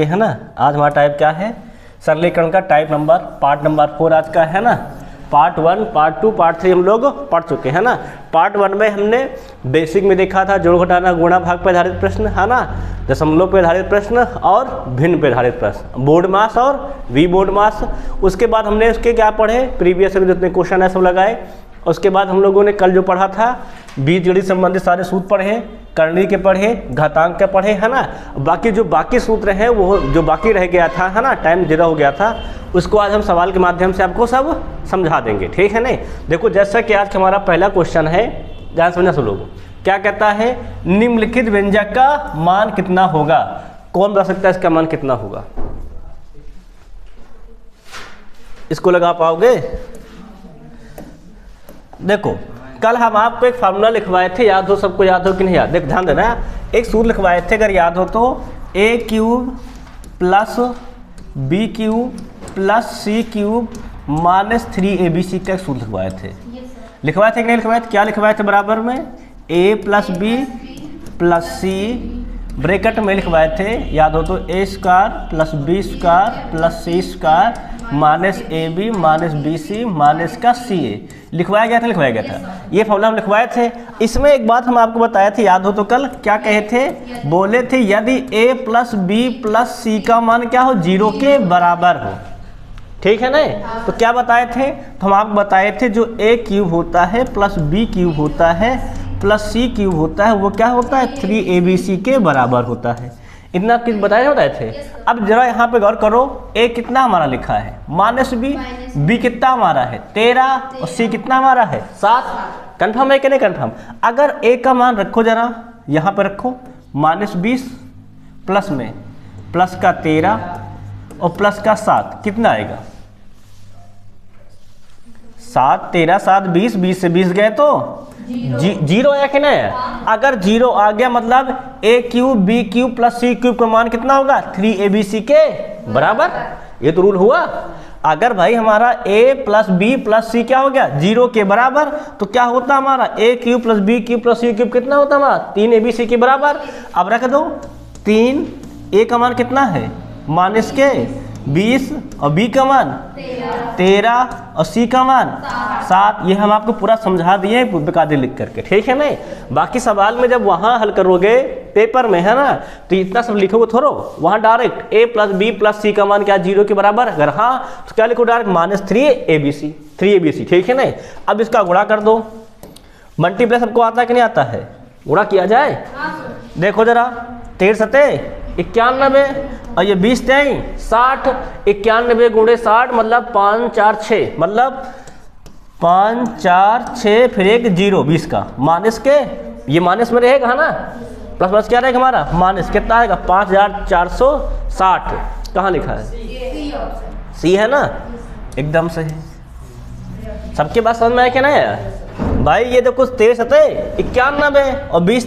है ना। आज हमारा टाइप क्या है, सरलीकरण का टाइप नंबर पार्ट नंबर 4 आज का है ना। पार्ट 1, पार्ट 2, पार्ट 3 हम लोग पढ़ चुके हैं ना। पार्ट 1 में हमने बेसिक में देखा था जोड़ घटाना गुणा भाग पर आधारित प्रश्न है ना, दशमलव पर आधारित प्रश्न और भिन्न पर आधारित प्रश्न, बोर्ड मास और वी बोर्ड मास। उसके बाद हमने उसके क्या पढ़े, प्रीवियस में जितने क्वेश्चन है सब लगाए। उसके बाद हम लोगों ने कल जो पढ़ा था बीजगणित संबंधित सारे सूत्र पढ़े, करणी के पढ़े, घातांक के पढ़े है ना। बाकी जो बाकी सूत्र हैं वो जो बाकी रह गया था है ना, टाइम ज़्यादा हो गया था, उसको आज हम सवाल के माध्यम से आपको सब समझा देंगे, ठीक है नहीं। देखो जैसा कि आज हमारा पहला क्वेश्चन है, ध्यान समझना सब लोग, क्या कहता है, निम्नलिखित व्यंजक का मान कितना होगा। कौन बता सकता है इसका मान कितना होगा, इसको लगा पाओगे। देखो कल हम आपको एक फार्मूला लिखवाए थे, याद हो सबको, याद हो कि नहीं याद, देख ध्यान देना, एक सूत्र लिखवाए थे अगर याद हो तो, a cube plus B cube plus C cube minus 3abc का एक सूत्र लिखवाए थे। लिखवाए थे कि नहीं लिखवाए थे, क्या लिखवाए थे, बराबर में a plus B plus C bracket में लिखवाए थे, याद हो तो a square plus B square plus C square minus A B minus B C minus का सी ए लिखवाया गया था, लिखवाया गया था, ये फॉर्मूला हम लिखवाए थे। इसमें एक बात हम आपको बताए थे, याद हो तो कल क्या कहे थे, बोले थे यदि a plus B plus C का मान क्या हो, 0 के बराबर हो, ठीक है ना। तो क्या बताए थे, तो हम आपको बताए थे जो a क्यूब होता है प्लस बी क्यूब होता है प्लस सी क्यूब होता है वो क्या होता है 3abc के बराबर होता है। इतना किस बताए थे। अब जरा यहाँ पे गौर करो, a कितना हमारा लिखा है माइनस बी, b कितना हमारा है 13 और c कितना हमारा है 7। कंफर्म है कि नहीं कंफर्म। अगर a का मान रखो जरा यहाँ पे रखो, माइनस 20 प्लस में प्लस का 13 और प्लस का 7 कितना आएगा, 7 13 7 20, 20 से 20 गए तो 0 है कि नहीं। अगर 0 आ गया मतलब a cube B cube plus C cube का मान कितना होगा 3abc के बराबर। ये तो रूल हुआ। अगर भाई हमारा a प्लस बी प्लस सी क्या हो गया 0 के बराबर, तो क्या होता हमारा a cube plus B cube plus C cube कितना होता हमारा 3abc के बराबर। अब रख दो 3, a का मान कितना है माइनस के 20 और b का मान 13 और c का मान 7। ये हम आपको पूरा समझा दिए बेकायदे लिख करके, ठीक है ना। बाकी सवाल में जब वहाँ हल करोगे पेपर में है ना, तो इतना सब लिखोगे थोड़ो, वहाँ direct a plus B plus C का मान क्या 0 के बराबर, अगर हाँ तो क्या लिखो डायरेक्ट माइनस 3abc, ठीक है ना। अब इसका गुणा कर दो, मल्टीप्लाई सबको आता है कि नहीं आता है, गुणा किया जाए। देखो जरा 13 7 91 और ये 20 60, 91 गुणे 60 मतलब 5 4 6, मतलब 5 4 6 फिर एक 0 20 का माइनस के, ये माइनस में रहेगा है ना, प्लस प्लस क्या रहेगा हमारा माइनस, कितना आएगा 5460। कहाँ लिखा है सी है ना, एकदम सही। सबके पास समझ में आया क्या ना यार भाई। ये देखो 13 7 91 और 20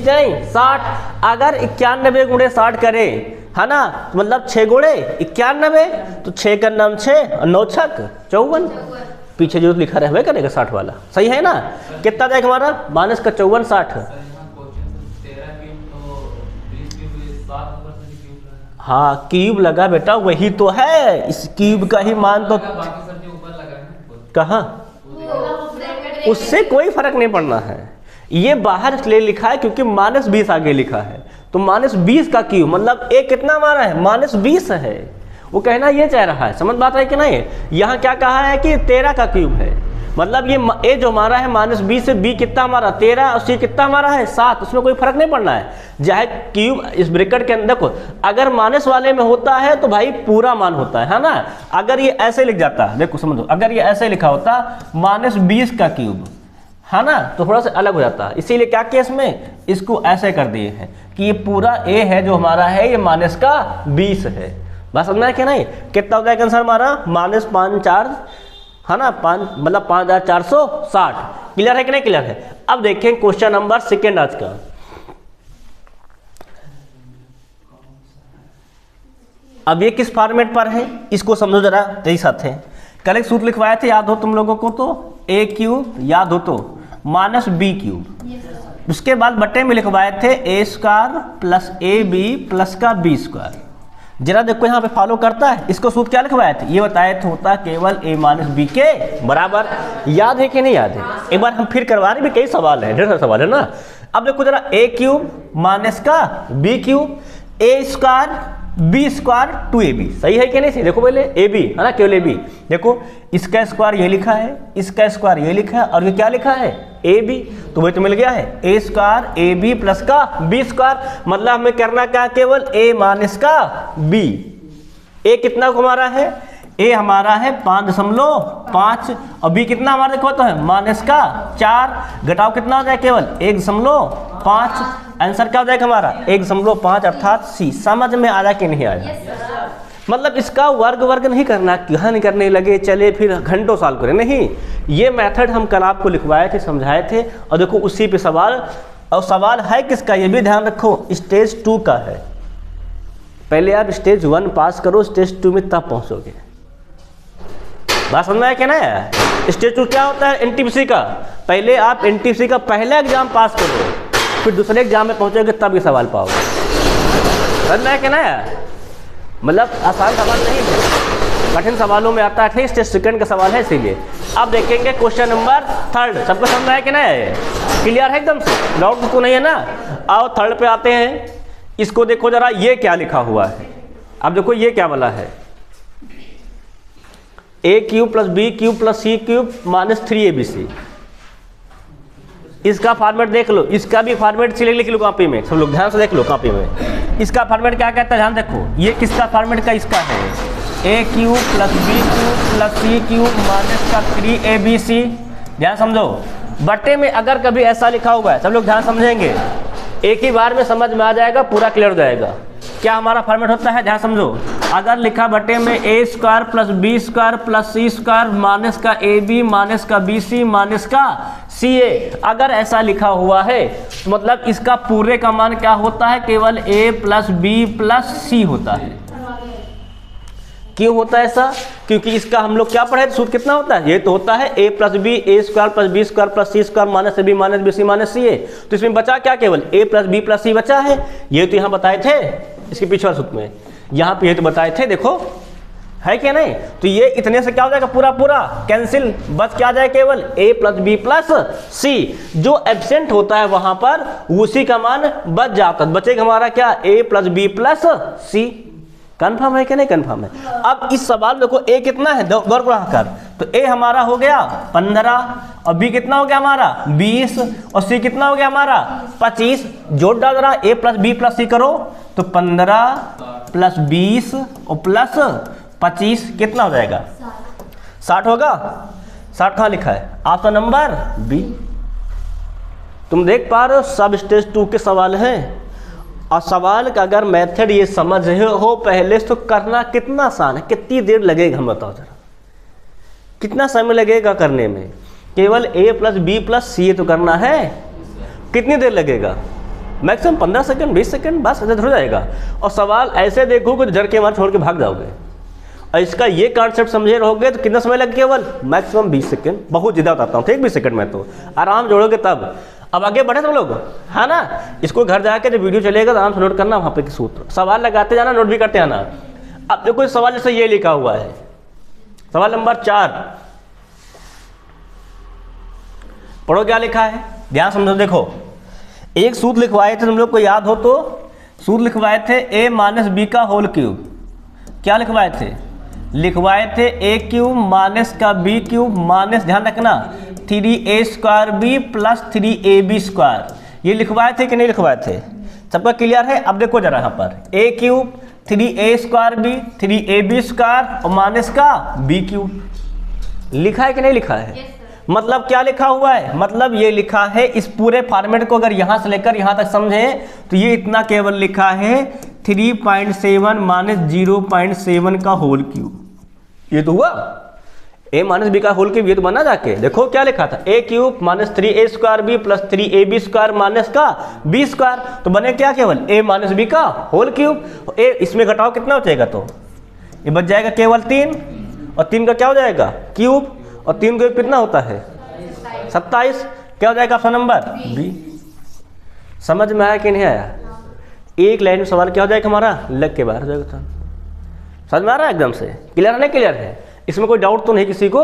60, अगर 91 गुणे 60 करें है ना, तो मतलब 6 गुणे 91, तो 6 का नाम 6 और 9 छक 54, पीछे जो लिखा रहे करेगा 60 वाला, सही है ना। कितना जाएगा हमारा माइनस का 54 60। हाँ क्यूब लगा बेटा, वही तो है, इस क्यूब का ही मान तो कहाँ, उससे कोई फर्क नहीं पड़ना है। ये बाहर इसलिए लिखा है क्योंकि माइनस 20 आगे लिखा है, तो माइनस 20 का क्यूब मतलब a कितना हमारा है माइनस 20 है, वो कहना ये चाह रहा है, समझ बात है कि नहीं। यहाँ क्या कहा है कि 13 का क्यूब है, मतलब ये a जो हमारा है माइनस 20 से b कितना हमारा 13 और c कितना हमारा है 7, उसमें कोई फर्क नहीं पड़ना है। चाहे क्यूब इस ब्रैकेट के अंदर को अगर माइनस वाले में होता है तो भाई पूरा मान होता है ना। अगर ये ऐसे लिख जाता, देखो समझो, अगर ये ऐसे लिखा होता माइनस 20 का क्यूब है ना, तो थोड़ा सा अलग हो जाता है। इसीलिए क्या किया इसमें, इसको ऐसे कर दिए हैं कि ये पूरा a है जो हमारा है ये माइनस का 20 है। बस समझना है कि नहीं। कितना हो जाएगा आंसर हमारा माइनस 5 4 है ना, 5 मतलब 5460। क्लियर है कि नहीं क्लियर है। अब देखें क्वेश्चन नंबर 2 आज का। अब ये किस फॉर्मेट पर है इसको समझो जरा तेजी साथ है। कल एक सूत्र लिखवाए थे, याद हो तुम लोगों को तो, a क्यूब याद हो तो माइनस बी क्यूब, उसके बाद बट्टे में लिखवाए थे a square plus A B plus का बी स्क्वायर। जरा देखो यहाँ पे फॉलो करता है, इसको सूत्र क्या लिखवाया था, ये बताया था होता केवल a माइनस बी के बराबर। याद है कि नहीं याद है? एक बार हम फिर करवा रहे, भी कई सवाल है, ढेर सारे सवाल है ना। अब देखो जरा a क्यूब माइनस का b cube a square B square 2ab, सही है कि नहीं सही? देखो पहले ab है ना, केवल ab। देखो इसका स्क्वायर ये लिखा है, इसका स्क्वायर ये लिखा है, और ये क्या लिखा है ab, तो वही तो मिल गया है a स्क्वायर ab प्लस का b स्क्वायर। मतलब हमें करना क्या, केवल a माइनस का b। a कितना हमारा है, a हमारा है 5.5 और b कितना हमारा देखो तो है माइनस का 4, घटाओ कितना हो जाए केवल 1.5। आंसर क्या हो जाएगा हमारा 1.5 अर्थात सी। समझ में आया कि नहीं आया? मतलब इसका वर्ग नहीं करना, यहाँ नहीं करने लगे चले फिर घंटों साल करें, नहीं। ये मेथड हम कल आपको लिखवाए थे, समझाए थे, और देखो उसी पे सवाल। और सवाल है किसका, ये भी ध्यान रखो, स्टेज 2 का है। पहले आप स्टेज 1 पास करो, स्टेज 2 में तब पहुँचोगे। बात समझ में आया क्या ना? स्टेज 2 क्या होता है, एनटीपीसी का। पहले आप एनटीपीसी का पहला एग्जाम पास करो, फिर दूसरे एग्जाम में पहुंचोगे तब ये सवाल पाओगे। समझ में आया क्या ना? मतलब आसान सवाल नहीं है, कठिन सवालों में आता है, स्टेज सेकंड का सवाल है, इसीलिए। अब देखेंगे क्वेश्चन नंबर 3। सबको समझ में आया कि नहीं? क्लियर है एकदम से? डाउट तो नहीं है ना? आओ 3 पे आते हैं। इसको देखो जरा, ये क्या लिखा हुआ है। अब देखो ये क्या वाला है, a cube plus b cube plus c cube minus 3abc। इसका फॉर्मेट देख लो, इसका भी फॉर्मेट सिलेक्ट लिख लो कॉपी में, सब लोग ध्यान से देख लो कॉपी में। इसका फॉर्मेट क्या कहता है, ध्यान देखो, ये किसका फॉर्मेट का, इसका है a cube plus b cube plus c cube minus का 3abc। ध्यान समझो, बट्टे में अगर कभी ऐसा लिखा हुआ है, सब लोग ध्यान समझेंगे, एक ही बार में समझ में आ जाएगा, पूरा क्लियर हो जाएगा। क्या हमारा फॉर्मेट होता है, ध्यान समझो। अगर लिखा बटे में a square plus b square plus c square minus का ab माइनस का bc माइनस का ca, अगर ऐसा लिखा हुआ है तो मतलब इसका पूरे का मान क्या होता है, केवल a plus b plus c होता है। क्यों होता है ऐसा? क्योंकि इसका हम लोग क्या पढ़े, सूत्र कितना होता है, ये तो होता है a plus b a square plus b square plus c square minus b minus bc minus ca। तो इसमें बचा क्या, केवल a plus b plus c बचा है। ये तो यहाँ बताए थे इसके पीछे वाले सूत्र में, यहाँ पे ये तो बताए थे, देखो है क्या नहीं? तो ये इतने से क्या हो जाएगा, पूरा पूरा कैंसिल, बच क्या जाए, केवल a plus b plus c। जो एब्सेंट होता है वहां पर उसी का मान बच जाता है, बचेगा हमारा क्या, a plus b plus c। Confirm है कि नहीं कंफर्म है? अब इस सवाल देखो a कितना है, गौर कर, तो a हमारा हो गया 15 और b कितना हो गया हमारा 20 और c कितना हो गया हमारा 25। जोड़ डाल जरा, a plus b plus c करो तो 15 प्लस 20 और प्लस 25 कितना हो जाएगा, 60 होगा। 60 कहाँ लिखा है, ऑप्शन नंबर बी। तुम देख पा रहे हो, सब स्टेज 2 के सवाल हैं। और सवाल का अगर मेथड ये समझ हो पहले तो करना कितना आसान है। कितनी देर लगेगा हम बताओ जरा, कितना समय लगेगा करने में? केवल a plus b plus c तो करना है, कितनी देर लगेगा? मैक्सिमम 15 सेकंड 20 सेकंड, बस ऐसे हो जाएगा। और सवाल ऐसे देखोगे तो जड़ के मार छोड़ के भाग जाओगे। और इसका ये कॉन्सेप्ट समझे रहोगे तो कितना समय लगे, केवल मैक्सिमम 20 सेकंड, बहुत ज़्यादा बताता हूँ, ठीक 20 सेकंड में तो आराम जोड़ोगे तब। अब आगे बढ़े सब लोग, है ना? इसको घर जाके जब वीडियो चलेगा तो आराम से नोट करना, वहाँ पे सूत्र सवाल लगाते जाना, नोट भी करते आना। अब देखो इस सवाल जैसे ये लिखा हुआ है, सवाल नंबर 4 पढ़ो क्या लिखा है, ध्यान समझो। देखो एक सूत्र लिखवाए थे, तुम लोग को याद हो तो, सूत्र लिखवाए थे a माइनस बी का होल क्यूब। क्या लिखवाए थे, लिखवाए थे a क्यूब माइनस का b क्यूब माइनस, ध्यान रखना, 3a square b plus 3ab square. ये लिखवाए थे कि नहीं लिखवाए थे? सबका क्लियर है? अब देखो जरा यहाँ पर a cube 3a square b 3ab square और माइनस का b क्यूब लिखा है कि नहीं लिखा है? मतलब क्या लिखा हुआ है, मतलब ये लिखा है, इस पूरे फॉर्मेट को अगर यहाँ से लेकर यहाँ तक समझें तो ये इतना केवल लिखा है 3.7 माइनस 0.7 का होल क्यूब। ये तो हुआ a माइनस बी का होल क्यूब, ये तो बना जाके। देखो क्या लिखा था, a cube minus 3a square b plus 3ab square minus का b स्क्वायर, तो बने क्या, केवल a माइनस बी का होल क्यूब। a इसमें घटाओ कितना हो जाएगा, तो ये बच जाएगा केवल 3 और 3 का क्या हो जाएगा क्यूब, और 3 का कितना होता है 27। क्या हो जाएगा ऑप्शन नंबर बी। समझ में आया कि नहीं आया? एक लाइन में सवाल क्या हो जाएगा हमारा, लग के बाहर हो जाएगा। समझ में आ रहा है एकदम से? क्लियर है नहीं क्लियर है? इसमें कोई डाउट तो नहीं किसी को?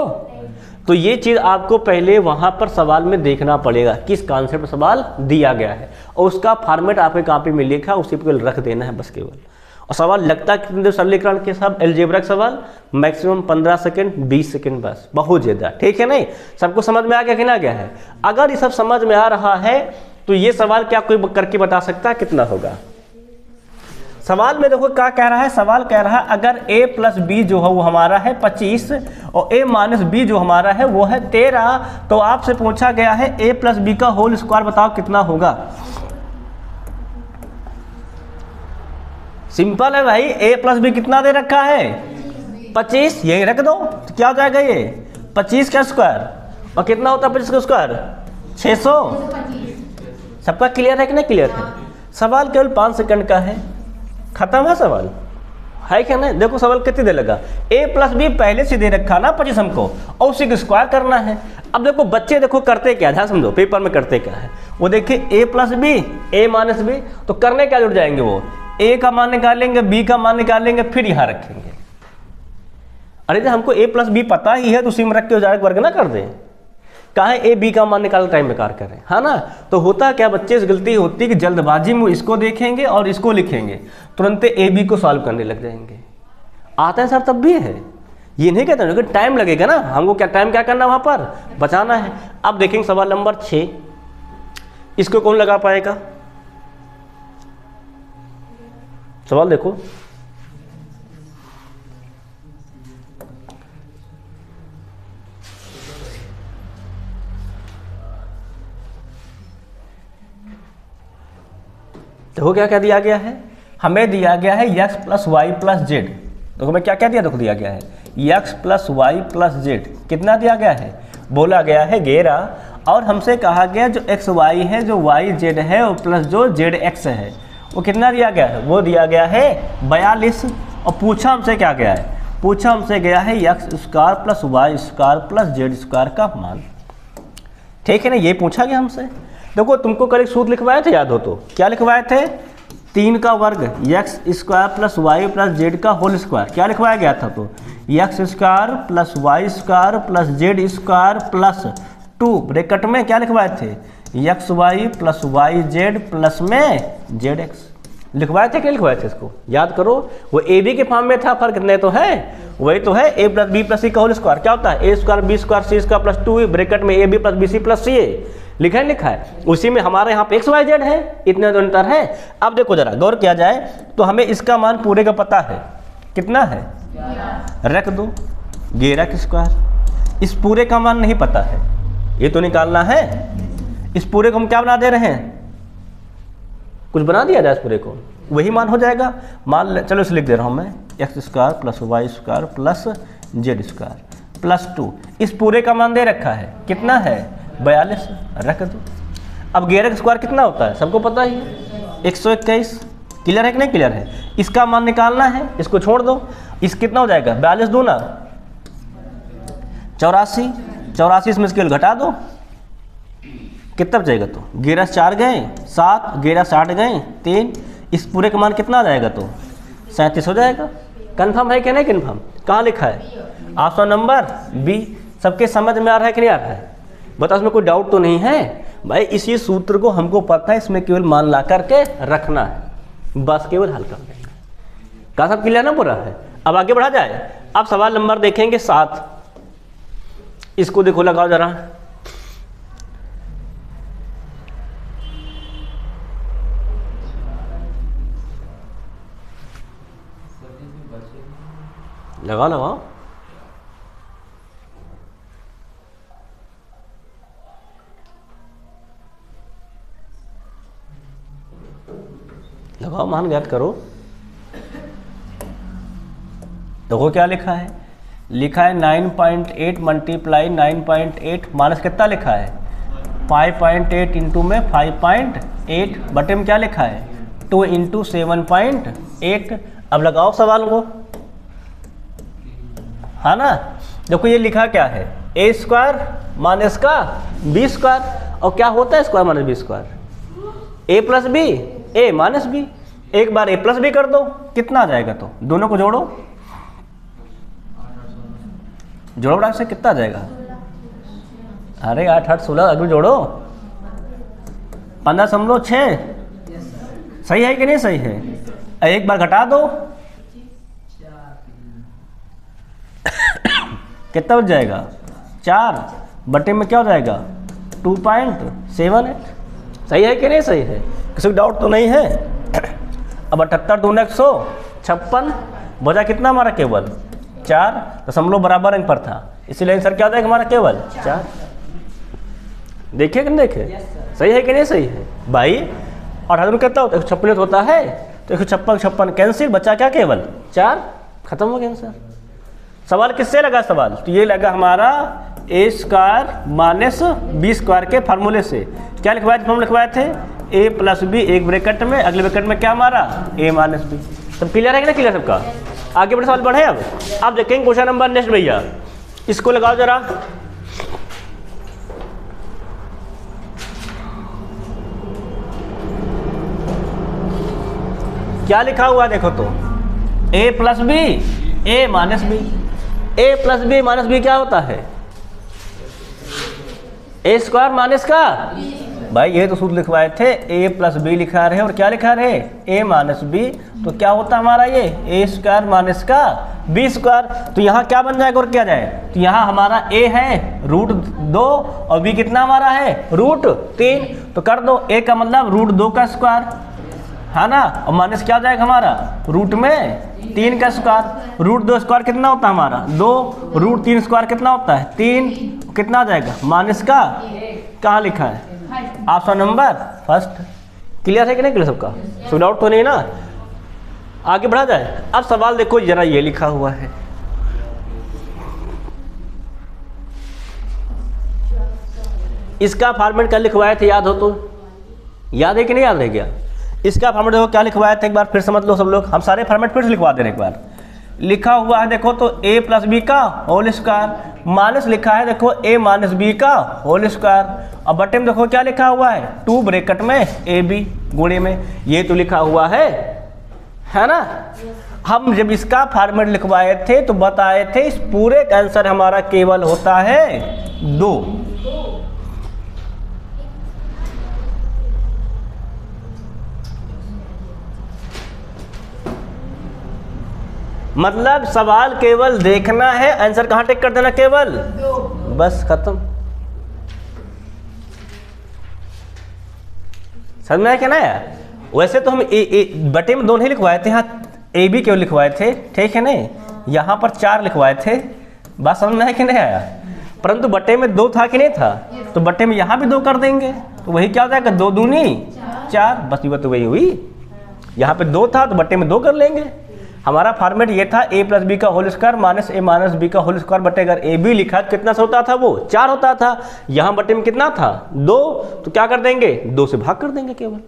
तो ये चीज़ आपको पहले वहाँ पर सवाल में देखना पड़ेगा, किस कॉन्सेप्ट पर सवाल दिया गया है, और उसका फॉर्मेट आपके कॉपी में लिखा, उसी पर रख देना है बस केवल। और सवाल लगता है कितने सरलीकरण के सब एल्जेब्रा के सवाल मैक्सिमम 15 सेकंड 20 सेकंड बस, बहुत ज़्यादा। ठीक है नहीं? सबको समझ में आ गया कि ना गया है? अगर ये सब समझ में आ रहा है तो ये सवाल क्या कोई करके बता सकता है कितना होगा? सवाल में देखो क्या कह रहा है, सवाल कह रहा है अगर a प्लस बी जो है वो हमारा है 25 और a माइनस बी जो हमारा है वो है 13, तो आपसे पूछा गया है a प्लस बी का होल स्क्वायर बताओ कितना होगा। सिंपल है भाई, a प्लस बी कितना दे रखा है 25, यही रख दो तो क्या हो जाएगा ये 25 का स्क्वायर, और कितना होता है 25 का स्क्वायर 600। सबका क्लियर है कि नहीं क्लियर है? सवाल केवल 5 सेकंड का है, खत्म है सवाल, है क्या नहीं? देखो सवाल कितनी देर लगा, a प्लस बी पहले से दे रखा ना 25 हमको, और उसी को स्क्वायर करना है। अब देखो बच्चे देखो करते क्या, ध्यान समझो पेपर में करते क्या है, वो देखिए a plus B a minus B, तो करने क्या जुड़ जाएंगे, वो a का मान निकालेंगे b का मान निकालेंगे फिर यहाँ रखेंगे। अरे जब हमको a प्लस बी पता ही है तो उसी में रख के डायरेक्ट वर्ग ना कर दें, कहा है ए बी का मान निकाल टाइम बेकार करें, है ना? तो होता क्या बच्चे से गलती होती है कि जल्दबाजी में इसको देखेंगे और इसको लिखेंगे, तुरंत ए बी को सॉल्व करने लग जाएंगे। आता है सर तब भी है, ये नहीं कहते कि टाइम लगेगा ना, हमको क्या टाइम क्या करना वहाँ पर बचाना है। अब देखेंगे सवाल नंबर 6, इसको कौन लगा पाएगा? सवाल देखो, देखो क्या क्या दिया गया है, हमें दिया गया है x plus Y plus Z. देखो मैं क्या क्या दिया, देखो दिया गया है x plus Y plus Z, कितना दिया गया है, बोला गया है 11, और हमसे कहा गया जो एक्स वाई है, जो वाई जेड है और प्लस जो जेड एक्स है वो कितना दिया गया है, वो दिया गया है 42। और पूछा हमसे क्या गया है, पूछा हमसे गया है X square plus Y square plus Z square का मान। ठीक है ना, ये पूछा गया हमसे। देखो तुमको कल एक सूत्र लिखवाए थे, याद हो तो, क्या लिखवाए थे, 3 का वर्ग X square plus Y plus Z का होल स्क्वायर, क्या लिखवाया गया था, तो X square plus Y square plus Z square plus 2 bracket में क्या लिखवाए थे, X Y plus Y Z plus में जेड एक्स लिखवाए थे, क्या लिखवाए थे, इसको याद करो। वो ए बी के फॉर्म में था, फर्क इतने तो है, वही तो है A plus B plus C का होल स्क्वायर, क्या होता है A square B square C square plus 2 bracket में A B plus B C plus C लिखा है, उसी में हमारे यहाँ पे एक्स वाई जेड है, इतने तो अंतर है। अब देखो जरा गौर किया जाए तो हमें इसका मान पूरे का पता है, कितना है, रख दो 11 स्क्वायर। इस पूरे का मान नहीं पता है, ये तो निकालना है। इस पूरे को हम क्या बना दे रहे हैं, कुछ बना दिया जाए इस पूरे को, वही मान हो जाएगा। मान चलो इसे लिख दे रहा हूँ मैं, X square plus Y square plus Z square plus 2, इस पूरे का मान दे रखा है, कितना है 42, रख दो। अब 11 का स्क्वायर कितना होता है, सबको पता ही है 121। क्लियर है कि नहीं क्लियर है? इसका मान निकालना है, इसको छोड़ दो, इस कितना हो जाएगा 42 दूना 84, 84 इसमें स्केल घटा दो, कितना बचेगा, तो 11 4 गए 7, 11 60 गए 3, इस पूरे का मान कितना आ जाएगा, तो 37 हो जाएगा। कन्फर्म है कि नहीं कन्फर्म? कहाँ लिखा है, ऑप्शन नंबर बी। सबके समझ में आ रहा है कि नहीं आ रहा है, बताओ इसमें कोई डाउट तो नहीं है भाई? इसी सूत्र को हमको पता है, इसमें केवल मान ला करके रखना है, बस केवल हल कर देंगे। कहा सब क्लियर ना पूरा है? अब आगे बढ़ा जाए। अब सवाल नंबर देखेंगे 7, इसको देखो लगाओ जरा, लगाओ लगाओ, लगाओ, मान ज्ञात करो। देखो क्या लिखा है, लिखा है 9.8 मल्टीप्लाई 9.8 माइनस कितना लिखा है 5.8 इंटू में 5.8 बटे में क्या लिखा है 2 इंटू 7.8। अब लगाओ सवाल को, है ना? देखो ये लिखा क्या है, ए स्क्वायर माइनस का बी स्क्वायर, और क्या होता है square minus B square, A plus B A minus B. एक बार ए प्लस बी कर दो, कितना आ जाएगा, तो दोनों को जोड़ो जोड़ो बढ़ा से कितना आ जाएगा? अरे 8 8 16 अगर जोड़ो 15.6 सही है कि नहीं सही है? एक बार घटा दो कितना बच जाएगा? 4 बटे में क्या हो जाएगा? 2.78। सही है कि नहीं सही है? किसी को डाउट तो नहीं है? अब 78 दूना 156 बचा कितना हमारा? केवल 4 दशमलव बराबर अंक पर था, इसीलिए आंसर क्या हो जाएगा हमारा? केवल 4। देखिए कि नहीं देखे? सही है कि नहीं सही है भाई? और हज़ार कितना होता है? 156 होता है, तो 156 कैंसिल, बचा क्या? केवल 4। खत्म हो गया आंसर। सवाल किससे लगा? सवाल तो ये लगा हमारा ए स्क्वायर माइनस बी स्क्वायर के फार्मूले से। क्या लिखवाए थे? फॉर्मूला लिखवाए थे ए प्लस बी, एक ब्रैकेट में, अगले ब्रैकेट में क्या हमारा? ए माइनस बी। सब क्लियर है कि ना? क्लियर सबका? आगे बढ़े सवाल बढ़े। अब देखेंगे क्वेश्चन नंबर नेक्स्ट भैया, इसको लगाओ जरा। क्या लिखा हुआ है देखो तो, ए plus B A minus B. A plus B minus B क्या होता है? ए स्क्वायर माइनस का भाई, ये तो सूत्र लिखवाए थे, ए प्लस बी लिखा रहे और क्या लिखा रहे? ए माइनस बी। तो क्या होता हमारा ये? ए स्क्वायर माइनस का बी स्क्वायर। तो यहाँ क्या बन जाएगा और क्या जाए? तो यहाँ हमारा ए है √2 और बी कितना हमारा है? √3। तो कर दो, ए का मतलब √2 का स्क्वायर है ना, और माइनस क्या जाएगा हमारा? रूट में 3 का स्क्वायर। √2 स्क्वायर कितना होता है हमारा? 2। √3 स्क्वायर कितना होता है? 3। कितना आ जाएगा? माइनस का कहाँ लिखा है? Option number first. क्लियर है कि नहीं क्लियर सबका? सो डाउट तो नहीं ना? आगे बढ़ा जाए। अब सवाल देखो जरा, ये लिखा हुआ है, इसका फॉर्मेट क्या लिखवाए थे? याद हो तो? याद है कि नहीं याद रह गया? इसका फॉर्मेट देखो क्या लिखवाया था, एक बार फिर समझ लो सब लोग। हम सारे फॉर्मेट फिर से लिखवा दे रहे एक बार। लिखा हुआ है देखो तो ए प्लस बी का होल स्क्वायर, माइनस लिखा है देखो ए माइनस बी का होल स्क्वायर, और बटे में देखो क्या लिखा हुआ है? 2 ब्रैकेट में ए बी गुणे में, ये तो लिखा हुआ है ना। हम जब इसका फॉर्मेट लिखवाए थे तो बताए थे इस पूरे का आंसर हमारा केवल होता है 2। मतलब सवाल केवल देखना है, आंसर कहां टिक कर देना? केवल 2। बस खत्म। समझ में आया क्या ना यार? वैसे तो हम बटे में 2 नहीं लिखवाए थे, यहाँ ए बी केवल लिखवाए थे, ठीक है नहीं? यहाँ पर 4 लिखवाए थे। बात समझ में आया कि नहीं आया? परंतु बटे में 2 था कि नहीं था? तो बटे में यहाँ भी 2 कर देंगे, तो वही क्या हो जाएगा? 2 दूनी 4। बस ये तो वही हुई। यहाँ पे 2 था तो बटे में 2 कर लेंगे। हमारा फॉर्मेट ये था ए प्लस बी का whole square minus A minus B का होल स्क्वायर बटे, अगर ए बी लिखा कितना सा होता था? वो 4 होता था। यहाँ बटे में कितना था? 2। तो क्या कर देंगे? 2 से भाग कर देंगे केवल।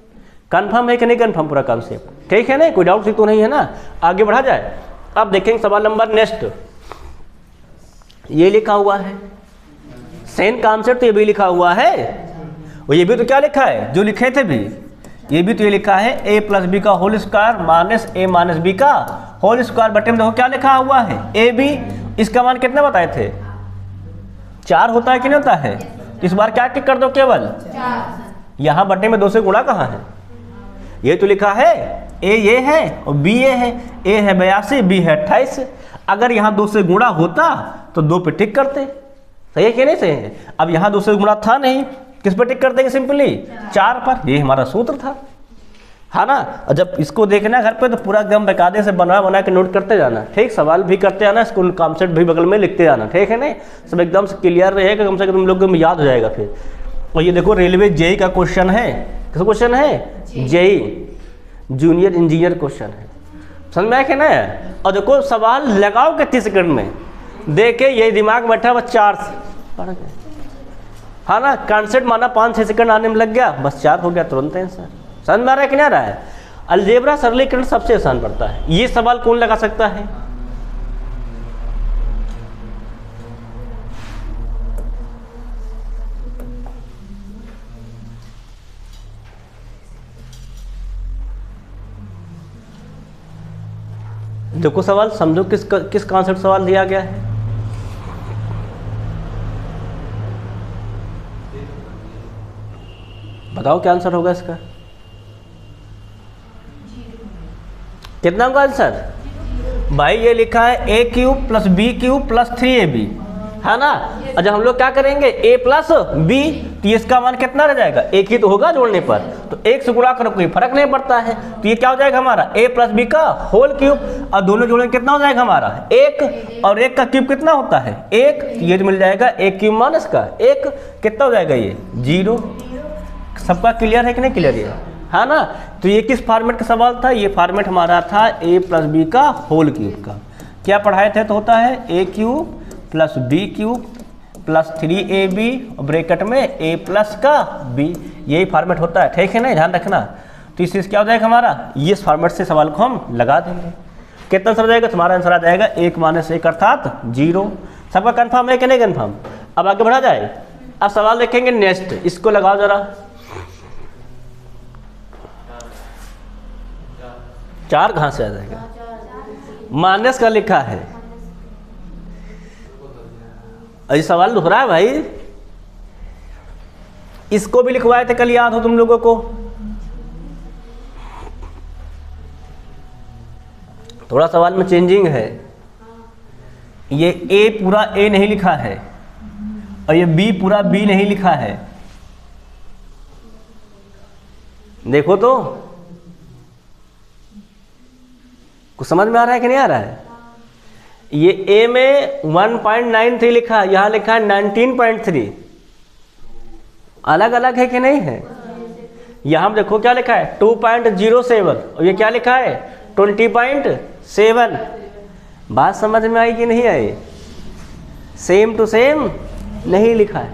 कंफर्म है कि नहीं कंफर्म पूरा कॉन्सेप्ट? ठीक है ना? कोई डाउट तो नहीं है ना? आगे बढ़ा जाए। अब देखेंगे सवाल नंबर नेक्स्ट, ये लिखा हुआ है सेम कॉन्सेप्ट, तो ये भी लिखा हुआ है, और ये भी तो क्या लिखा है? जो लिखे थे भी, ये भी तो ये लिखा है ए प्लस बी का whole square minus A minus B का होल स्क्वायर बटे में देखो क्या लिखा हुआ है? A B. इसका मान कितना बताए थे? 4 होता है कि नहीं होता है? तो इस बार क्या टिक कर दो? केवल 4। यहाँ बटे में 2 से गुणा कहाँ है? ये तो लिखा है ए ये है और बी ये है। ए है 82, बी है 28। अगर यहाँ 2 से गुणा होता तो 2 पे टिक करते। सही है कि नहीं सही है? अब यहाँ 2 से गुणा था नहीं, किस पर टिक कर देंगे? सिंपली 4 पर। ये हमारा सूत्र था, है ना। और जब इसको देखना घर पे तो पूरा एकदम बेकायदे से बना के नोट करते जाना, ठीक? सवाल भी करते जाना, इसको कॉन्सेप्ट भी बगल में लिखते जाना, ठीक है नहीं? सब एकदम से क्लियर रहेगा, कम से कम तुम लोग को याद हो जाएगा फिर। और ये देखो रेलवे जेई का क्वेश्चन है। किस क्वेश्चन है? जेई जूनियर इंजीनियर क्वेश्चन है। समझ में आया कि ना? और देखो सवाल लगाओ कि 30 सेकंड में, देखे ये दिमाग बैठा हुआ 4 से पढ़ गए, हाँ ना। कॉन्सेप्ट माना 5-6 सेकंड आने में लग गया, बस 4 हो गया तुरंत आंसर। समझ में आ रहा है कि नहीं आ रहा है? अलजेब्रा सरलीकरण सबसे आसान पड़ता है। ये सवाल कौन लगा सकता है? देखो सवाल समझो, किस कॉन्सेप्ट सवाल दिया गया है। बताओ क्या आंसर होगा इसका, कितना होगा आंसर भाई? ये लिखा है A cube plus B cube plus 3ab, है ना। और जब हम लोग क्या करेंगे a प्लस बी, तो इसका मान कितना रह जाएगा? एक ही तो होगा जोड़ने पर, तो एक से गुणा करो कोई फर्क नहीं पड़ता है। तो ये क्या हो जाएगा हमारा a प्लस बी का होल क्यूब, और दोनों जोड़ने कितना हो जाएगा हमारा? एक, और एक का क्यूब कितना होता है? एक। ये तो मिल जाएगा एक क्यूब मान इसका एक, कितना हो जाएगा ये? 0। सबका क्लियर है कि नहीं क्लियर है ना। तो ये किस फॉर्मेट का सवाल था? ये फॉर्मेट हमारा था a प्लस बी का होल क्यूब का। क्या पढ़ाए थे? तो होता है a cube plus B cube plus 3ab bracket में a प्लस का b, यही फॉर्मेट होता है, ठीक है ना, ध्यान रखना। तो इससे क्या हो जाएगा हमारा? ये फॉर्मेट से सवाल को हम लगा देंगे। कितना आंसर हो जाएगा? तुम्हारा आंसर आ जाएगा 1 - 1 अर्थात 0। सबका कंफर्म है कि नहीं कंफर्म? अब आगे बढ़ा जाए। अब सवाल देखेंगे नेक्स्ट, इसको लगाओ जरा। 4 कहाँ से आ जाएगा? माइनस का लिखा है, अरे सवाल दोहरा है भाई। इसको भी लिखवाए थे कल, याद हो तुम लोगों को? थोड़ा सवाल में चेंजिंग है। ये a पूरा a नहीं लिखा है, और ये b पूरा b नहीं लिखा है। देखो तो कुछ समझ में आ रहा है कि नहीं आ रहा है? ये a में 1.93 लिखा है, यहाँ लिखा है 19.3। अलग अलग है कि नहीं है? यहाँ देखो क्या लिखा है 2.07, और ये क्या लिखा है 20.7। बात समझ में आई कि नहीं आई? सेम टू सेम नहीं लिखा है,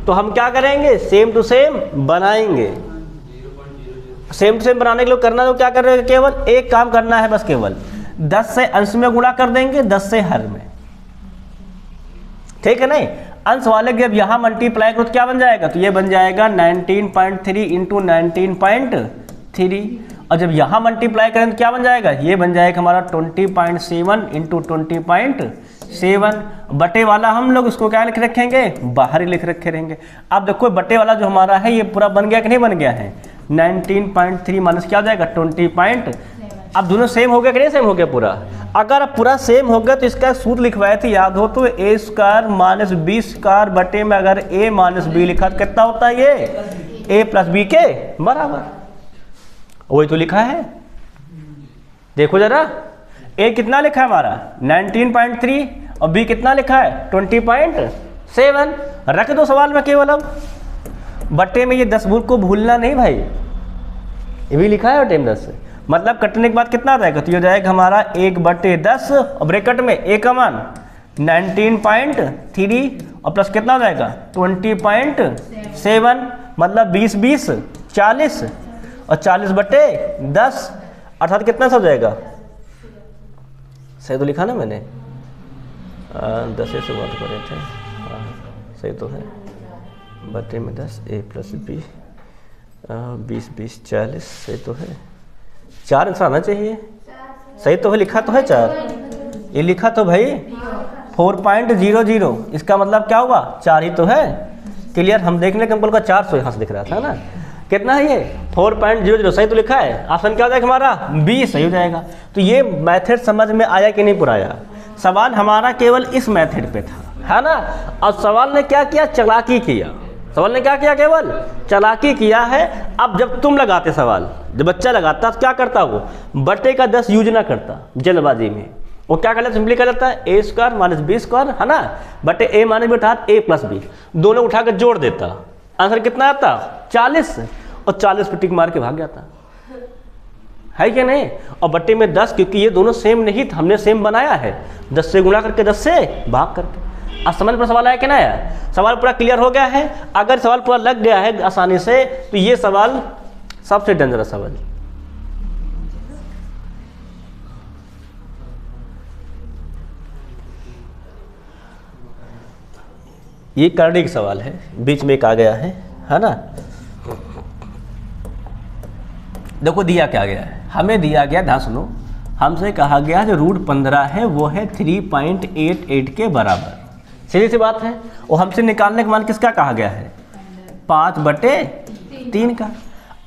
तो हम क्या करेंगे? सेम टू सेम बनाएंगे। सेम टू सेम बनाने के लिए करना तो क्या कर रहे हैं? केवल एक काम करना है बस, केवल 10 से अंश में गुणा कर देंगे, 10 से हर में, ठीक है नहीं। अंश वाले जब यहाँ मल्टीप्लाई करो तो क्या बन जाएगा? तो ये बन जाएगा 19.3 इंटू 19.3, और जब यहाँ मल्टीप्लाई करें तो क्या बन जाएगा? ये बन जाएगा हमारा 20.7 इंटू 20.7। बटे वाला हम लोग इसको क्या लिख रखेंगे? बाहर ही लिख रखे रहेंगे। अब देखो बटे वाला जो हमारा है ये पूरा बन गया कि नहीं बन गया है? 19.3 माइनस क्या हो जाएगा 20. अब दोनों सेम हो गया कि नहीं सेम हो गया पूरा? अगर पूरा सेम हो गया तो इसका सूत्र लिखवाए थे, याद हो तो a square minus B square बटे में अगर a माइनस बी लिखा तो कितना होता है? ये a प्लस बी के बराबर, वही तो लिखा है। देखो जरा, a कितना लिखा है हमारा 19.3 और b कितना लिखा है 20.7। रख दो सवाल में केवल। अब बटे में ये 10 को भूलना नहीं भाई, ये भी लिखा है बटे में 10, मतलब कटने के बाद कितना आ जाएगा? तो ये हो जाएगा हमारा 1/10 और ब्रैकेट में a का मान 19.3 और प्लस कितना हो जाएगा 20.7, मतलब 20 40 और 40/10 अर्थात कितना सा हो जाएगा? सही तो लिखा ना मैंने? 10 से बात कर रहे थे, सही तो है। बटे में 10 a प्लस बी 20 40, सही तो है। 4 आंसर आना चाहिए, सही तो है, लिखा तो है 4, ये लिखा तो भाई 4.00, इसका मतलब क्या हुआ 4 ही तो है। क्लियर? हम देखने के हमको 400 यहाँ से दिख रहा था ना, कितना है ये 4.00, सही तो लिखा है। ऑप्शन क्या हो जाएगा हमारा? बी सही हो जाएगा। तो ये मेथड समझ में आया कि नहीं पूरा आया? सवाल हमारा केवल इस मेथड पे था, है ना। और सवाल ने क्या किया? चालाकी किया। सवाल ने क्या किया? केवल चालाकी किया है। अब जब तुम लगाते सवाल, जब बच्चा लगाता तो क्या करता? वो बटे का 10 यूज ना करता जल्दबाजी में, वो क्या कर लेता? सिंपली कर लेता है a square minus B square, है ना, बटे a माइनस बी अर्थात a प्लस बी, दोनों उठा कर जोड़ देता। आंसर कितना आता? 40, और 40 पे टिक मार के भाग जाता, है कि नहीं। और बटे में 10, क्योंकि ये दोनों सेम नहीं था, हमने सेम बनाया है, 10 से गुणा करके 10 से भाग करके। अब समझ पर सवाल आया कि ना आया? सवाल पूरा क्लियर हो गया है? अगर सवाल पूरा लग गया है आसानी से तो ये सवाल सबसे डेंजरस सवाल। ये करने का सवाल है, बीच में एक आ गया है ना। देखो दिया क्या गया है, हमें दिया गया, ध्यान सुनो, हमसे कहा गया जो रूट 15 है वो है 3.88 के बराबर। सीधी सी बात है। और हमसे निकालने का मान किसका कहा गया है? 5/3 का।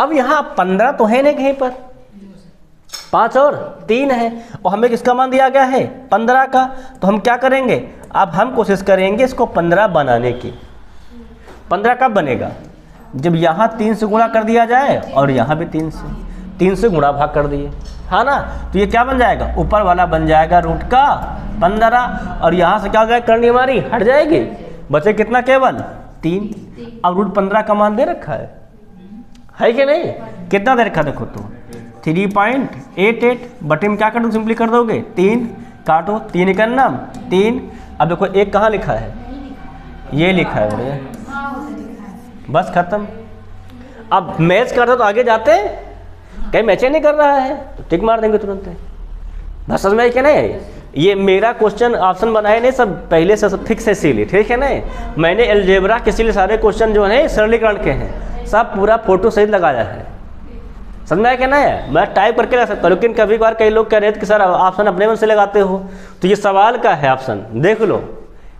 अब यहाँ 15 तो है नहीं कहीं पर, 5 और 3 है, और हमें किसका मान दिया गया है 15 का। तो हम क्या करेंगे, अब हम कोशिश करेंगे इसको 15 बनाने की। 15 कब बनेगा, जब यहाँ 3 से गुणा कर दिया जाए और यहाँ भी 3 से गुणा भाग कर दिए, हाँ ना। तो ये क्या बन जाएगा, ऊपर वाला बन जाएगा रूट का 15, और यहाँ से क्या हो जाएगा, करनी हमारी हट जाएगी, बचे कितना, केवल 3। अब रूट 15 का मान दे रखा है कि नहीं, कितना दे रखा देखो तो 3.88, बटे में क्या कर दो, सिंपली कर दोगे 3 काटो, 3 का नाम 3। अब देखो एक कहाँ लिखा है, ये लिखा है बड़े, बस खत्म। अब मैच करते तो आगे जाते, कहीं मैच नहीं कर रहा है तो टिक मार देंगे तुरंत। बस समझ में क्या नहीं, ये मेरा क्वेश्चन ऑप्शन बनाए नहीं, सब पहले से सब फिक्स है इसीलिए, ठीक है ना। मैंने अलजेब्रा के इसीलिए सारे क्वेश्चन जो है सरलीकरण के हैं, सब पूरा फोटो सहित लगाया है, समझ में आया क्या ना है। मैं टाइप करके लगा सकता हूँ, लेकिन कभी बार कई लोग कह रहे थे कि सर ऑप्शन अपने मन से लगाते हो, तो ये सवाल का है ऑप्शन, देख लो,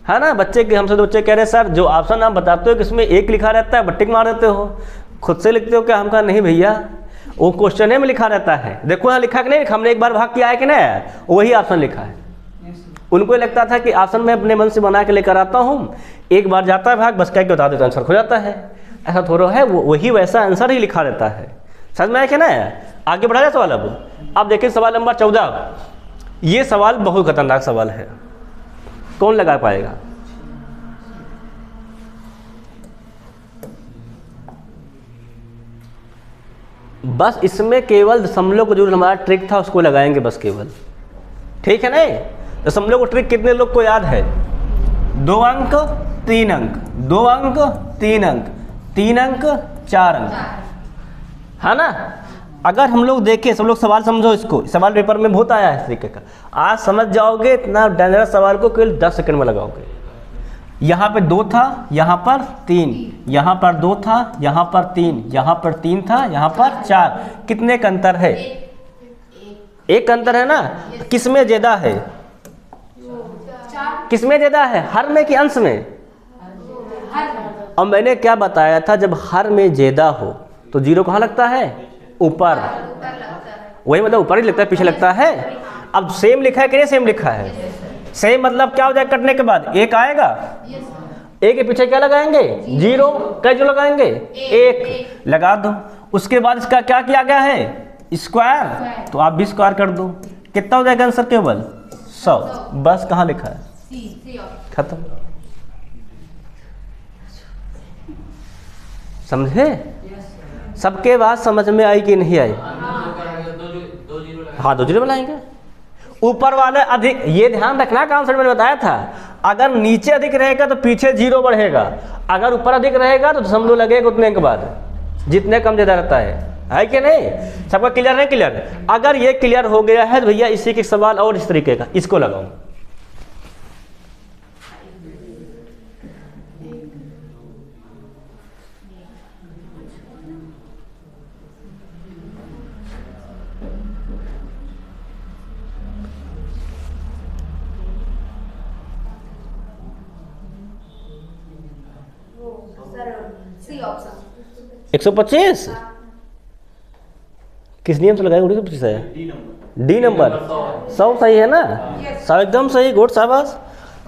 है ना। बच्चे के हमसे बच्चे कह रहे सर जो ऑप्शन आप बताते हो कि इसमें एक लिखा रहता है, बट्टिक मार देते हो, खुद से लिखते हो क्या। हम कहा नहीं भैया, वो क्वेश्चन में लिखा रहता है, देखो यहाँ लिखा कि नहीं, हमने एक बार भाग किया है कि नहीं, वही ऑप्शन लिखा है। उनको लगता था कि ऑप्शन मैं अपने मन से बना के लेकर आता हूँ, एक बार जाता है भाग, बस कह के बता देता आंसर हो जाता है, ऐसा थोड़ा है, वही वैसा आंसर ही लिखा रहता है, समझ में आया क्या ना। आगे बढ़ा जाए सवाल। अब देखिए सवाल नंबर 14, ये सवाल बहुत खतरनाक सवाल है, कौन लगा पाएगा। बस इसमें केवल दशमलव को जो हमारा ट्रिक था उसको लगाएंगे बस केवल, ठीक है ना। दशमलव को ट्रिक कितने लोग को याद है, 2 अंक 3 अंक, 2 अंक 3 अंक, 3 अंक 4 अंक, है ना। अगर हम लोग देखें, सब लोग सवाल समझो, इसको सवाल पेपर में बहुत आया है इस तरीके का, आज समझ जाओगे। इतना डेंजरस सवाल को केवल 10 सेकंड में लगाओगे। यहाँ पे 2 था, यहाँ पर 3, यहाँ पर 2 था, यहाँ पर 3, यहाँ पर 3 था, यहाँ पर 4, कितने का अंतर है, एक अंतर है ना। किस में ज्यादा है, किस में ज्यादा है, हर में कि अंश में। और मैंने क्या बताया था, जब हर में ज्यादा हो तो 0 कहाँ लगता है, ऊपर, वही मतलब ऊपर ही लगता है, पीछे लगता है। अब सेम लिखा है कि नहीं, सेम लिखा है, सेम मतलब क्या हो जाएगा, कटने के बाद 1 आएगा, 1 के पीछे क्या लगाएंगे, 0, क्या जो लगाएंगे 1 लगा दो। उसके बाद इसका क्या किया गया है, स्क्वायर, तो आप भी स्क्वायर कर दो, कितना हो जाएगा आंसर, केवल 100। बस कहाँ लिखा है, खत्म, समझे। सबके बात समझ में आई कि नहीं आई, हाँ 2 0 बनाएंगे। ऊपर वाले अधिक, ये ध्यान रखना, कॉन्सेप्ट मैंने बताया था, अगर नीचे अधिक रहेगा तो पीछे 0 बढ़ेगा, अगर ऊपर अधिक रहेगा तो दशमलव लगेगा उतने के बाद, जितने कम ज्यादा रहता है कि नहीं। सबका क्लियर है, क्लियर। अगर ये क्लियर हो गया है तो भैया इसी के सवाल और इस तरीके का, इसको लगाओ। सी ऑप्शन 125 किस नियम से लगाए, 125 है, डी नंबर 100 सही है ना, 100 एकदम सही, गुड शाबाश,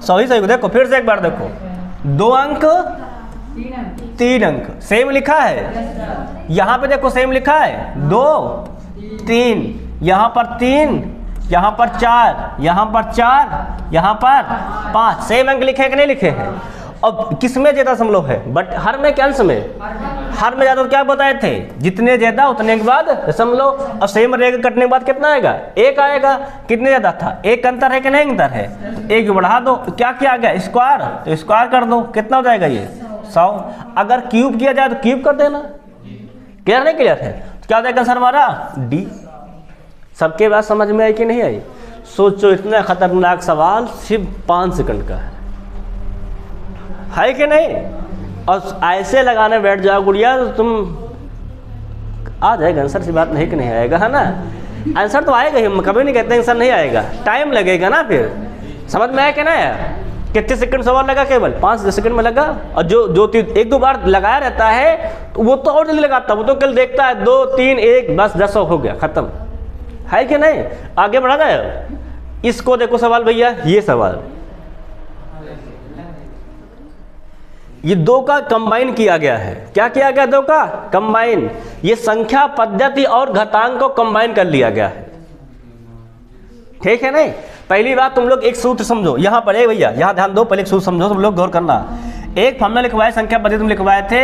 100 ही सही। देखो फिर से एक बार देखो, 2 अंक 3 अंक, सेम लिखा है, यहाँ पे देखो सेम लिखा है, 2 3, यहाँ पर 3, यहाँ पर 4, यहाँ पर 4, यहाँ पर 5, सेम अंक लिखे कि नहीं लिखे हैं। अब किस में ज्यादा दशमलव है, बट हर में क्या अंश में, हर में ज्यादा, तो क्या बताए थे, जितने ज्यादा उतने के बाद दशमलव, और सेम रहेगा, कटने के बाद कितना आएगा, 1 आएगा। कितने ज्यादा था, 1 अंतर है कि नहीं अंतर है, 1 बढ़ा दो, क्या किया गया, स्क्वायर, तो स्क्वायर कर दो, कितना हो जाएगा ये 100। अगर क्यूब किया जाए तो क्यूब कर देना, क्लियर नहीं, क्लियर है। तो क्या हो जाएगा सर हमारा, डी। सबके बात समझ में आई कि नहीं आई। सोचो इतना खतरनाक सवाल सिर्फ 5 सेकंड का है कि नहीं, और ऐसे लगाने बैठ जाओ गुड़िया तो तुम आ जाएगा आंसर, से बात नहीं कि नहीं आएगा, है ना। आंसर तो आएगा ही, हम कभी नहीं कहते आंसर नहीं आएगा, टाइम लगेगा ना, फिर समझ में आया कि नहीं, कितने सेकंड सवाल लगा, केवल 5 सेकंड में लगा। और जो 1-2 बार लगाया रहता है तो वो तो और जल्दी लगाता है, वो तो कल देखता है 2 3 1 बस 10 हो गया, खत्म है कि नहीं। आगे बढ़ा जाए। इसको देखो सवाल भैया, ये सवाल ये 2 का कंबाइन किया गया है। क्या किया गया? 2 का कंबाइन। ये संख्या पद्धति और घातांक को कंबाइन कर लिया गया है, ठीक है नहीं। पहली बात तुम लोग एक सूत्र समझो, यहां पर है भैया, यहां ध्यान दो, पहले एक सूत्र समझो, तुम लोग गौर करना। एक फॉर्मूला लिखवाए संख्या पद्धति तुम लिखवाए थे,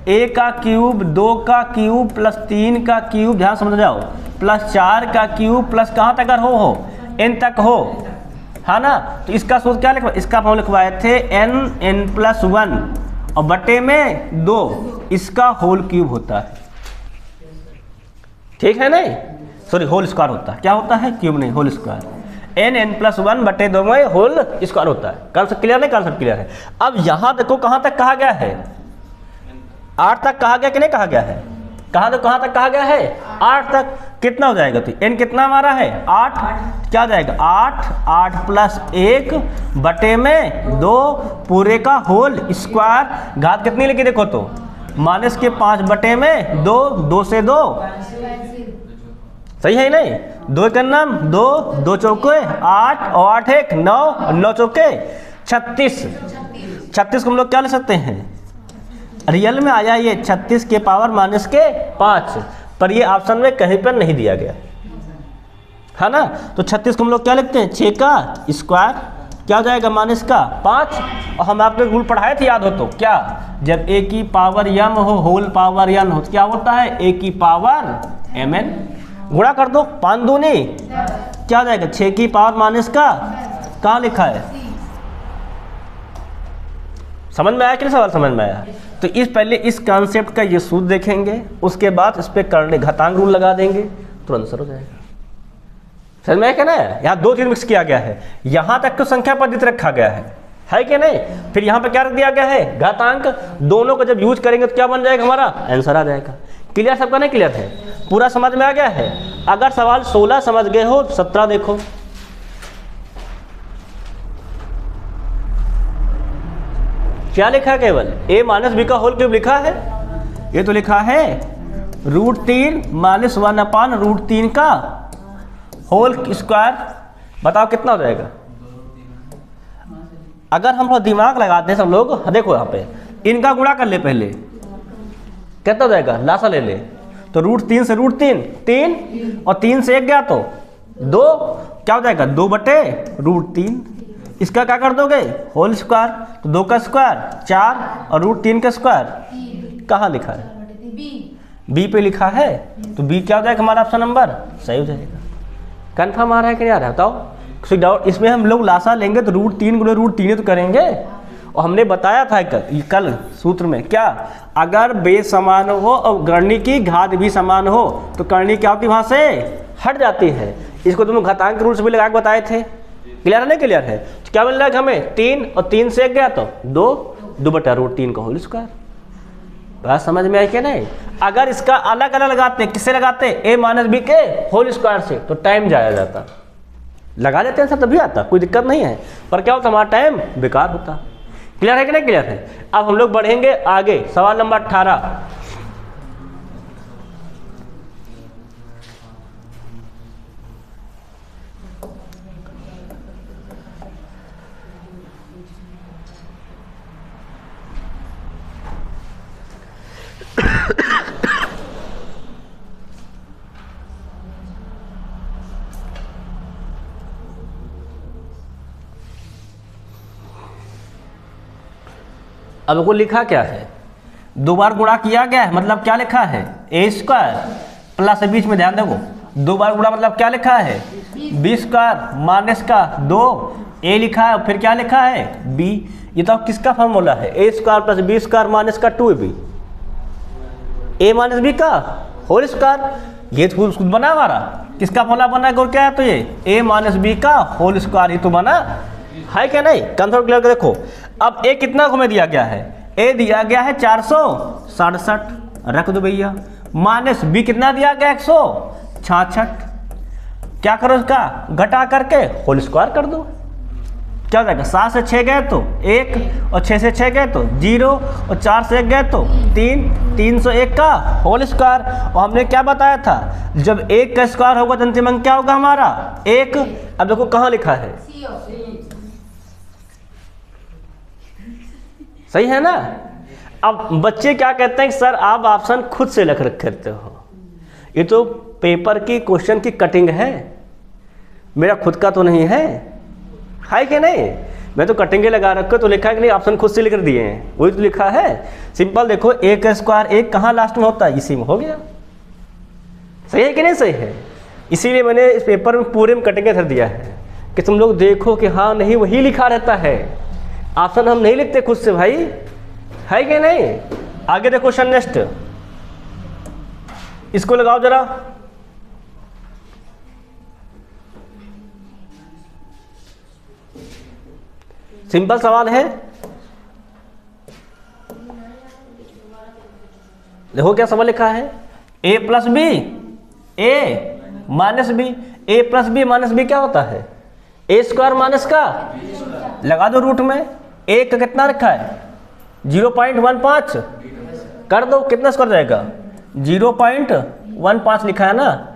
a का क्यूब 2 का क्यूब प्लस 3 का क्यूब, ध्यान समझ जाओ, प्लस 4 का क्यूब प्लस कहां तक अगर हो n तक हो, है ना। तो इसका सूत्र क्या लिखवा, इसका फॉर्मूला लिखवाए थे n+1 और बटे में 2, इसका होल क्यूब होता है, ठीक है नहीं, सॉरी होल स्क्वायर होता है। क्या होता है? क्यूब नहीं, होल स्क्वायर। n+1 बटे 2 में होल स्क्वायर होता है। कॉन्सेप्ट क्लियर नहीं? कॉन्सेप्ट क्लियर है। अब यहां देखो कहां तक कहा गया है, 8 तक कहा गया कि नहीं कहा गया है, कहां तक कहा गया है, 8 तक। कितना हो जाएगा? तो n कितना हमारा है 8, क्या जाएगा 8 प्लस 1 बटे में 2 पूरे का होल स्क्वायर। घात कितनी लिखी देखो तो, -5 बटे में 2, 2 से 2, सही है नहीं। 2 का नाम 2, 2 चौके 8 और 8 1 9, 9 चौके 36। 36 को हम लोग क्या ले सकते हैं, रियल में आया ये 36 के पावर -5, पर ये ऑप्शन में कहीं पर नहीं दिया गया, है ना। तो 36 को हम लोग क्या लिखते हैं, 6 का स्क्वायर, क्या हो जाएगा -5। और हम आपने रूल पढ़ाए थे, याद हो तो, क्या, जब a की पावर m हो, होल पावर n हो, तो क्या होता है a की पावर mn। गुणा कर दो, 5 दूनी क्या हो जाएगा 6 की पावर माइनस का, कहाँ लिखा है, समझ में आया कि नहीं सवाल, समझ में आया। तो इस पहले इस कॉन्सेप्ट का ये सूत्र देखेंगे, उसके बाद इस पे करने घातांक रूल लगा देंगे, तुरंत आंसर हो जाएगा। समझ में आया क्या ना, यहाँ 2 चीज मिक्स किया गया है, यहाँ तक तो संख्या पद्धति रखा गया है कि नहीं। फिर यहाँ पे क्या रख दिया गया है, घातांक। दोनों को जब यूज करेंगे तो क्या बन जाएगा, हमारा आंसर आ जाएगा। क्लियर सबका नहीं क्लियर है, पूरा समझ में आ गया है। अगर सवाल 16 समझ गए हो, 17 देखो। क्या लिखा है, केवल a माइनस बी का होल क्यूब लिखा है। ये तो लिखा है √3 - 1/√3 का होल स्क्वायर। बताओ कितना हो जाएगा। अगर हम लोग दिमाग लगाते हैं सब लोग, देखो यहाँ पे इनका गुणा कर ले पहले, कितना हो जाएगा, लासा ले ले। तो √3 से √3 3 और 3 से 1 गया तो 2, क्या हो जाएगा 2 बटे √3। इसका क्या कर दोगे, होल स्क्वायर। तो 2 का स्क्वायर 4 और √3 का स्क्वायर कहाँ लिखा है, बी पे लिखा है। तो बी क्या हो जाएगा हमारा ऑप्शन नंबर, सही हो जाएगा। कन्फर्म आ रहा है कि नहीं आ रहा है, बताओ। कुछ डाउट इसमें, हम लोग लासा लेंगे तो √3 गुणे √3 तो करेंगे। और हमने बताया था कल सूत्र में, क्या, अगर बेस समान हो और गणनी की घात भी समान हो तो करनी क्या होती, वहां से हट जाती है। इसको तुम घातांक रूल से भी लगा के बताए थे। क्लियर है नहीं क्लियर है। तो क्या मिल रहा है हमें 3 और 3 से 1 गया तो 2 बटा √3 का होल स्क्वायर। बात समझ में आई कि नहीं। अगर इसका अलग अलग लगाते, किससे लगाते, a माइनस बी के होल स्क्वायर से, तो टाइम जाया जाता। लगा देते हैं सर तभी आता, कोई दिक्कत नहीं है, पर क्या होता, हमारा टाइम बेकार होता। क्लियर है कि नहीं क्लियर है। अब हम लोग बढ़ेंगे आगे, सवाल नंबर 18। अब को लिखा क्या है, 2 बार गुणा किया गया है, मतलब क्या लिखा है, a स्क्वायर प्लस, बीच में ध्यान देखो, 2 बार गुणा मतलब क्या लिखा है, b स्क्वायर माइनस का 2 a लिखा है, फिर क्या लिखा है b। ये तो किसका फॉर्मूला है, a square plus b square minus का 2ab, a माइनस b का होल स्क्वायर। ये तो खुद बना हमारा, किसका फॉर्मूला बना है, क्या है, तो ये a माइनस बी का होल स्क्वायर ही तो बना है क्या नहीं। कंफर्म क्लियर कर देखो। अब a कितना हमें दिया गया है, a दिया गया है 467, रख दो भैया, माइनस b कितना दिया गया 166, क्या करो इसका घटा करके होल स्क्वायर कर दो। क्या हो जाएगा, 7 से 6 गए तो 1 और 6 से 6 गए तो 0 और 4 से 1 गए तो 3, 301 का होल स्क्वायर। और हमने क्या बताया था, जब 1 का स्क्वायर होगा तो अंतिम अंक क्या होगा हमारा 1। अब देखो कहाँ लिखा है, सी ऑप्शन। सही है ना। अब बच्चे क्या कहते हैं कि सर आप ऑप्शन खुद से लिख करते हो, ये तो पेपर की क्वेश्चन की कटिंग है, मेरा खुद का तो नहीं है कि नहीं। मैं तो कटिंगे लगा रखा तो लिखा है कि नहीं, ऑप्शन खुद से लिख दिए हैं, वही तो लिखा है। सिंपल देखो 1 का स्क्वायर 1 कहाँ लास्ट में होता है, इसी में हो गया। सही है कि नहीं सही है। इसीलिए मैंने इस पेपर में पूरे में कटिंगे धर दिया है कि तुम लोग देखो कि हाँ नहीं वही लिखा रहता है, ऑप्शन हम नहीं लिखते खुद से भाई, है कि नहीं। आगे देखो क्वेश्चन नेक्स्ट, इसको लगाओ जरा। सिंपल सवाल है, देखो क्या सवाल लिखा है, a plus B A minus B, A plus B minus B क्या होता है, ए स्क्वायर माइनस का लगा दो रूट में, ए का कितना रखा है 0.15 कर दो, कितना स्क्वायर जाएगा 0.15 लिखा है ना।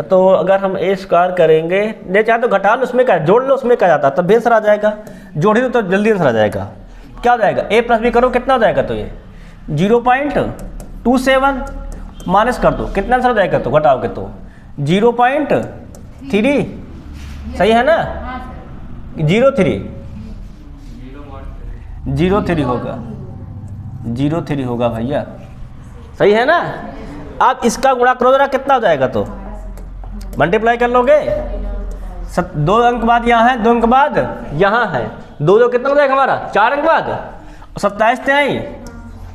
तो अगर हम ए स्क्वायर करेंगे, नहीं चाहे तो घटा लो, उसमें क्या जोड़ लो, उसमें क्या जाता है तब भी आंसर आ जाएगा, जोड़ ही दो तो जल्दी आंसर आ जाएगा। क्या हो जाएगा ए प्लस बी करो कितना हो जाएगा, तो ये 0.27 माइनस कर दो, कितना आंसर हो जाएगा, तो घटाओगे तो 0.3, सही है ना 0.3 होगा, 0.3 होगा भैया, सही है ना। आप इसका गुणा करो जरा, कितना हो जाएगा, तो मल्टीप्लाई कर लोगे, 2 अंक बाद यहाँ है, 2 अंक बाद यहाँ है, 2 कितना हो जाएगा हमारा 4 अंक बाद, 27 त्याई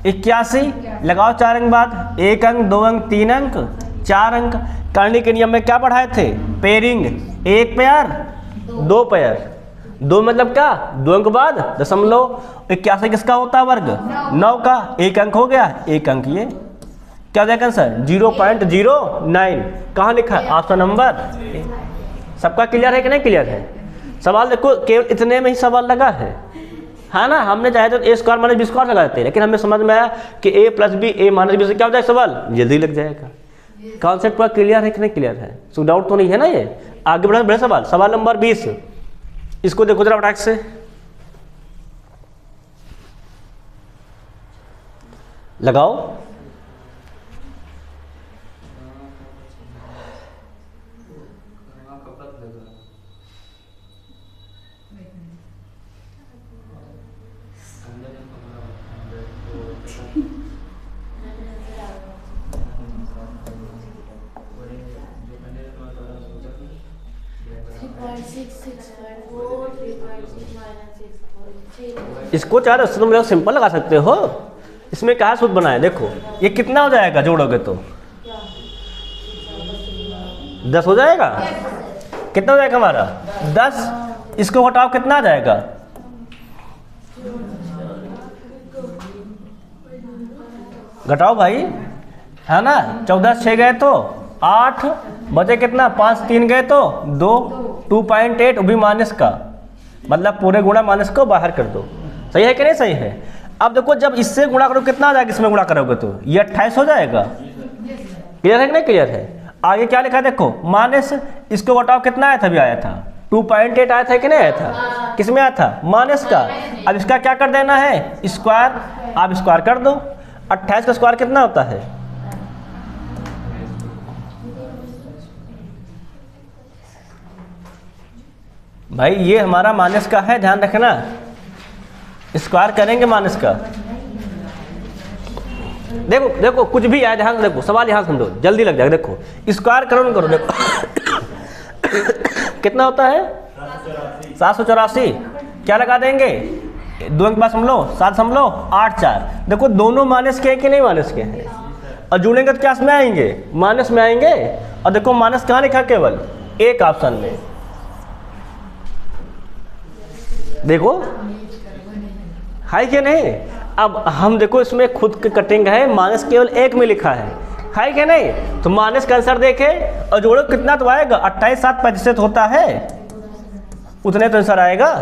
81 लगाओ 4 अंक बाद, 1 अंक 2 अंक 3 अंक 4 अंक। करने के नियम में क्या पढ़ाए थे, पेयरिंग, 1 पेयर 2 पेयर, 2 मतलब क्या 2 अंक बाद दशमलव, 81 किसका होता है वर्ग 9 का, 1 अंक हो गया, 1 अंक ये क्या हो जाएगा आंसर 0.09। कहाँ लिखा है, ऑप्शन नंबर। सबका क्लियर है कि नहीं क्लियर है। सवाल देखो केवल इतने में ही सवाल लगा है ना। हमने चाहे तो ए स्क्वायर माइनस बी स्क्वायर लगा देते हैं, लेकिन हमें समझ में आया कि ए plus B A minus B से क्या हो जाएगा, सवाल जल्दी लग जाएगा। कॉन्सेप्ट पूरा क्लियर है कि नहीं क्लियर है, सो डाउट तो नहीं है ना। ये आगे बढ़े बड़े सवाल, सवाल नंबर 20, इसको देखो जरा फटाक से लगाओ। इसको चाहे तो तुम लोग सिंपल लगा सकते हो, इसमें क्या सूत्र बनाए, देखो ये कितना हो जाएगा जोड़ोगे तो 10 हो जाएगा, कितना हो जाएगा हमारा 10, इसको घटाओ कितना आ जाएगा, घटाओ भाई, है ना। 14 6 गए तो 8 बचे कितना, 5 3 गए तो 2, 2.8 वो भी माइनस का, मतलब पूरे गुणा माइनस को बाहर कर दो। सही है कि नहीं सही है। अब देखो जब इससे गुणा करो कितना आ जाएगा, इसमें गुणा करोगे तो ये 28 हो जाएगा। क्लियर है कि नहीं क्लियर है। आगे क्या लिखा है देखो, माइनस इसको घटाओ कितना आया था, अभी आया था 2.8 आया था कि नहीं आया था, किस में आया था माइनस का। अब इसका क्या कर देना है स्क्वायर, आप स्क्वायर कर दो। 28 का स्क्वायर कितना होता है, भाई ये हमारा माइनस का है, ध्यान रखना, स्क्वायर करेंगे माइनस का। देखो देखो कुछ भी आए, ध्यान देखो सवाल यहाँ समझो, जल्दी लग जाएगा। देखो स्क्वायर करो ना करो, देखो कितना होता है 784, क्या लगा देंगे 2 अंक बाद समझ लो 7.84। देखो दोनों माइनस के हैं कि नहीं माइनस के हैं, और जुड़ेंगे तो क्या में आएंगे माइनस में आएंगे। और देखो माइनस कहाँ लिखा, केवल एक ऑप्शन में, देखो है कि नहीं। अब हम देखो इसमें खुद की कटिंग है, माइनस केवल एक में लिखा है कि नहीं। तो माइनस का आंसर देखे और जोड़ो कितना तो आएगा 28 7 प्रतिशत होता है, उतने तो आंसर आएगा।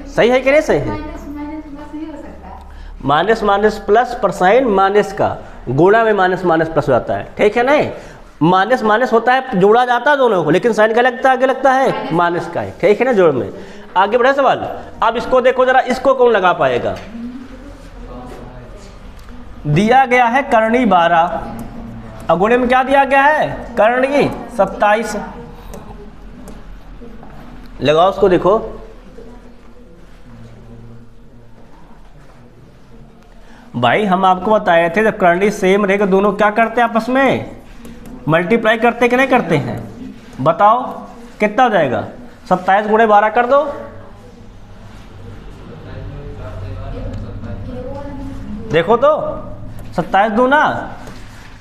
सही है कि नहीं सही है? माइनस माइनस प्लस नहीं हो सकता। माइनस माइनस प्लस पर साइन माइनस का गुणा में माइनस माइनस प्लस हो जाता है, ठीक है नहीं? माइनस माइनस होता है, जोड़ा जाता है दोनों को, लेकिन साइन का लगता है, आगे लगता है माइनस का है, ठीक है ना? जोड़ में आगे बढ़े सवाल। अब इसको देखो जरा, इसको कौन लगा पाएगा? दिया गया है करणी 12, अगुणे में क्या दिया गया है? करणी 27। लगाओ उसको, देखो भाई हम आपको बताए थे जब करणी सेम रहेगा दोनों क्या करते हैं आपस में? मल्टीप्लाई करते कि नहीं करते हैं? बताओ कितना हो जाएगा? 27 गुणे 12 कर दो। देखो तो 27 दूना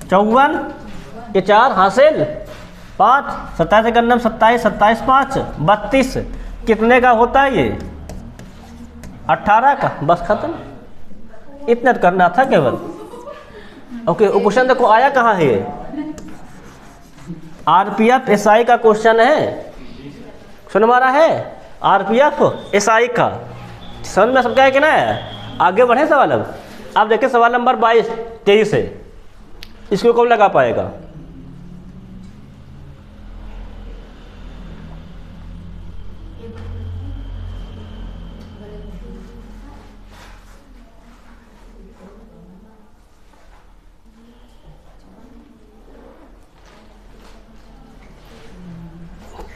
54, ये 4 हासिल 5, 27 के गन्नम 27, 27 5 32, कितने का होता है ये? 18 का। बस खत्म, इतना करना था केवल। ओके, वो क्वेश्चन देखो आया कहाँ है? ये आरपीएफ एसआई का क्वेश्चन है, सुन हमारा है आरपीएफ एसआई का। समझ में सबका है कि ना? आगे बढ़े सवाल। अब देखिए सवाल नंबर 23 है, इसको कौन लगा पाएगा?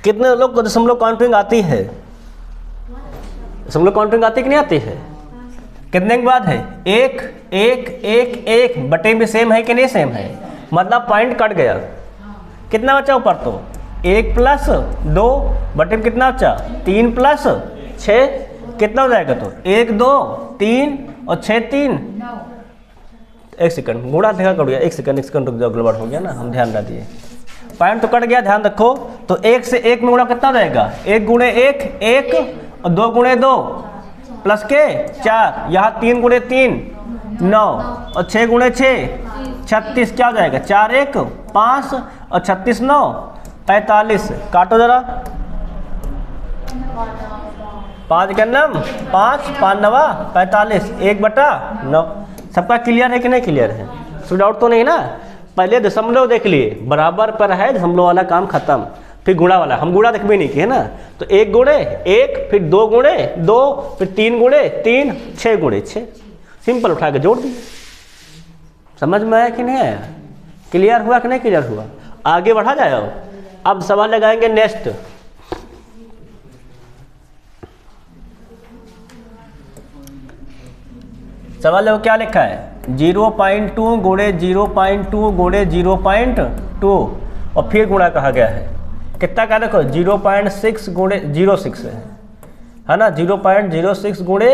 कितने लोग को दशमलव काउंटिंग आती है? दशमलव काउंटिंग आती कि नहीं आती है? कितने के बाद है? 1 1 1 1, बटे में सेम है कि नहीं सेम है? मतलब पॉइंट कट गया, कितना बचा ऊपर? तो 1 प्लस 2 बटे में कितना बचा? 3 प्लस 6, कितना हो जाएगा? तो 1 2 3 और 6 3। 1 सेकंड गुणा देखा करूँगा, 1 सेकंड रुक जाओ, गड़बड़ हो गया ना, हम ध्यान ना दिए। पॉइंट तो कट गया, ध्यान रखो। तो 1 से 1 में गुणा कितना हो जाएगा? 1 गुणे 1 1 और 2 गुणे 2 प्लस के 4, यहाँ 3 गुणे 3 9 और 6 गुणे 6 36, क्या हो जाएगा? 4 1 5 और 36 9 45। काटो जरा, 5 गन्नम 5 5 9 45, 1/9। सबका क्लियर है कि नहीं क्लियर है? कोई डाउट तो नहीं ना? पहले दशमलव देख लिए, बराबर पर है दशमलव वाला काम खत्म, फिर गुणा वाला हम गुणा देख भी नहीं किए ना। तो 1 गुणे 1, फिर 2 गुणे 2, फिर 3 गुणे 3, 6 गुणे 6, सिंपल उठा के जोड़ दिए। समझ में आया कि नहीं आया? क्लियर हुआ कि नहीं क्लियर हुआ? आगे बढ़ा जाए। अब सवाल लगाएंगे नेक्स्ट। सवाल है क्या लिखा है? 0.2 गुणे 0.2 गुणे 0.2 और फिर गुणा कहा गया है। कितना का देखो? 0.6 गुणे 06 है ना? 0.06 गुणे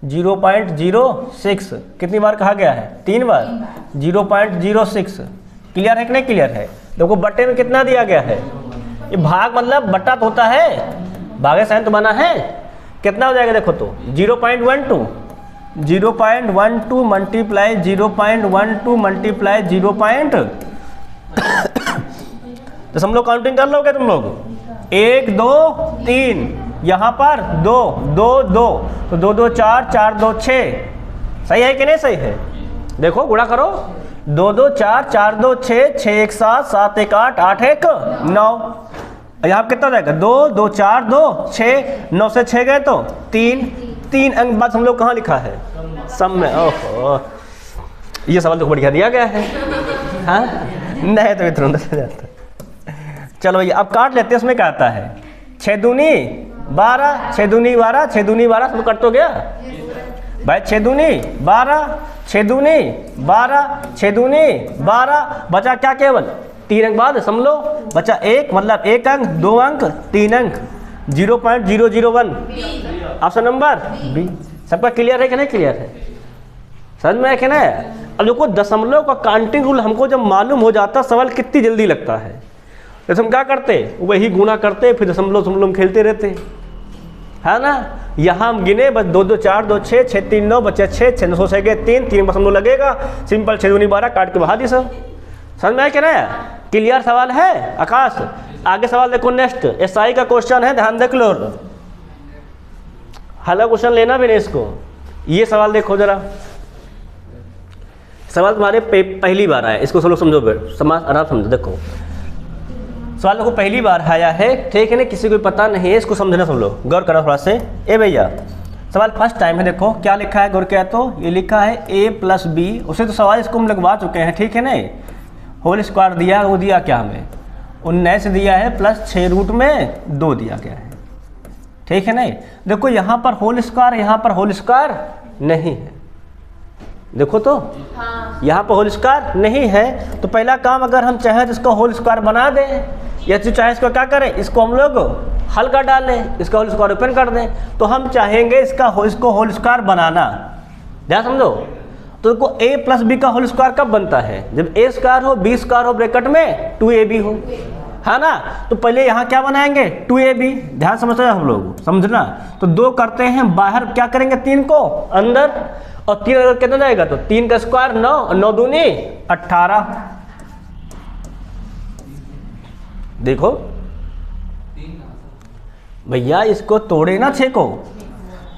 0.06 कितनी बार कहा गया है? 3 बार। 0.06 क्लियर है कि नहीं क्लियर है? देखो बट्टे में कितना दिया गया है? ये भाग मतलब बट्टा तो होता है, भागे साइन तो बना है। कितना हो जाएगा देखो तो? 0.12 0.12 मल्टीप्लाई 0.12 मल्टीप्लाई 0. दशमलव काउंटिंग कर लोगे तुम लोग? 1 2 3, यहाँ पर 2 2 2, तो 2 2 4 4 2 6। सही है कि नहीं सही है? देखो गुणा करो, 2 2 4 4 2 6 6 1 7 7 1 8 8 1 9। यहाँ पर कितना जाएगा? 2 2 4 2 6, 9 से 6 गए तो 3 अंक बाद हम लोग कहाँ लिखा है? सम में। ओहो, ये सवाल तो बढ़िया दिया गया है। हाँ नहीं तो तुरंत से जाता। चलो ये अब काट लेते हैं, उसमें क्या आता है? 6 दूनी 12, 6 दूनी 12, 6 दूनी 12 सब कट तो गया भाई। 6 दूनी 12, 6 दूनी 12, 6 दूनी 12, बचा क्या? केवल 3 अंक बाद समझ बचा 1, मतलब 1 अंक 2 अंक 3 अंक 0.001। Option number B. सबका क्लियर है कि नहीं क्लियर है? समझ में है कि नहीं? अब देखो दशमलव का काउंटिंग रूल हमको जब मालूम हो जाता सवाल कितनी जल्दी लगता है। जैसे हम क्या करते, वही गुणा करते, फिर दशमलव खेलते रहते, है ना? यहाँ हम गिने बस 2 2 4 2 6 6 3 9 बचे 6 6 9 से गए 3 3 दशमलव लगेगा। सिंपल 6 दूनी 12 काट के बहा दी सब। समझ में है कि नहीं? क्लियर सवाल है आकाश? आगे सवाल देखो नेक्स्ट, एसआई का क्वेश्चन है, ध्यान देख लो। हल का क्वेश्चन लेना भी नहीं इसको। ये सवाल देखो जरा, सवाल तुम्हारे पहली बार आया, इसको सब लोग समझो, समाज आराम समझो। देखो सवाल को पहली बार आया है, ठीक है ना, किसी को पता नहीं है, इसको समझना सब लोग, गौर करो थोड़ा से। ए भैया सवाल फर्स्ट टाइम है, देखो क्या लिखा है, गौर किया तो ये लिखा है a प्लस बी, उसे तो सवाल इसको हम लगवा चुके हैं, ठीक है ना। होल स्क्वायर दिया, वो दिया क्या हमें 19 दिया है, प्लस 6 रूट में 2 दिया गया है, ठीक है ना। देखो यहाँ पर होल स्क्वायर, यहाँ पर होल स्क्वायर नहीं है, देखो तो हाँ। यहाँ पर होल स्क्वायर नहीं है, तो पहला काम अगर हम चाहें तो इसका होल स्क्वायर बना दें, या तो चाहे इसको क्या करें, इसको हम लोग हल कर डालें, इसका होल स्क्वायर ओपन कर दें। तो हम चाहेंगे इसको होल स्क्वायर बनाना, ध्यान समझो। तो देखो a प्लस बी का होल स्क्वायर कब बनता है, जब a स्क्वायर हो, b स्क्वायर हो, ब्रैकेट में 2ab हो, है ना। तो पहले यहाँ क्या बनाएंगे 2ab, ध्यान समझते हैं हम लोग, समझना। तो 2 करते हैं, बाहर क्या करेंगे 3 को अंदर, और 3 अगर कितना जाएगा तो 3 का स्क्वायर 9, और 9 दूनी 18। देखो भैया इसको तोड़े ना 6 को,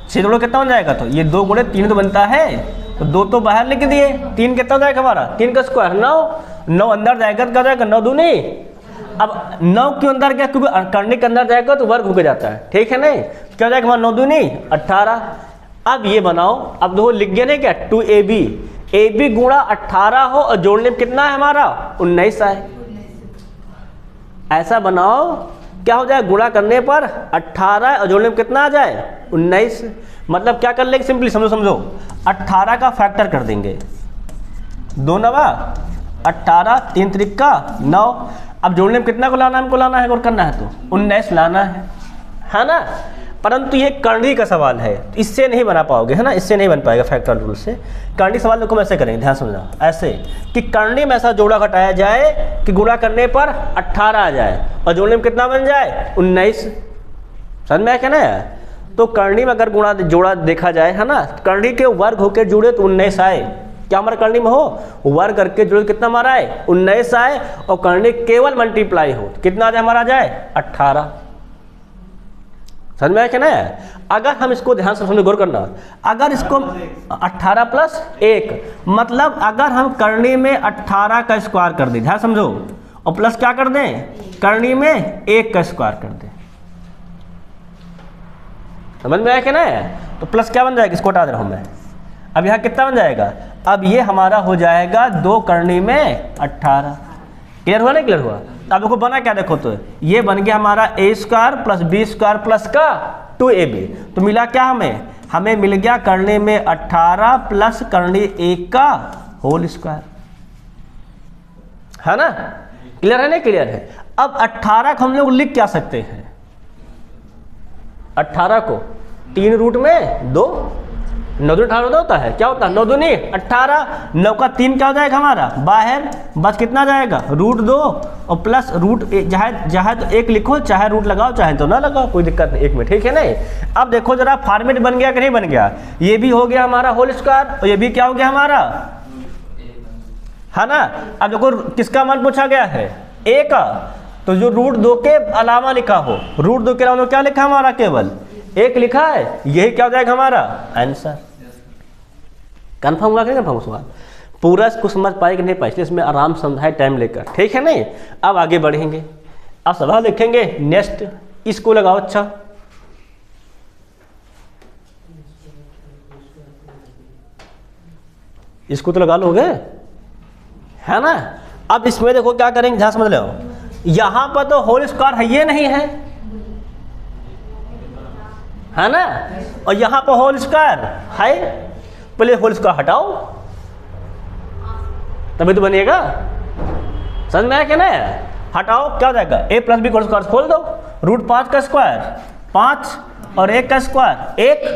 6 तोड़ो कितना बन जाएगा, तो ये 2 गुणे 3 तो बनता है, तो 2 तो बाहर लिख दिए, 3 कितना हो जाएगा हमारा, 3 का स्क्वायर 9, 9 अंदर जाएगा तो क्या जाएगा 9 दूनी। अब 9 क्यों अंदर गया, क्योंकि करने के अंदर जाएगा तो वर्ग होकर जाता है, ठीक है नहीं, क्या जाएगा हमारा 9 दूनी 18। अब ये बनाओ, अब देखो लिख गया नहीं क्या 2ab, ab गुणा 18 हो और जोड़ने में कितना है हमारा 19 है। ऐसा बनाओ, क्या हो जाए, गुणा करने पर 18 और जोड़ने में कितना आ जाए 19। मतलब क्या कर लेंगे, सिंपली समझो 18 का फैक्टर कर देंगे, 2 नवा 18, 3 त्रिका 9। अब जोड़ने में कितना को लाना है, हमको लाना है और करना है तो 19 लाना है ना। परंतु ये करनी का सवाल है, इससे नहीं बना पाओगे, है ना, इससे नहीं बन पाएगा फैक्टर रूल से। करनी सवाल को हम ऐसे करेंगे, ध्यान समझना, ऐसे कि करनी में ऐसा जोड़ा घटाया जाए कि गुणा करने पर 18 आ जाए और जोड़ने में कितना बन जाए 19, समझ में आया क्या ना। तो करनी में अगर गुणा जोड़ा देखा जाए, है ना, करनी के वर्ग होकर जुड़े तो 19 आए, क्या हमारा करनी में हो वर्ग करके जुड़े कितना हमारा आए 19 आए, और करनी केवल मल्टीप्लाई हो कितना आ जाए हमारा, आ जाए 18। समझ में आया क्या ना। अगर हम इसको ध्यान से समझ गौर करना, अगर इसको 18 प्लस 1, मतलब अगर हम करनी में 18 का स्क्वायर कर दें, ध्यान समझो, और प्लस क्या कर दें करनी में 1 का स्क्वायर कर दें, समझ में आया क्या ना। तो प्लस क्या बन जाएगा, इसको हटा दे रहा हूं मैं, अब यहाँ कितना बन जाएगा, अब ये हमारा हो जाएगा 2 करनी में 18। क्लियर हुआ नहीं, क्लियर हुआ। अब देखो बना क्या, देखो तो ये बन गया हमारा a square plus b square plus का 2ab, तो मिला क्या हमें मिल गया करने में 18 प्लस करने 1 का होल स्क्वायर, है ना। क्लियर है नहीं, क्लियर है। अब 18 को हम लोग लिख क्या सकते हैं, 18 को 3 रूट में 2, 9 दूनी 18 होता है, क्या होता है 9 दूनी 18, 9 का 3 क्या हो जाएगा हमारा बाहर, बस कितना जाएगा √2 और प्लस रूट, चाहे तो 1 लिखो, चाहे रूट लगाओ, चाहे तो ना लगाओ, कोई दिक्कत नहीं, 1 में, ठीक है नहीं। अब देखो जरा फॉर्मेट बन गया कि नहीं बन गया, ये भी हो गया हमारा होल स्क्वायर और ये भी क्या हो गया हमारा, है ना। अब देखो किसका मान पूछा गया है a का, तो जो √2 के अलावा लिखा हो, √2 के अलावा क्या लिखा हमारा, केवल 1 लिखा है, यही क्या हो जाएगा हमारा आंसर। कन्फर्म हुआ कि नहीं कन्फर्म हुआ, पूरा इसको समझ पाए कि नहीं पाए, इसलिए इसमें आराम समझाए टाइम लेकर, ठीक है नहीं। अब आगे बढ़ेंगे, अब सवाल लिखेंगे नेक्स्ट, इसको लगाओ, अच्छा इसको तो लगा लोगे, है ना। अब इसमें देखो क्या करेंगे, ध्यान समझ लो, यहां पर तो होल स्क्वायर है ये नहीं है ना, और यहां पर होल स्क्वायर है, पहले होल स्क्वायर हटाओ तभी तो बनेगा, समझ में आया क्या ना। हटाओ क्या हो जाएगा, a प्लस बी का स्क्वायर खोल दो, √5 का स्क्वायर 5 और 1 का स्क्वायर 1,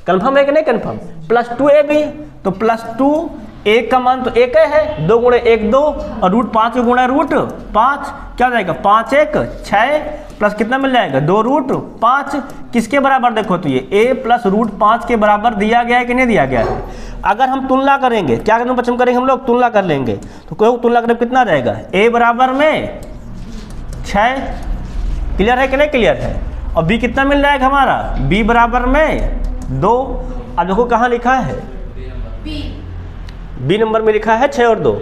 कन्फर्म है कि नहीं कन्फर्म, प्लस 2ab, तो प्लस 2, 1 का मान तो 1 है, 2 गुणे 1 2 और √5 को गुणा √5 क्या हो जाएगा 5 1 6 प्लस कितना मिल जाएगा 2 √5, किसके बराबर, देखो तो ये a प्लस √5 के बराबर दिया गया है कि नहीं दिया गया है। अगर हम तुलना करेंगे, क्या करेंगे बच्चों करेंगे हम लोग, तुलना कर लेंगे, तो कोई तुलना करें कितना जाएगा, a बराबर में 6, क्लियर है कि नहीं क्लियर है, और b कितना मिल जाएगा हमारा, b बराबर में 2। अब देखो कहाँ लिखा है, बी नंबर में लिखा है 6 और 2।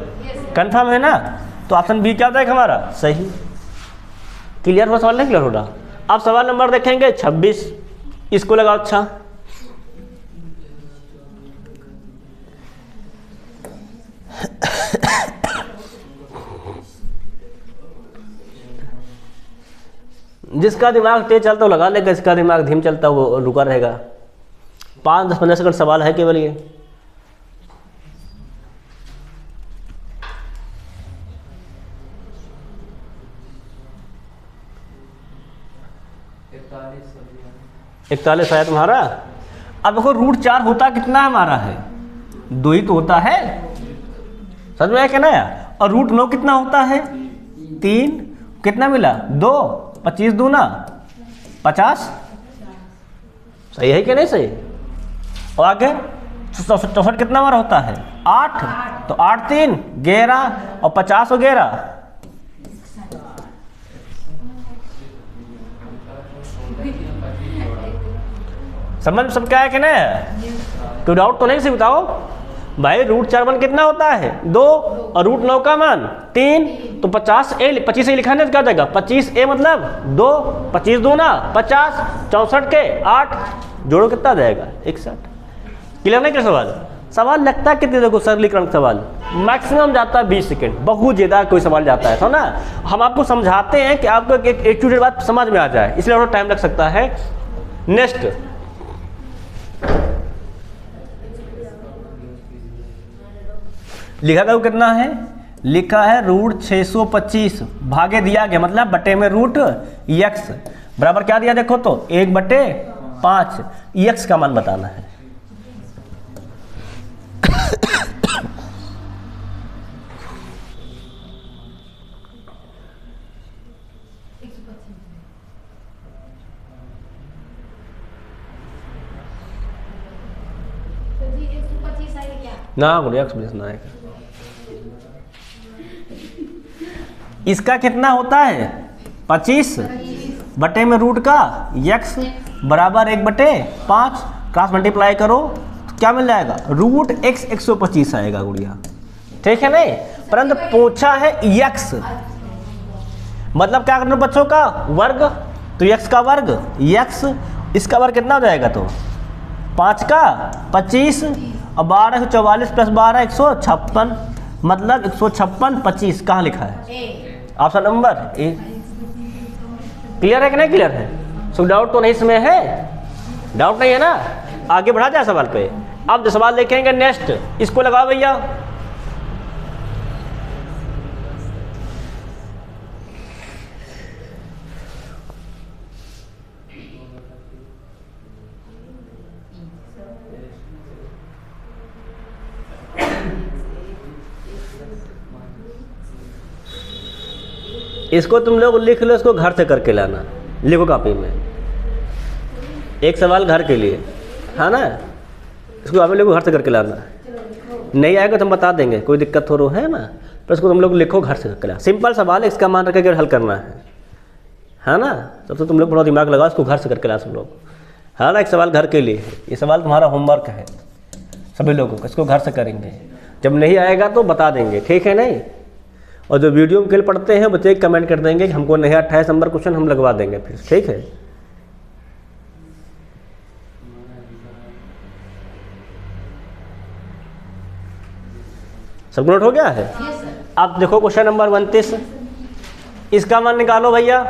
कंफर्म है ना? तो ऑप्शन बी क्या होता है हमारा सही। क्लियर हुआ सवाल? नहीं क्लियर हो रहा? अब सवाल नंबर देखेंगे 26, इसको लगाओ। अच्छा, जिसका दिमाग तेज चलता वो लगा लेगा, जिसका दिमाग धीम चलता वो रुका रहेगा। 5-10-15 सेकंड सवाल है केवल ये। इकतालीस है तुम्हारा। अब देखो √4 होता कितना हमारा है, 2 ही तो होता है, समझ में आया क्या ना यार? और √9 कितना होता है 3, कितना मिला 2, 25 दूना 50, सही है कि नहीं सही? और आगे 64 कितना हमारा होता है 8, तो 8 3 11 और 50 और 11 समझ में सब क्या है कि नहीं? कोई डाउट तो नहीं से बताओ भाई। √4 मान कितना होता है 2 और √9 का मान 3, तो 25 लिखा है क्या जाएगा 25a मतलब 2, 25 दूना 50, 64 के 8 जोड़ो कितना जाएगा 61। क्लियर नहीं? क्या सवाल सवाल लगता है कितने? देखो सरलीकरण सवाल मैक्सिमम जाता है 20 सेकंड, बहुत ज़्यादा कोई सवाल जाता है ना। हम आपको समझाते हैं कि आपको एक टू बात समझ में आ जाए, इसलिए थोड़ा टाइम लग सकता है। नेक्स्ट लिखा गया कितना है, लिखा है √625 भागे दिया गया मतलब बटे में √x बराबर क्या दिया देखो तो 1/5। x का मान बताना है। ना बोलिए x ना है। इसका कितना होता है 25 बटे में रूट का x बराबर 1/5। क्रॉस मल्टीप्लाई करो तो क्या मिल जाएगा √x 125 आएगा गुड़िया, ठीक है नहीं? परंतु पूछा है x मतलब क्या करना बच्चों का वर्ग, तो x का वर्ग x, इसका वर्ग कितना हो जाएगा तो 5 का 25 और 12 144 प्लस 12 156 मतलब 156 25 कहाँ लिखा है ऑप्शन नंबर ए। क्लियर है कि नहीं क्लियर है? सो डाउट तो नहीं इसमें है, डाउट नहीं है ना? आगे बढ़ा जाए सवाल पे। अब जो सवाल देखेंगे नेक्स्ट, इसको लगाओ भैया। इसको तुम लोग लिख लो, इसको घर से करके लाना, लिखो कॉपी में। एक सवाल घर के लिए है ना, इसको आप लोग घर से करके लाना। नहीं आएगा तो हम बता देंगे, कोई दिक्कत हो रहा है ना, पर इसको तुम लोग लिखो घर से करके लाना। सिंपल सवाल है, इसका मान रख के हल करना है ना? तब तो तुम लोग थोड़ा दिमाग लगाओ, इसको घर से करके ला सब लोग, है ना? एक सवाल घर के लिए है, ये सवाल तुम्हारा होमवर्क है सभी लोगों को, इसको घर से करेंगे। जब नहीं आएगा तो बता देंगे, ठीक है नहीं? और जो वीडियो में पढ़ते हैं बच्चे कमेंट कर देंगे कि हमको नहीं 28 नंबर क्वेश्चन हम लगवा देंगे फिर, ठीक है? सब नोट हो गया है? अब देखो क्वेश्चन नंबर 29, इसका मान निकालो भैया।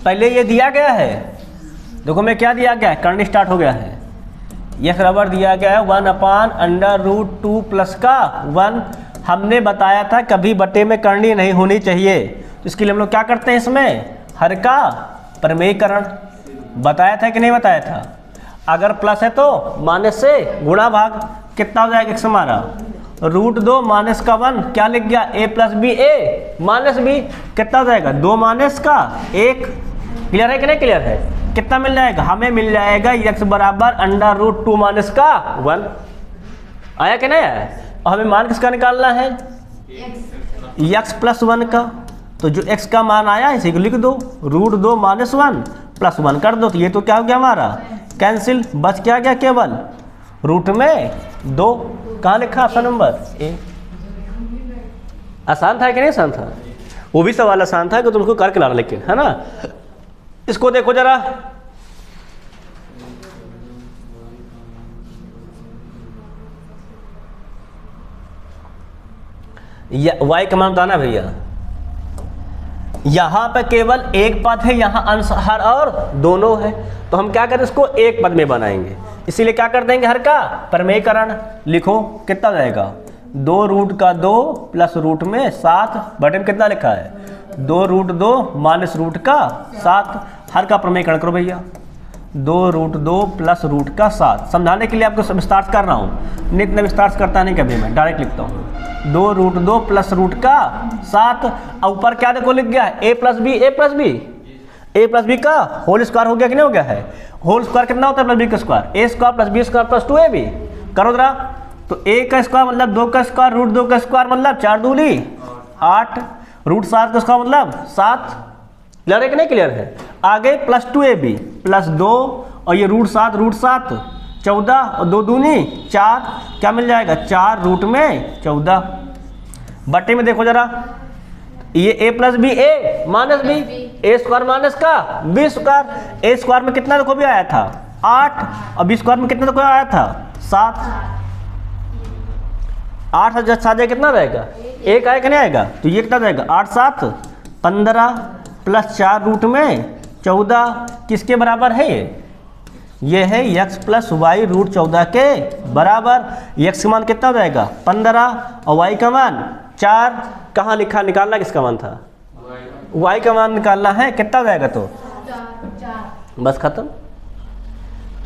पहले ये दिया गया है, देखो मैं क्या दिया गया है, करंट स्टार्ट हो गया है। यह बराबर दिया गया है 1/√2 प्लस का 1। हमने बताया था कभी बटे में करनी नहीं होनी चाहिए, तो इसके लिए हम लोग क्या करते हैं, इसमें हर का प्रमेयकरण बताया था कि नहीं बताया था? अगर प्लस है तो माइनस से गुणा भाग, कितना हो जाएगा x हमारा √2 माइनस का 1, क्या लिख गया a plus B a minus B, कितना हो जाएगा 2 माइनस का 1। क्लियर है कि नहीं क्लियर है? कितना मिल जाएगा हमें, मिल जाएगा x बराबर √2 माइनस का 1। आया कि नहीं आया? और हमें मान किसका निकालना है x प्लस 1 का। तो जो x का मान आया इसी को लिख दो, √2 - 1 + 1 कर दो, तो ये तो क्या हो गया हमारा कैंसिल, बच क्या गया केवल रूट में 2। कहाँ लिखा ऑप्शन नंबर ए। आसान था कि नहीं आसान था? वो भी सवाल आसान था कि तुमको करके लाना, लेकिन है ना। इसको देखो जरा, y का मान बताना भैया। यहाँ पे केवल एक पद है, यहाँ अंश हर और दोनों है, तो हम क्या करें इसको एक पद में बनाएंगे, इसीलिए क्या कर देंगे हर का प्रमेयकरण। लिखो कितना जाएगा 2√2 + रूट में 7 बटे में कितना लिखा है 2√2 - रूट का 7। हर का प्रमेयकरण करो भैया, 2√2 + रूट का 7। समझाने के लिए आपको विस्तार कर रहा हूँ, नित्य में विस्तार करता नहीं कभी, मैं डायरेक्ट लिखता हूँ 2√2 + रूट का 7। और ऊपर क्या देखो लिख गया है a + b का होल स्क्वायर हो गया कि नहीं हो गया है। होल स्क्वायर कितना होता है +b का स्क्वायर, a² + b² + 2ab। करो जरा, तो a का स्क्वायर मतलब 2 का स्क्वायर, √2 का स्क्वायर मतलब 4 दूनी 8, √7 का स्क्वायर मतलब 7। क्लियर है कि नहीं क्लियर है? आगे +2ab + 2 और ये √7 14 और 2 दूनी 4, क्या मिल जाएगा 4 रूट में 14। बटे में देखो जरा, ये a + b a - b, a² minus का b²। a² में कितना देखो भी आया था 8 और b² में कितना देखो आया था 7। 8 से 7 कितना रहेगा 1 आएगा नहीं आएगा, तो ये कितना रहेगा 8 7 15 + 4 रूट में 14 किसके बराबर है ये है x + y √14 के बराबर। x का मान कितना हो जाएगा 15 और y का मान 4। कहाँ लिखा, निकालना किसका मान था y का मान निकालना है, कितना हो जाएगा तो 4। बस खत्म।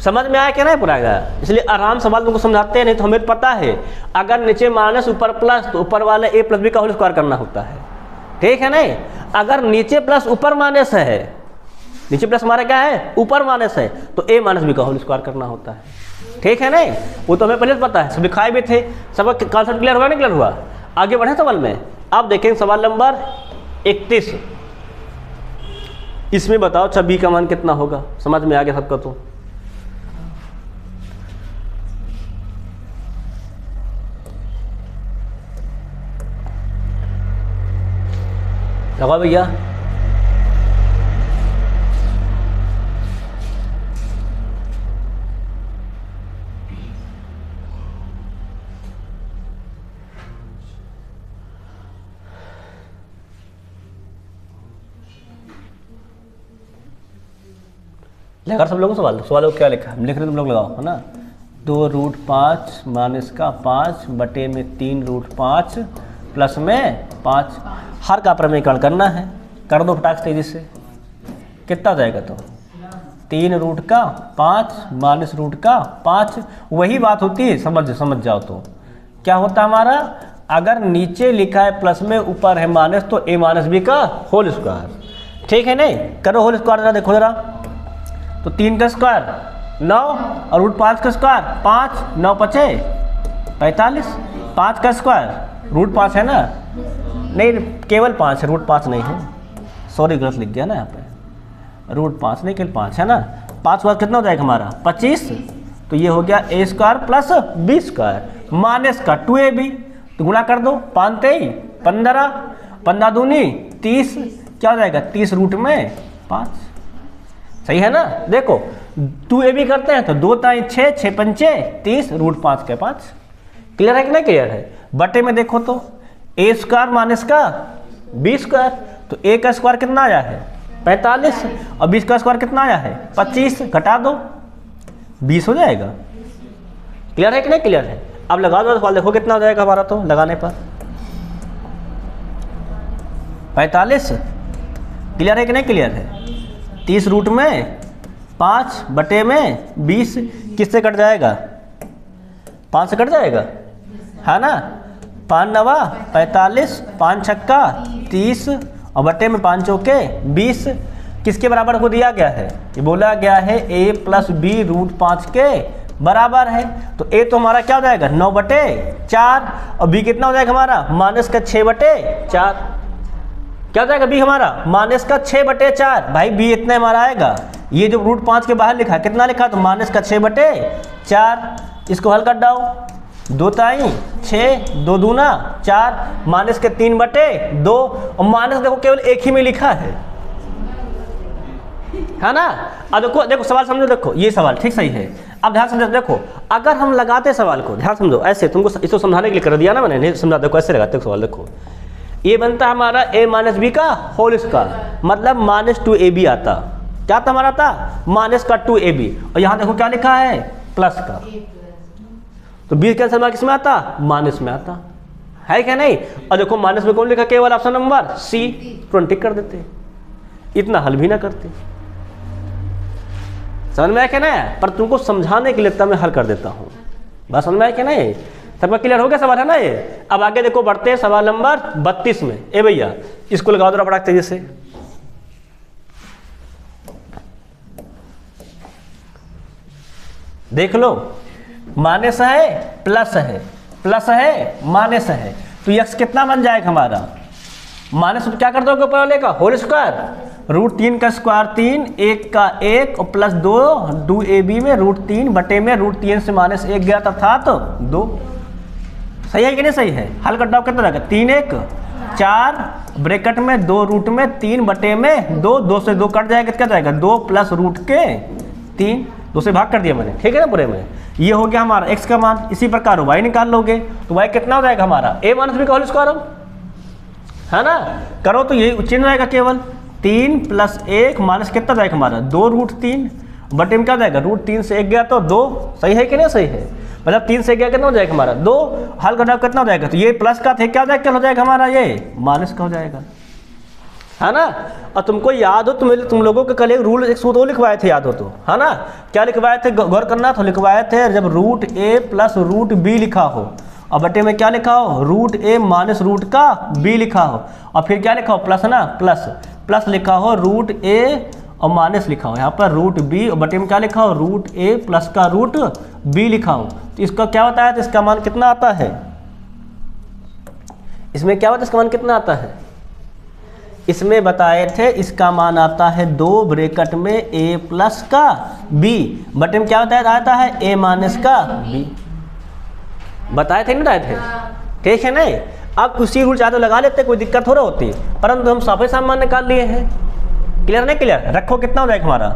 समझ में आया क्या नहीं पूरा गया? इसलिए आराम सवाल तुमको समझाते हैं, नहीं तो हमें पता है अगर नीचे माइनस ऊपर प्लस तो ऊपर वाले a + b का होल स्क्वायर करना होता है, ठीक है नहीं। अगर नीचे प्लस ऊपर माइनस है, नीचे प्लस हमारा क्या है ऊपर माइनस है, तो a - b का होल स्क्वायर करना होता है, ठीक है नहीं। वो तो हमें पहले से पता है, सब लिखाए भी थे, सब कॉन्सेप्ट क्लियर हुआ नहीं क्लियर हुआ? आगे बढ़े सवाल में। अब देखेंगे सवाल नंबर 31। इसमें बताओ 26 का मान कितना होगा, समझ में आ गया सबका? तो लगाओ भैया। लगा सब लोगों को सवाल क्या लिखा है, लिख रहे तुम लोग लगाओ, है ना। 2√5 माइनस का 5 बटे में 3√5 प्लस में 5। हर का प्रमेयकरण करना है, कर दो फटाक तेजी से। कितना जाएगा तो 3√5 माइनस √5। वही बात होती है, समझ जाओ तो क्या होता है हमारा, अगर नीचे लिखा है प्लस में ऊपर है माइनस तो a - b का होल स्क्वायर, ठीक है नहीं। करो होल स्क्वायर जरा, देखो जरा, तो 3 का स्क्वायर 9 और √5 का स्क्वायर 5, 9 × 5 = 45। 5 का स्क्वायर √5 है ना, नहीं केवल 5 है, √5 नहीं है, सॉरी गलत लिख गया ना यहाँ पे, √5 नहीं केवल 5 है ना। 5 का कितना हो जाएगा हमारा 25, तो ये हो गया a² + b² माइनस का 2ab, तो गुणा कर दो 5 3 15, 15 दूनी 30, क्या हो जाएगा 30 रूट में 5। सही है ना। देखो 2ab करते हैं तो 2 3 6 6 5 30 √5 के 5। क्लियर है कि नहीं क्लियर है? बटे में देखो तो a² माइनस का b², तो a का स्क्वायर कितना आया है 45 और b का स्क्वायर कितना आया है 25, घटा दो 20 हो जाएगा। क्लियर है कि नहीं क्लियर है? अब लगा दो सवाल, देखो कितना हो जाएगा हमारा, तो लगाने पर 45। क्लियर है कि नहीं क्लियर है? 30 रूट में 5 बटे में 20 किससे कट जाएगा 5 से कट जाएगा, है ना। 5 9 45, 5 छक्का 30 और बटे में 5 चौके 20 किसके बराबर को दिया गया है, ये बोला गया है a + b √5 के बराबर है। तो a तो हमारा क्या हो जाएगा 9 बटे 4 और b कितना हो जाएगा हमारा -6 बटे 4। क्या हो जाएगा बी हमारा माइनस का 6/4। भाई बी इतना हमारा आएगा। ये जो रूट 5 के बाहर लिखा है कितना लिखा तो माइनस का 6/4। इसको हल कर डाओ, 2 ताई 6, 2 दूना 4, माइनस के 3/2 और माइनस देखो केवल एक ही में लिखा है ना। अब देखो देखो सवाल समझो, देखो ये सवाल ठीक सही है। अब ध्यान समझो, देखो अगर हम लगाते सवाल को, ध्यान समझो ऐसे, तुमको इसको समझाने के लिए कर दिया ना मैंने, नहीं समझा, देखो ऐसे लगाते सवाल। देखो ये बनता हमारा a माइनस बी का होल स्क्वायर, मतलब -2ab आता। क्या था हमारा था माइनस का 2ab, और यहाँ देखो क्या लिखा है प्लस का, तो b का आंसर किस में आता माइनस में आता है क्या नहीं। और देखो माइनस में कौन लिखा केवल ऑप्शन नंबर सी, तुरंत टिक कर देते, इतना हल भी ना करते। समझ में आया क्या ना, पर तुमको समझाने के लिए तब मैं हल कर देता हूँ। बस समझ में आया क्या नहीं, सबका क्लियर हो गया सवाल है ना ये। अब आगे देखो बढ़ते हैं सवाल नंबर 32 में। ए भैया इसको लगाओ जरा बड़ा तेजी से। देख लो माइनस है प्लस है, प्लस है माइनस है, तो यक्स कितना बन जाएगा हमारा माइनस, तो क्या कर दोगे ऊपर वाले का होल स्क्वायर, √3 का स्क्वायर 3, 1 का 1 और प्लस 2ab में √3 बटे में √3 से -1 गया था तो 2। सही है कि नहीं सही है। हल कर डाओ कितना रहेगा 3 1 4 ब्रैकेट में 2 रूट में 3 बटे में 2, 2 से 2 कट जाएगा, क्या जाएगा 2 प्लस √3, 2 से भाग कर दिया मैंने, ठीक है ना पूरे में। ये हो गया हमारा x का मान। इसी प्रकार y निकाल लोगे तो y कितना हो जाएगा हमारा a माइनस बी का होल स्क्वायर है ना, करो तो यही चेंज आएगा केवल 3 + 1 माइनस कितना जाएगा हमारा 2√3 बटे में क्या जाएगा √3 से 1 गया तो 2। सही है कि नहीं सही है, मतलब 3 से 1 गया कितना हो जाएगा हमारा 2। हल करना कितना हो जाएगा, तो ये प्लस का थे क्या हो जाएगा हमारा ये माइनस का हो जाएगा, है ना। और तुमको याद हो तुम लोगों के कल एक रूल एक सूत्र लिखवाए थे, याद हो तो, है ना। क्या लिखवाए थे गौर करना, तो लिखवाए थे जब √a + √b लिखा हो और बटे में क्या लिखा हो √a माइनस √b लिखा हो, और फिर क्या लिखा हो प्लस ना, प्लस लिखा हो √a और माइनस लिखा हो यहाँ पर √b और बटे में क्या लिखा हो √a प्लस का √b लिखा हो। तो इसका क्या बताया था, इसका मान कितना आता है, इसमें क्या होता है इसका मान कितना आता है, इसमें बताए थे इसका मान आता है 2 ब्रैकेट में a प्लस का b बटे में क्या बताया आता है a माइनस का b, बताए थे नहीं बताए थे, ठीक है नहीं। अब किसी रूल चाहे तो लगा लेते, कोई दिक्कत हो रहा होती, परंतु हम साफे सामान निकाल लिए हैं। क्लियर नहीं क्लियर, रखो कितना हो जाएगा हमारा,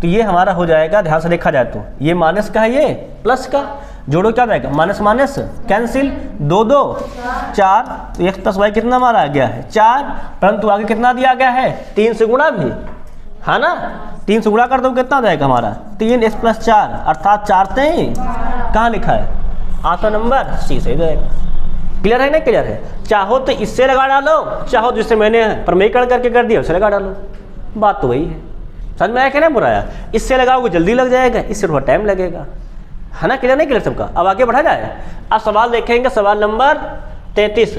तो ये हमारा हो जाएगा, ध्यान से देखा जाए तो ये माइनस का है ये प्लस का, जोड़ो क्या जाएगा माइनस माइनस कैंसिल, 2 2 4, तो x + y कितना हमारा आ गया है 4, परंतु आगे कितना दिया गया है 3 से गुणा भी, है ना। 3 से गुणा कर दो कितना जाएगा हमारा 3x + 4 अर्थात 4 3 कहाँ लिखा है ऑप्शन नंबर सी सही जाएगा। क्लियर है ना क्लियर है, चाहो तो इससे लगा डालो, चाहो जिससे मैंने प्रमेयकरण करके कर दिया उससे लगा डालो, बात तो वही है। समझ में आया क्या नहीं बुराया, इससे लगाओगे जल्दी लग जाएगा, इससे थोड़ा टाइम लगेगा, है ना। क्लियर नहीं क्लियर सबका, अब आगे बढ़ा जाए। अब सवाल देखेंगे सवाल नंबर 33,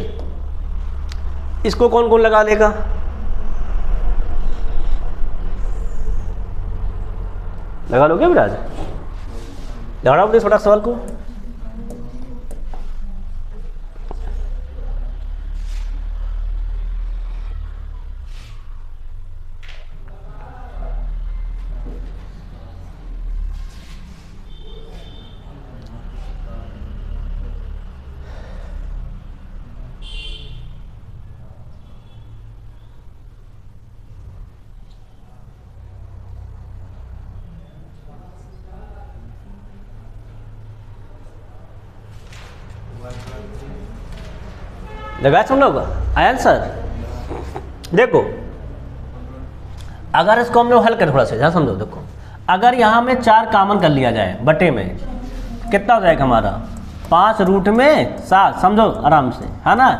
इसको कौन कौन लगा लेगा, लगा लोगे विराज, लगा छोटा सवाल को। लगाया तुम लोग आया आंसर। देखो अगर इसको हम लोग हल करें थोड़ा सा ध्यान समझो, देखो अगर यहाँ में 4 कॉमन कर लिया जाए बटे में कितना हो जाएगा हमारा 5 रूट में 7, समझो आराम से, है ना।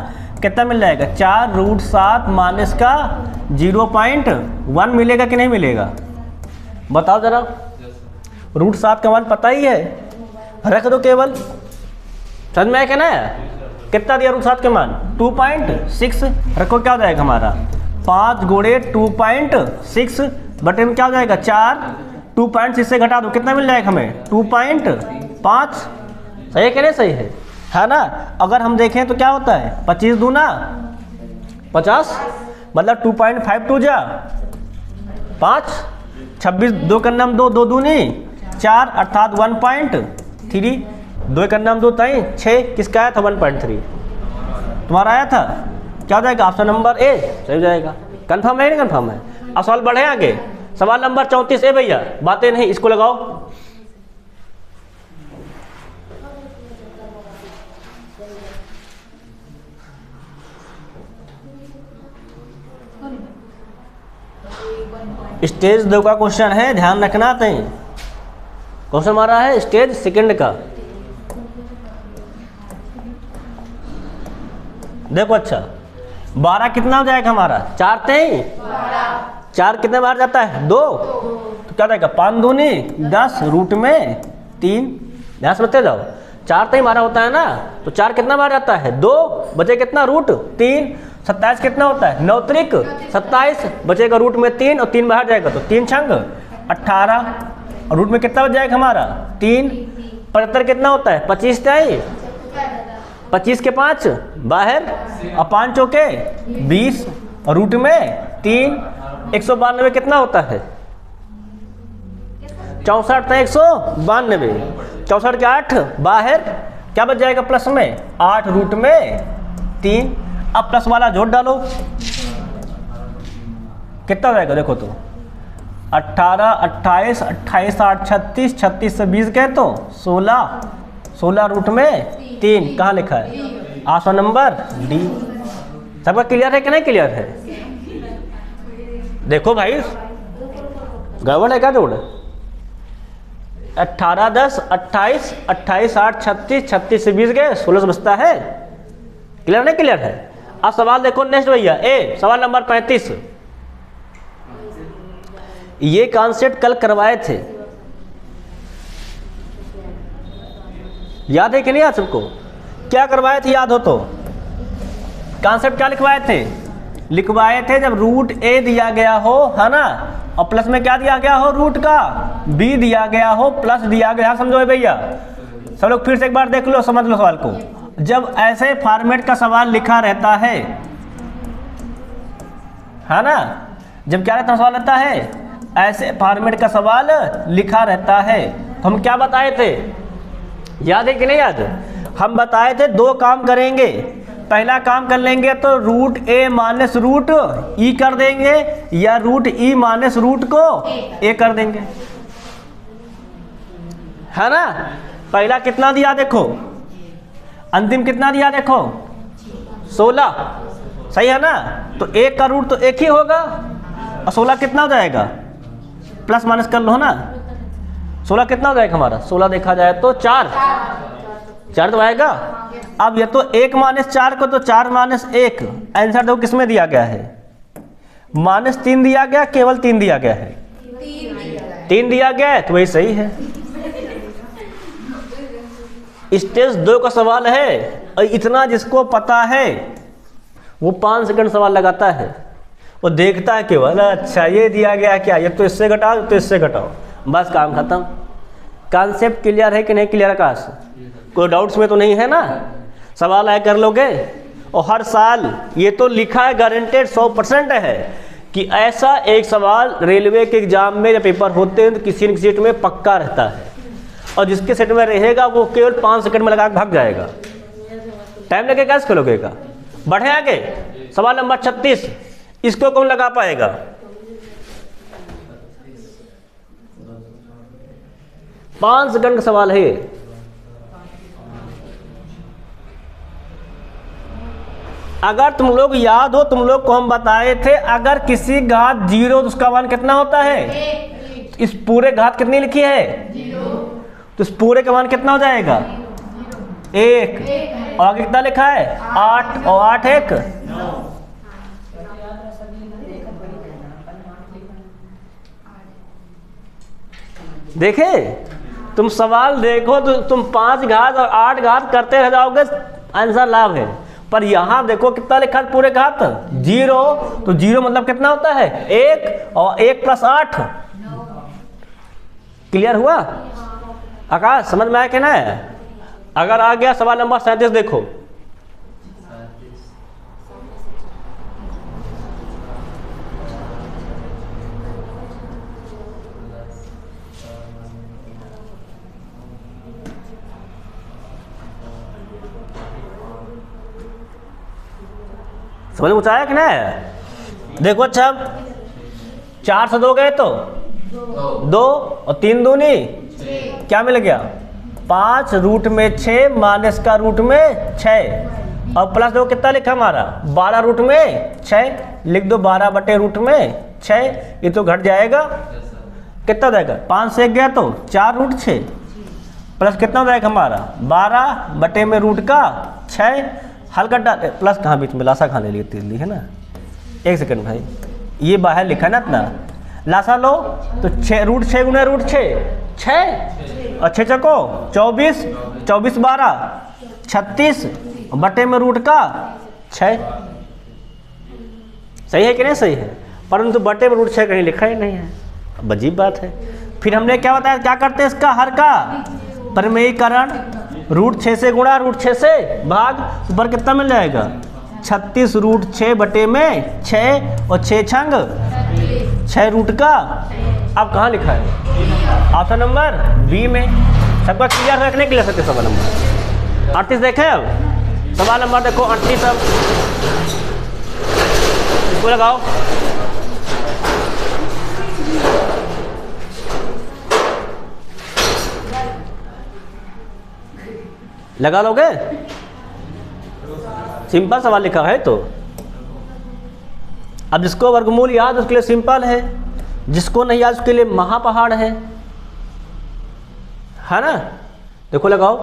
कितना मिल जाएगा 4 रूट 7 माइनस का 0.1 मिलेगा कि नहीं मिलेगा, बताओ जरा। रूट 7 का मान पता ही है, रख दो केवल, समझ में आया क्या ना। कितना दिया रूट 7 के मान 2.6, रखो क्या हो जाएगा हमारा 5 गुणे 2.6 बटे में क्या हो जाएगा 4, 2.6 से घटा दो कितना मिल जाएगा हमें 2.5। सही है कि नहीं सही है ना। अगर हम देखें तो क्या होता है 25 दूना 50, मतलब 2.52 जा 5, 26 2 का नाम 2, 2 दूनी 4 अर्थात 1.3, 2 का नाम 2 तई 6, किसका आया था 1.3 तुम्हारा आया था। क्या हो जाएगा ऑप्शन नंबर ए सही हो जाएगा। कंफर्म है नहीं कंफर्म है। अब सवाल बढ़े आगे, सवाल नंबर 34 ए भैया, बातें नहीं इसको लगाओ। स्टेज 2 का क्वेश्चन है, ध्यान रखना। तई क्वेश्चन हमारा है स्टेज सेकंड का। देखो अच्छा 12 कितना हो जाएगा हमारा 4 तई 4 कितने बार जाता है 2, तो क्या जाएगा 5 दूनी 10 रूट में 3। ध्यान समझते जाओ, 4 तई हमारा होता है ना, तो 4 कितना बार जाता है 2, बचे कितना रूट 3। 27 कितना होता है 9 त्रिक 27, बचेगा रूट में 3 और 3 बाहर जाएगा तो 3 छंग 18, और रूट में कितना बच जाएगा हमारा 3। 75 कितना होता है 25 तई 25 के 5 बाहर और 5 चौके 20 और रूट में 3। 192 कितना होता है 64 तय 192, 64 के 8 बाहर, क्या बच जाएगा प्लस में 8 रूट में 3। अब प्लस वाला जोड़ डालो, कितना हो जाएगा देखो तो 18 28 28 8 36, 36 से 20 गए तो 16, 16 रूट में 3। कहाँ लिखा है ऑप्शन नंबर डी। सबका क्लियर है कि नहीं क्लियर है। देखो भाई गड़बड़ है क्या जोड़, 18 10 28 28 8 36, 36 से 20 गए 16 से बचता है। क्लियर नहीं क्लियर है। अब सवाल देखो नेक्स्ट भैया ए, सवाल नंबर 35। ये कॉन्सेप्ट कल करवाए थे, याद है कि नहीं याद सबको, क्या करवाए थे याद हो तो। कॉन्सेप्ट क्या लिखवाए थे, लिखवाए थे जब रूट ए दिया गया हो है ना, और प्लस में क्या दिया गया हो रूट का बी दिया गया हो प्लस दिया गया, समझो भैया। सब लोग फिर से एक बार देख लो, समझ लो सवाल को। जब ऐसे फॉर्मेट का सवाल लिखा रहता है ना, जब क्या रहता सवाल रहता है ऐसे फॉर्मेट का सवाल लिखा रहता है, तो हम क्या बताए थे याद है कि नहीं याद। हम बताए थे 2 काम करेंगे। पहला काम कर लेंगे तो रूट ए माइनस रूट ई कर देंगे, या रूट ई माइनस रूट को ए कर देंगे, है ना। पहला कितना दिया देखो, अंतिम कितना दिया देखो 16, सही है ना। तो 1 का रूट तो 1 ही होगा, और 16 कितना हो जाएगा प्लस माइनस कर लो ना। 16 कितना हो जाएगा हमारा, 16 देखा जाए तो 4 तो आएगा। अब ये तो 1 माइनस 4 को तो 4 माइनस 1, आंसर देखो किसमें दिया गया है -3 दिया गया, केवल 3 दिया गया है, 3 दिया गया है तो वही सही है। स्टेज 2 का सवाल है, और इतना जिसको पता है वो 5 सेकंड सवाल लगाता है, वो देखता है केवल अच्छा ये दिया गया क्या, ये तो इससे घटाओ तो इससे घटाओ, बस काम खत्म। कॉन्सेप्ट क्लियर है कि नहीं क्लियर आकाश, कोई डाउट्स में तो नहीं है ना। सवाल आए कर लोगे, और हर साल ये तो लिखा है गारंटेड 100% है कि ऐसा एक सवाल रेलवे के एग्जाम में जब पेपर होते हैं तो किसी न किसी सीट में पक्का रहता है, और जिसके सेट में रहेगा वो केवल 5 सेकंड में लगा के भाग जाएगा। टाइम लगेगा इसको लगेगा। बढ़े आगे, सवाल नंबर 36, इसको कौन लगा पाएगा। पाँच सेकंड का सवाल है। अगर तुम लोग याद हो, तुम लोग को हम बताए थे अगर किसी घात 0 तो उसका मान कितना होता है, इस पूरे घात कितनी लिखी है 0, तो इस पूरे का मान कितना हो जाएगा 1, और आगे कितना लिखा है 8, और 8 1 देखे। तुम सवाल देखो तो तुम 5 घात और 8 घात करते रह जाओगे, आंसर लाभ है। पर यहां देखो कितना लिखा है पूरे घात 0, तो 0 मतलब कितना होता है 1, और 1 + 8। क्लियर हुआ आकाश, समझ में आया कि ना। अगर आ गया सवाल नंबर 37 देखो। समझ में कुछ आया कि नहीं? देखो अच्छा, 4 से 2 गए तो 2 और 3 दूनी क्या मिल गया 5 रूट में 6 माइनस का रूट में 6 और प्लस 2 कितना लिखा हमारा 12 रूट में 6 लिख दो 12 बटे रूट में 6। ये तो घट जाएगा, कितना देगा 5 से 1 गया तो 4 रूट 6 प्लस कितना देगा हमारा 12 बटे में रूट का 6। हल्का डाल प्लस कहाँ बीच में लासा खाने लिए ली है ना। 1 सेकंड भाई, ये बाहर लिखा है ना अपना, लासा लो तो 6 रूट 6 गुना रूट 6 और 6 चको 24 24 12 36 बटे में रूट का 6। सही है कि नहीं सही है? परंतु बटे में रूट 6 कहीं लिखा ही नहीं है, अब अजीब बात है। फिर हमने क्या बताया, क्या करते हैं इसका हर का परिमेयीकरण, रूट 6 से गुणा रूट 6 से भाग, ऊपर कितना मिल जाएगा 36 रूट 6 बटे में 6 और 6 छंग 6 रूट का। अब कहाँ लिखा है ऑप्शन नंबर बी में। सबका क्लियर रखने के लिए सकते सवाल नंबर 38 देखें। अब सवाल नंबर देखो 38, अब इसको लगाओ। लगा लोगे? सिंपल सवाल लिखा है तो। अब जिसको वर्गमूल याद उसके लिए सिंपल है, जिसको नहीं याद उसके लिए महापहाड़ है ना। देखो लगाओ,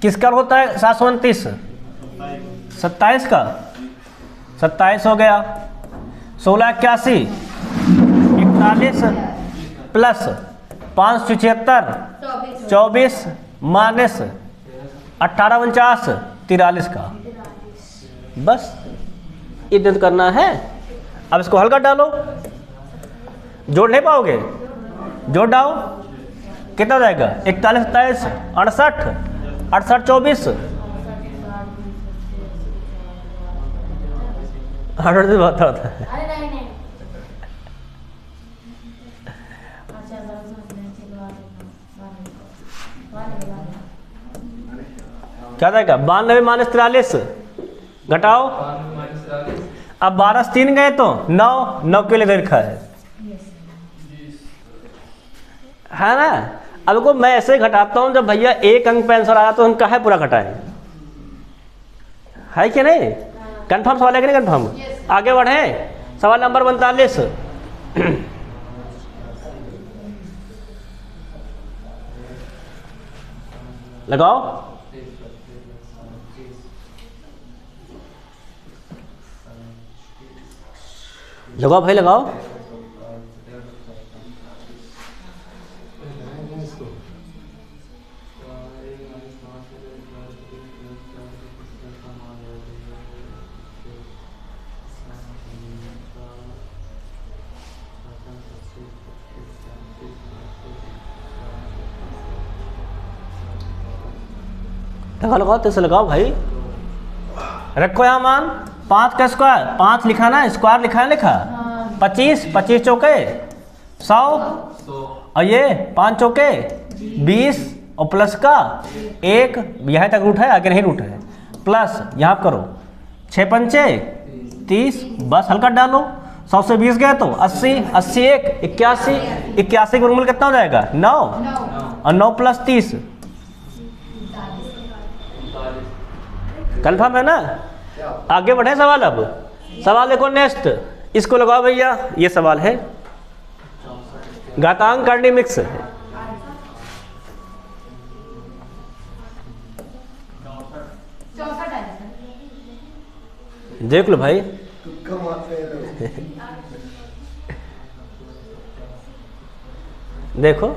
किसका होता है 729 27 का 27 हो गया। 16 81 41 प्लस 576 24 माइनस 18 49 43 का। बस इतना करना है। अब इसको हल्का डालो, जोड़ नहीं पाओगे, जोड़ डालो कितना जाएगा 41 27 68 68 24 68 से बहुत होता है। क्या जाएगा 92 माइनस 43 घटाओ। अब 12 से 3 गए तो 9 के लिए लिखा है ना। अब को मैं ऐसे घटाता हूं, जब भैया 1 अंक पे आंसर आया तो हम कहा पूरा घटाएं, है कि नहीं? कंफर्म सवाल है कि नहीं कंफर्म? आगे बढ़े सवाल नंबर 45। लगाओ, लगाओ भाई लगाओ। लगाओ तो से लगाओ भाई। रखो यहाँ मान 5 का स्क्वायर, 5 लिखा ना, स्क्वायर लिखा है, लिखा 25 25 चौके 100 और ये 5 चौके 20 और प्लस का 1, यहाँ तक रूट है, आगे नहीं रूट है, प्लस यहाँ करो 6 पंचे 30। बस हल्का डालो, 100 से 20 गए तो 80 80 1 81 81 का वर्गमूल कितना हो जाएगा 9 और 9 प्लस 30। कंफर्म है ना? आगे बढ़े सवाल। अब सवाल देखो नेक्स्ट, इसको लगाओ भैया। ये सवाल है घातांक करनी मिक्स है। देख लो भाई। देखो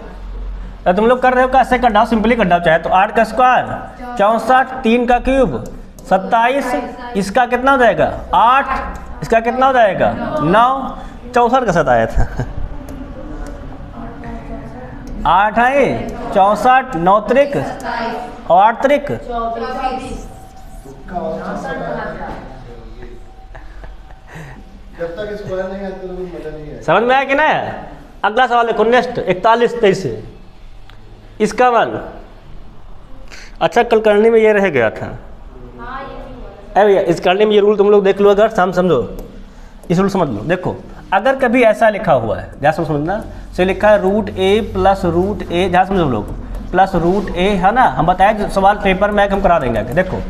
तो तुम लोग कर रहे हो, कैसे कर डाओ, सिंपली कर डाओ। चाहे तो 8 का स्क्वायर 64 3 का क्यूब 27, इसका कितना हो जाएगा 8, इसका कितना हो जाएगा 9। 64 का साथ आया था 8 है 64 9 त्रिक और 8 त्रिक। जब तक स्क्वायर नहीं आते तो मजा नहीं है। समझ में आया कि ना? अगला सवाल देखो नेक्स्ट 41 23। इसका 1। अच्छा कल करने में ये रह गया था। अरे भैया इस करने में ये रूल तुम लोग देख लो, अगर समझो इस रूल समझ लो। देखो अगर कभी ऐसा लिखा हुआ है, ध्यान से समझना, से लिखा है रूट ए प्लस रूट ए, ध्यान समझो लोग, प्लस रूट ए, है ना। हम बताए सवाल पेपर में हम करा देंगे। देखो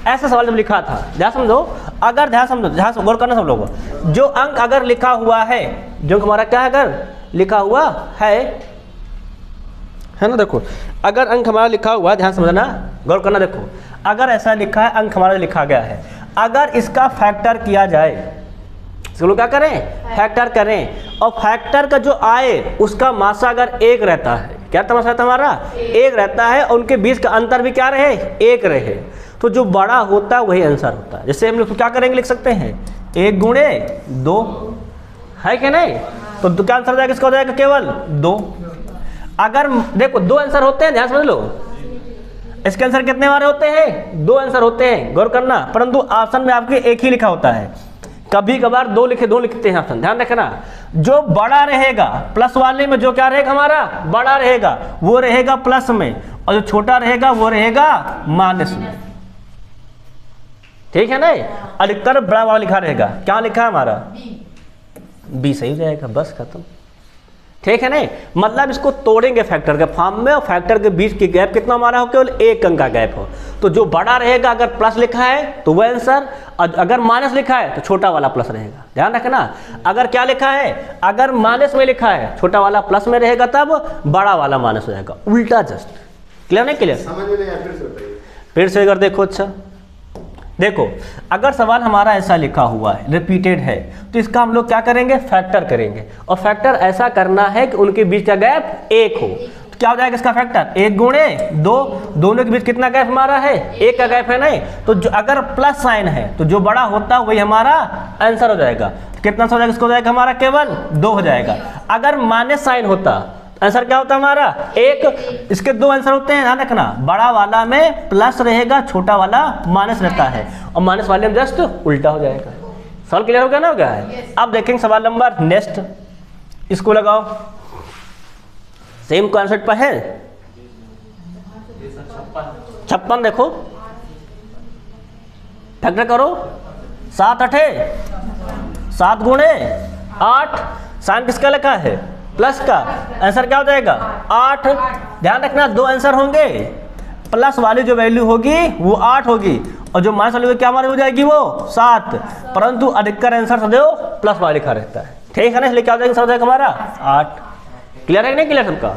ऐसा सवाल जब लिखा था, ध्यान समझो, अगर ध्यान समझो, ध्यान से गौर करना सब लोगों, जो अंक अगर लिखा हुआ है, जो हमारा क्या है अगर लिखा हुआ है ना। देखो अगर अंक हमारा लिखा हुआ है, ध्यान समझना, गौर करना। देखो अगर ऐसा लिखा है, अंक हमारा लिखा गया है, अगर इसका फैक्टर किया जाए, चलो क्या करें, फैक्टर करें, और फैक्टर का जो आए उसका मासा अगर 1 रहता है, क्या तमाशा रहता है हमारा, 1 रहता है, और उनके बीच का अंतर भी क्या रहे, 1 रहे, तो जो बड़ा होता है वही आंसर होता है। जैसे हम लोग क्या करेंगे, लिख सकते हैं 1 गुणे 2, है कि नहीं, तो क्या आंसर जाएगा, इसका हो जाएगा केवल 2। अगर देखो 2 आंसर होते हैं, ध्यान समझ लो, इसके आंसर कितने हमारे होते हैं, 2 आंसर होते हैं, गौर करना, परंतु ऑप्शन में आपके 1 ही लिखा होता है, कभी कभार 2 लिखते हैं ऑप्शन, ध्यान रखना। जो बड़ा रहेगा प्लस वाले में, जो क्या रहेगा हमारा बड़ा रहेगा वो रहेगा प्लस में, और जो छोटा रहेगा वो रहेगा माइनस में, ठीक है ना। अधिकतर बड़ा वाला लिखा रहेगा, क्या लिखा है हमारा बी, सही हो जाएगा, बस खत्म, ठीक है नहीं। मतलब इसको तोड़ेंगे फैक्टर के फॉर्म में, और फैक्टर के बीच की गैप कितना हमारा हो, केवल 1 अंक का गैप हो, तो जो बड़ा रहेगा अगर प्लस लिखा है तो वह आंसर, अगर माइनस लिखा है तो छोटा वाला प्लस रहेगा, ध्यान रखना। अगर क्या लिखा है, अगर माइनस में लिखा है छोटा वाला प्लस में रहेगा, तब बड़ा वाला माइनस हो जाएगा, उल्टा जस्ट। क्लियर नहीं, क्लियर, समझ में नहीं आया, फिर से बताइए। फिर से अगर देखो, अच्छा देखो अगर सवाल हमारा ऐसा लिखा हुआ है, रिपीटेड है, तो इसका हम लोग क्या करेंगे, फैक्टर करेंगे, और फैक्टर ऐसा करना है कि उनके बीच का गैप 1 हो, तो क्या हो जाएगा इसका फैक्टर, 1 गुणे 2, दोनों के बीच कितना गैप हमारा है, 1 का गैप है नहीं, तो जो अगर प्लस साइन है तो जो बड़ा होता है वही हमारा आंसर हो जाएगा। कितना हो जाएगा, इसको हो जाएगा हमारा केवल 2 हो जाएगा। अगर माइनस साइन होता आंसर क्या होता है हमारा 1, इसके 2 आंसर होते हैं, ध्यान रखना, बड़ा वाला में प्लस रहेगा, छोटा वाला माइनस रहता है, और माइनस वाले में जस्ट उल्टा हो जाएगा। सवाल क्लियर हो गया ना, हो गया है। अब देखेंगे सवाल नंबर नेक्स्ट, इसको लगाओ, सेम कॉन्सेप्ट पर है, 56, देखो फैक्टर करो, 7 8 7 गुणे 8, साइन किसका लिखा है, प्लस का, आंसर क्या हो जाएगा 8। ध्यान रखना 2 आंसर होंगे, प्लस वाली जो वैल्यू होगी वो 8 होगी, और जो माइनस वाली क्या हमारी हो जाएगी वो 7, परंतु अधिकतर आंसर सदैव प्लस वाला लिखा रहता है, ठीक है ना, इसलिए क्या हो जाएगा, हो जाएगा हमारा 8। क्लियर है कि नहीं, क्लियर सबका।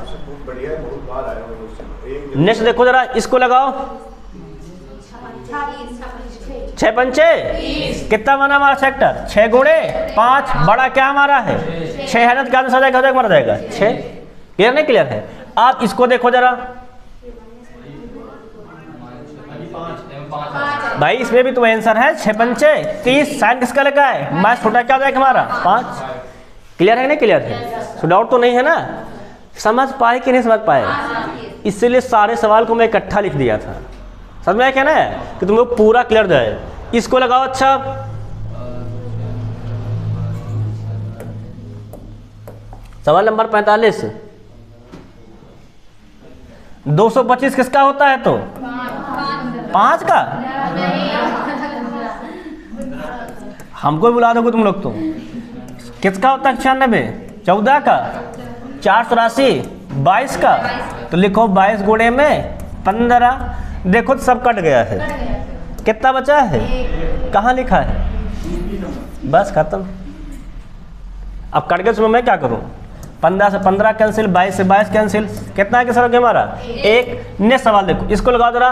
बढ़िया, बहुत बार आया हूँ। नेक्स्ट देखो जरा, इसको लगाओ, 6 पंचे कितना बना हमारा सेक्टर, 6 गुणे 5, बड़ा क्या हमारा है 6 है ना, तो क्या आंसर आ जाएगा, हमारा जाएगा 6। क्लियर नहीं, क्लियर है। आप इसको देखो जरा भाई, इसमें भी तो आंसर है 6 पंचे 30, साइन किसका लगा है, माइनस छोटा क्या हो जाएगा हमारा 5। क्लियर है नहीं, क्लियर है, सो डाउट तो नहीं है ना, समझ पाए कि नहीं समझ पाए, इसलिए सारे सवाल को मैं इकट्ठा लिख दिया था, समझ में आया क्या ना, कि तुम लोग पूरा क्लियर जाए। इसको लगाओ, अच्छा सवाल नंबर 45, 225 किसका होता है, तो 5 का, हमको बुला दोगे तुम लोग, तो किसका होता है 96, 14 का, 484, 22 का, तो लिखो 22 गुणे में 15, देखो सब कट गया है, कितना बचा है, कहाँ लिखा है, बस खत्म। अब कट गए, सुनो मैं क्या करूँ, 15 से 15 कैंसिल, 22 से 22 कैंसिल, कितना आगे सर हो गया हमारा 1। नेक्स्ट सवाल देखो, इसको लगाओ जरा।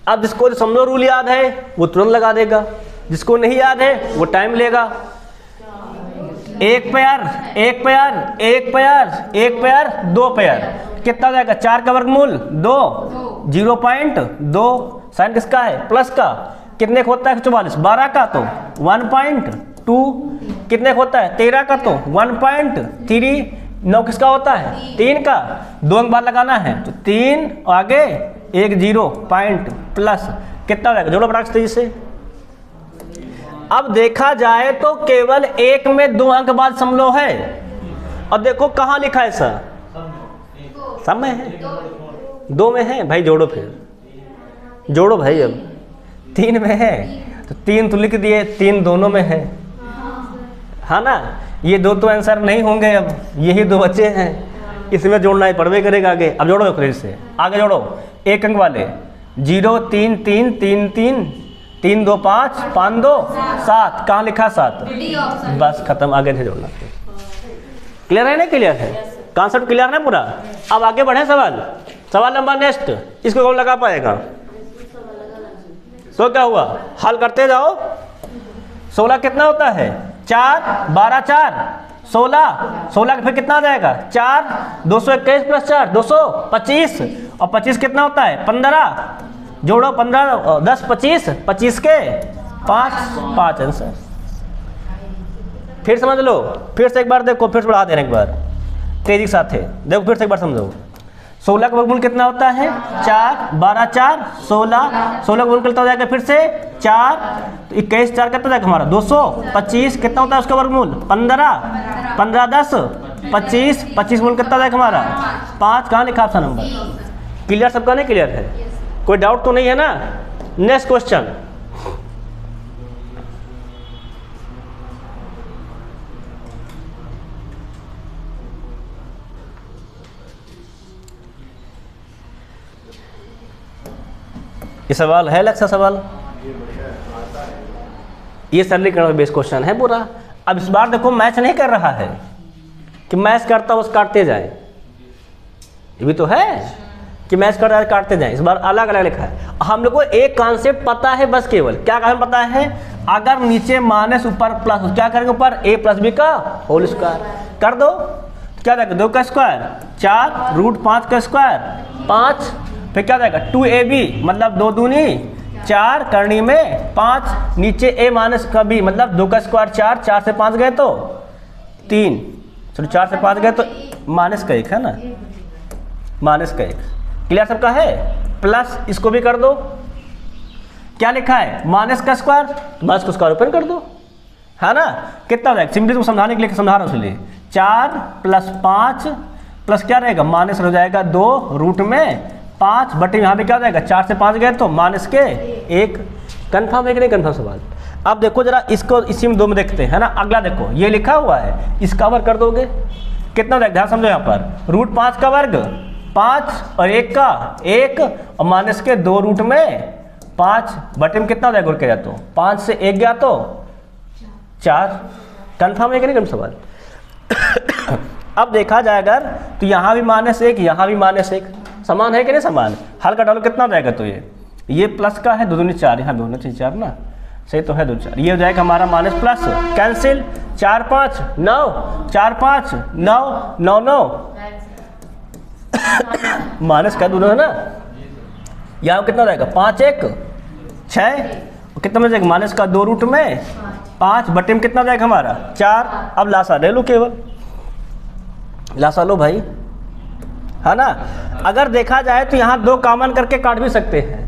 अब जिसको समझो रूल याद है वो तुरंत लगा देगा, जिसको नहीं याद है वो टाइम लेगा। 1 pair 1 pair 1 pair 1 pair 2 pair, कितना हो जाएगा, 4 का वर्गमूल 2, 0.2, साइन किसका है, प्लस का, कितने का होता है 44, 12 का तो 1.2, कितने का होता है 13 का तो 1.3, 9 किसका होता है 3 का, 2 अंक बाद लगाना है, तो 3 आगे 1 0 पॉइंट प्लस, कितना हो जाएगा, जोड़ो बड़ा तेजी से। अब देखा जाए तो केवल 1 में 2 अंक बाद समलो है, और देखो कहाँ लिखा है सर, सब में है, 2 में है भाई, जोड़ो फिर, जोड़ो भाई। अब 3 में है तो 3 तो लिख दिए, 3 दोनों में है, हाँ ना। ये 2 तो आंसर नहीं होंगे, अब यही 2 बच्चे हैं, इसमें जोड़ना ही पड़वे करेगा आगे। अब जोड़ो फिर से आगे, जोड़ो 1 अंक वाले, 0 3 3 3 3 3 2 5 5 2 7, कहाँ लिखा 7, बस खत्म, आगे से जोड़ना। क्लियर है ना, क्लियर है, कॉन्सेप्ट क्लियर है पूरा। अब आगे बढ़े, सवाल नंबर नेक्स्ट, इसको कौन लगा पाएगा? तो क्या हुआ, हल करते जाओ। 16 कितना होता है, 4 12 4 16 का फिर कितना आ जाएगा, 4 221 प्लस 4 225, और 25 कितना होता है 15, जोड़ो 15 10 25, 25 के 5 आंसर। फिर समझ लो, फिर से एक बार देखो, फिर से बढ़ा देना एक बार तेजी के साथ है, देखो फिर से एक बार समझो। 16 का वर्गमूल कितना होता है, 4 12 4 16 का वर्गमूल कितना हो जाएगा, फिर से 4 तो 21 4 कितना हो जाएगा हमारा 225, कितना होता है उसका वर्गमूल 15 15 10 25 25 मूल कितना हो जाएगा हमारा 5, कहाँ लिखा आपका नंबर? क्लियर सबका? नहीं क्लियर है, कोई डाउट तो नहीं है ना? नेक्स्ट क्वेश्चन, ये सवाल है अलग सा सवाल, ये सरलीकरण बेस्ड क्वेश्चन है पूरा। अब इस बार देखो मैच नहीं कर रहा है कि मैच करता उस काटते जाए, ये भी तो है कि मैच कर रहा है काटते जाए, इस बार अलग अलग लिखा है। हम लोग को एक कॉन्सेप्ट पता है बस, केवल क्या काम पता है, अगर नीचे माइनस ऊपर प्लस, क्या करेंगे ऊपर a प्लस बी का होल स्क्वायर कर दो, क्या जाएगा 2 का स्क्वायर 4 रूट 5 का स्क्वायर 5, फिर क्या जाएगा 2ab मतलब 2 दूनी 4 करनी में 5, नीचे a माइनस का b मतलब 2 का स्क्वायर 4, 4 से 5 गए तो 3, चलो 4 से 5 गए तो माइनस का 1 है ना, माइनस का 1। क्लियर सबका है? प्लस इसको भी कर दो, क्या लिखा है माइनस का स्क्वायर, माइनस का स्क्वायर ओपन कर दो, है ना। कितना हो जाएगा, सिंपली को समझाने के लिए समझा रहा हूँ इसलिए, 4 प्लस 5 प्लस क्या रहेगा माइनस हो जाएगा 2 रूट में 5 बटे यहाँ पे क्या हो जाएगा 4 से 5 गए तो माइनस के 1। कन्फर्म है कि नहीं कन्फर्म सवाल? अब देखो जरा इसको इसी में 2 में देखते हैं, है ना। अगला देखो ये लिखा हुआ है, इसका वर्ग कर दोगे, कितना हो जाएगा ध्यान समझो यहाँ पर, रूट 5 का वर्ग 5 और 1 का 1 और माइनस के 2 रूट में 5 बटे में कितना हो जाएगा, क्या तो 5 से 1 गया तो 4। कन्फर्म है कि नहीं कन्फर्म सवाल? अब देखा जाए अगर तो यहाँ भी -1 यहाँ भी -1, समान है कि नहीं समान? हल का डालो कितना हो जाएगा, तो ये प्लस का है 2 दूनी 4, यहाँ भी होना चाहिए 4 ना, सही तो है 2 4, ये हो जाएगा हमारा माइनस प्लस कैंसिल 4 5 9 4 5 9 9 9 माइनस का दोनों है ना, यहाँ कितना हो जाएगा 5 1 6, कितना हो जाएगा माइनस का 2 रूट में 5 बटे में कितना हो जाएगा हमारा 4। अब लासा ले लो, केवल लासा लो भाई, है ना। अगर देखा जाए तो यहाँ 2 कॉमन करके काट भी सकते हैं,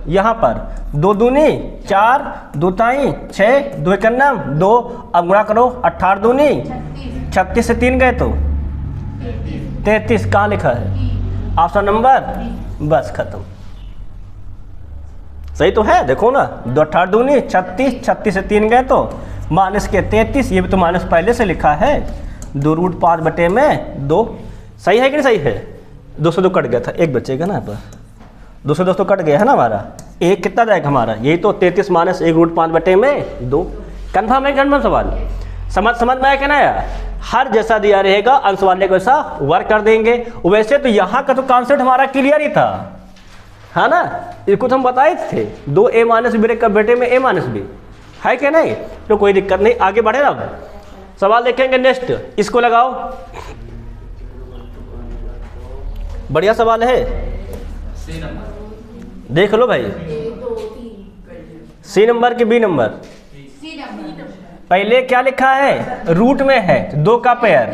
यहाँ पर 2 दूनी 4 2 ताई 6 2 इकन्ना 2, अब गुणा करो 18 दूनी 36 से 3 गए तो 33, कहाँ लिखा है ऑप्शन नंबर, बस खत्म। सही तो है, देखो ना 2 18 दूनी 36, 36 से 3 गए तो माइनस के 33, ये भी तो माइनस पहले से लिखा है 2 रूट 5 बटे में 2। सही है कि नहीं सही है? 2 से 2 कट गया था, 1 बचेगा ना पर, 2 से 2 तो कट गया है ना हमारा, 1 कितना जाएगा हमारा, यही तो 33 माइनस 1 रूट 5 बटे में 2। कन्फर्म है कन्फर्म सवाल? समझ में आया क्या ना यार? हर जैसा दिया रहेगा अंश वाले को वैसा वर्क कर देंगे। वैसे तो यहाँ का तो कॉन्सेप्ट हमारा क्लियर ही था, है ना, इसको तो हम बताए थे 2a माइनस बी का बेटे में a माइनस बी है क्या नहीं, तो कोई दिक्कत नहीं, आगे बढ़े ना। अब सवाल देखेंगे नेक्स्ट, इसको लगाओ, बढ़िया सवाल है, देख लो भाई, सी नंबर के बी नंबर। पहले क्या लिखा है, रूट में है 2 का पेयर,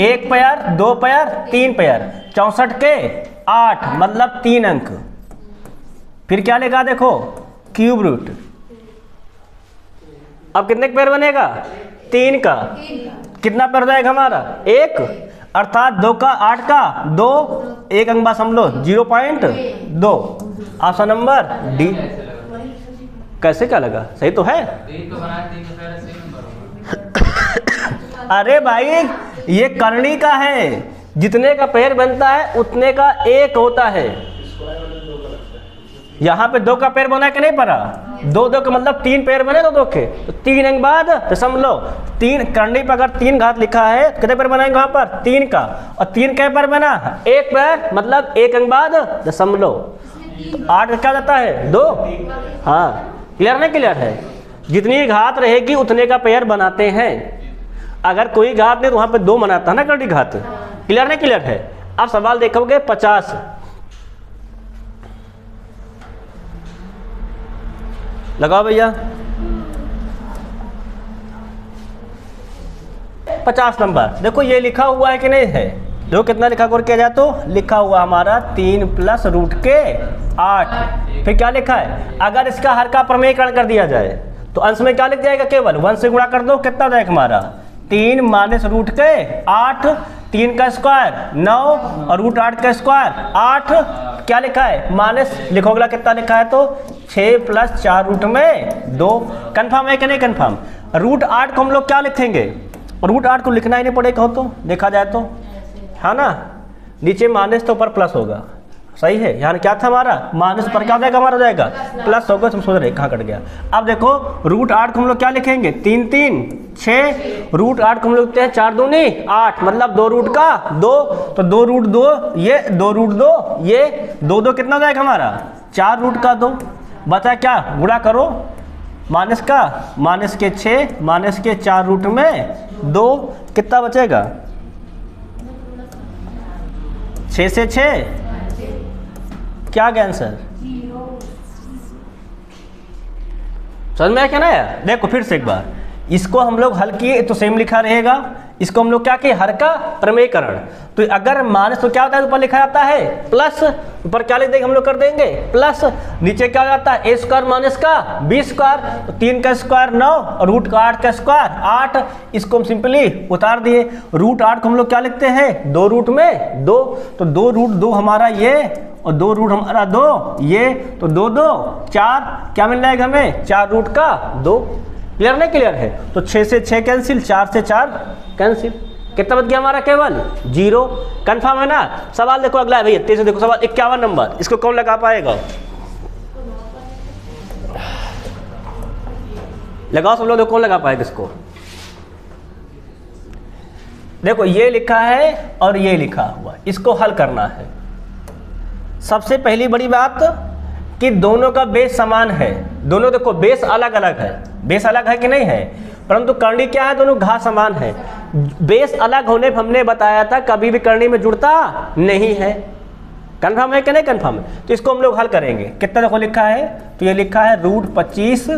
1 पेयर 2 पेयर 3 पेयर 64 के 8 मतलब 3 अंक। फिर क्या लिखा देखो क्यूब रूट, अब कितने पेयर बनेगा 3 का, कितना पेयर जाएगा हमारा 1, अर्थात 2 का 8 का 2, एक अंक बाद समझ लो 0.2। Option number D. कैसे क्या लगा, सही तो है? अरे भाई ये करनी का है, जितने का पेड़ बनता है उतने का एक होता है। यहाँ पे 2 का पेड़ बना के नहीं पड़ा, 2 2 का मतलब 3 पेड़ बने 2 2 के, तो 3 अंक बाद तो समझ लो 3 करनी पर अगर 3 घात लिखा है तो कितने पेड़ बनाएंगे वहाँ पर 3 का, और 3 के पेड़ बना 1 पेड़ मतलब 1 अंक बाद तो समझ लो 8 क्या जाता है 2। हाँ क्लियर नहीं क्लियर है? जितनी घात रहेगी उतने का पेड़ बनाते हैं। अगर कोई घात नहीं तो वहाँ पे 2 बनाता है ना करनी घात। क्लियर नहीं क्लियर है? अब सवाल देखोगे 50। लगाओ भैया 50 नंबर। देखो ये लिखा हुआ है कि नहीं है? देखो कितना लिखा कर किया जाए तो लिखा हुआ हमारा 3 प्लस रूट के 8। फिर क्या लिखा है? अगर इसका हर का प्रमेयकरण कर दिया जाए तो अंश में क्या लिख जाएगा? केवल 1 से गुणा कर दो, कितना जाएगा हमारा 3 माइनस रूट के 8, 3 का स्क्वायर 9 और रूट 8 का स्क्वायर 8। क्या लिखा है? माइनस लिखोगे कितना लिखा है तो 6 प्लस 4 रूट में 2। कन्फर्म है कि नहीं कन्फर्म? रूट 8 को हम लोग क्या लिखेंगे? रूट 8 को लिखना ही नहीं पड़ेगा तो देखा जाए तो, है ना? नीचे माइनस तो ऊपर प्लस होगा, सही है? यहाँ क्या था हमारा माइनस पर क्या हो जाएगा हमारा जाएगा प्लस होगा। तुम सोच रहे कहाँ कट गया? अब देखो रूट 8 को हम लोग क्या लिखेंगे? 3 3 6। रूट 8 को हम लोग लिखते हैं 4 दूनी 8 मतलब 2 रूट का 2, तो 2 रूट 2 ये 2 रूट 2 ये 2 2 कितना हो जाएगा हमारा 4 रूट का 2। बचा क्या? गुणा करो माइनस का माइनस के 6 माइनस के 4 रूट में 2, कितना बचेगा 6 से 6 क्या गया आंसर? समझ में आया क्या ना यार? देखो फिर से एक बार इसको हम लोग हल किए तो सेम लिखा रहेगा। इसको हम लोग क्या किए? हर का प्रमेयकरण। तो अगर माइनस तो क्या होता है ऊपर लिखा जाता है प्लस, ऊपर क्या लिख देंगे हम लोग कर देंगे प्लस, नीचे क्या हो जाता है a स्क्वायर माइनस का b स्क्वायर, तो 3 का स्क्वायर 9 और रूट का 8 का स्क्वायर 8। इसको हम सिंपली उतार दिए। रूट 8 को हम लोग क्या लिखते हैं 2 रूट में 2, तो 2 रूट 2 हमारा ये और 2 रूट हमारा 2 ये, तो 2 2 4 क्या मिल जाएगा हमें 4 रूट का 2। क्लियर नहीं क्लियर है? तो 6 से 6 कैंसिल, 4 से 4 कैंसिल, कितना बच गया हमारा केवल 0। कंफर्म है ना? सवाल देखो अगला है भैया, तेज से देखो सवाल 51 नंबर। इसको कौन लगा पाएगा? लगाओ सब लोग, देखो कौन लगा पाएगा इसको। देखो ये लिखा है और ये लिखा हुआ, इसको हल करना है। सबसे पहली बड़ी बात कि दोनों का बेस समान है। दोनों देखो बेस अलग अलग है, बेस अलग है कि नहीं है? परंतु करनी क्या है? दोनों घात समान है। बेस अलग होने पर हमने बताया था कभी भी करनी में जुड़ता नहीं है। कंफर्म है कि नहीं कंफर्म है? तो इसको हम लोग हल करेंगे। कितना देखो लिखा है तो ये लिखा है रूट 25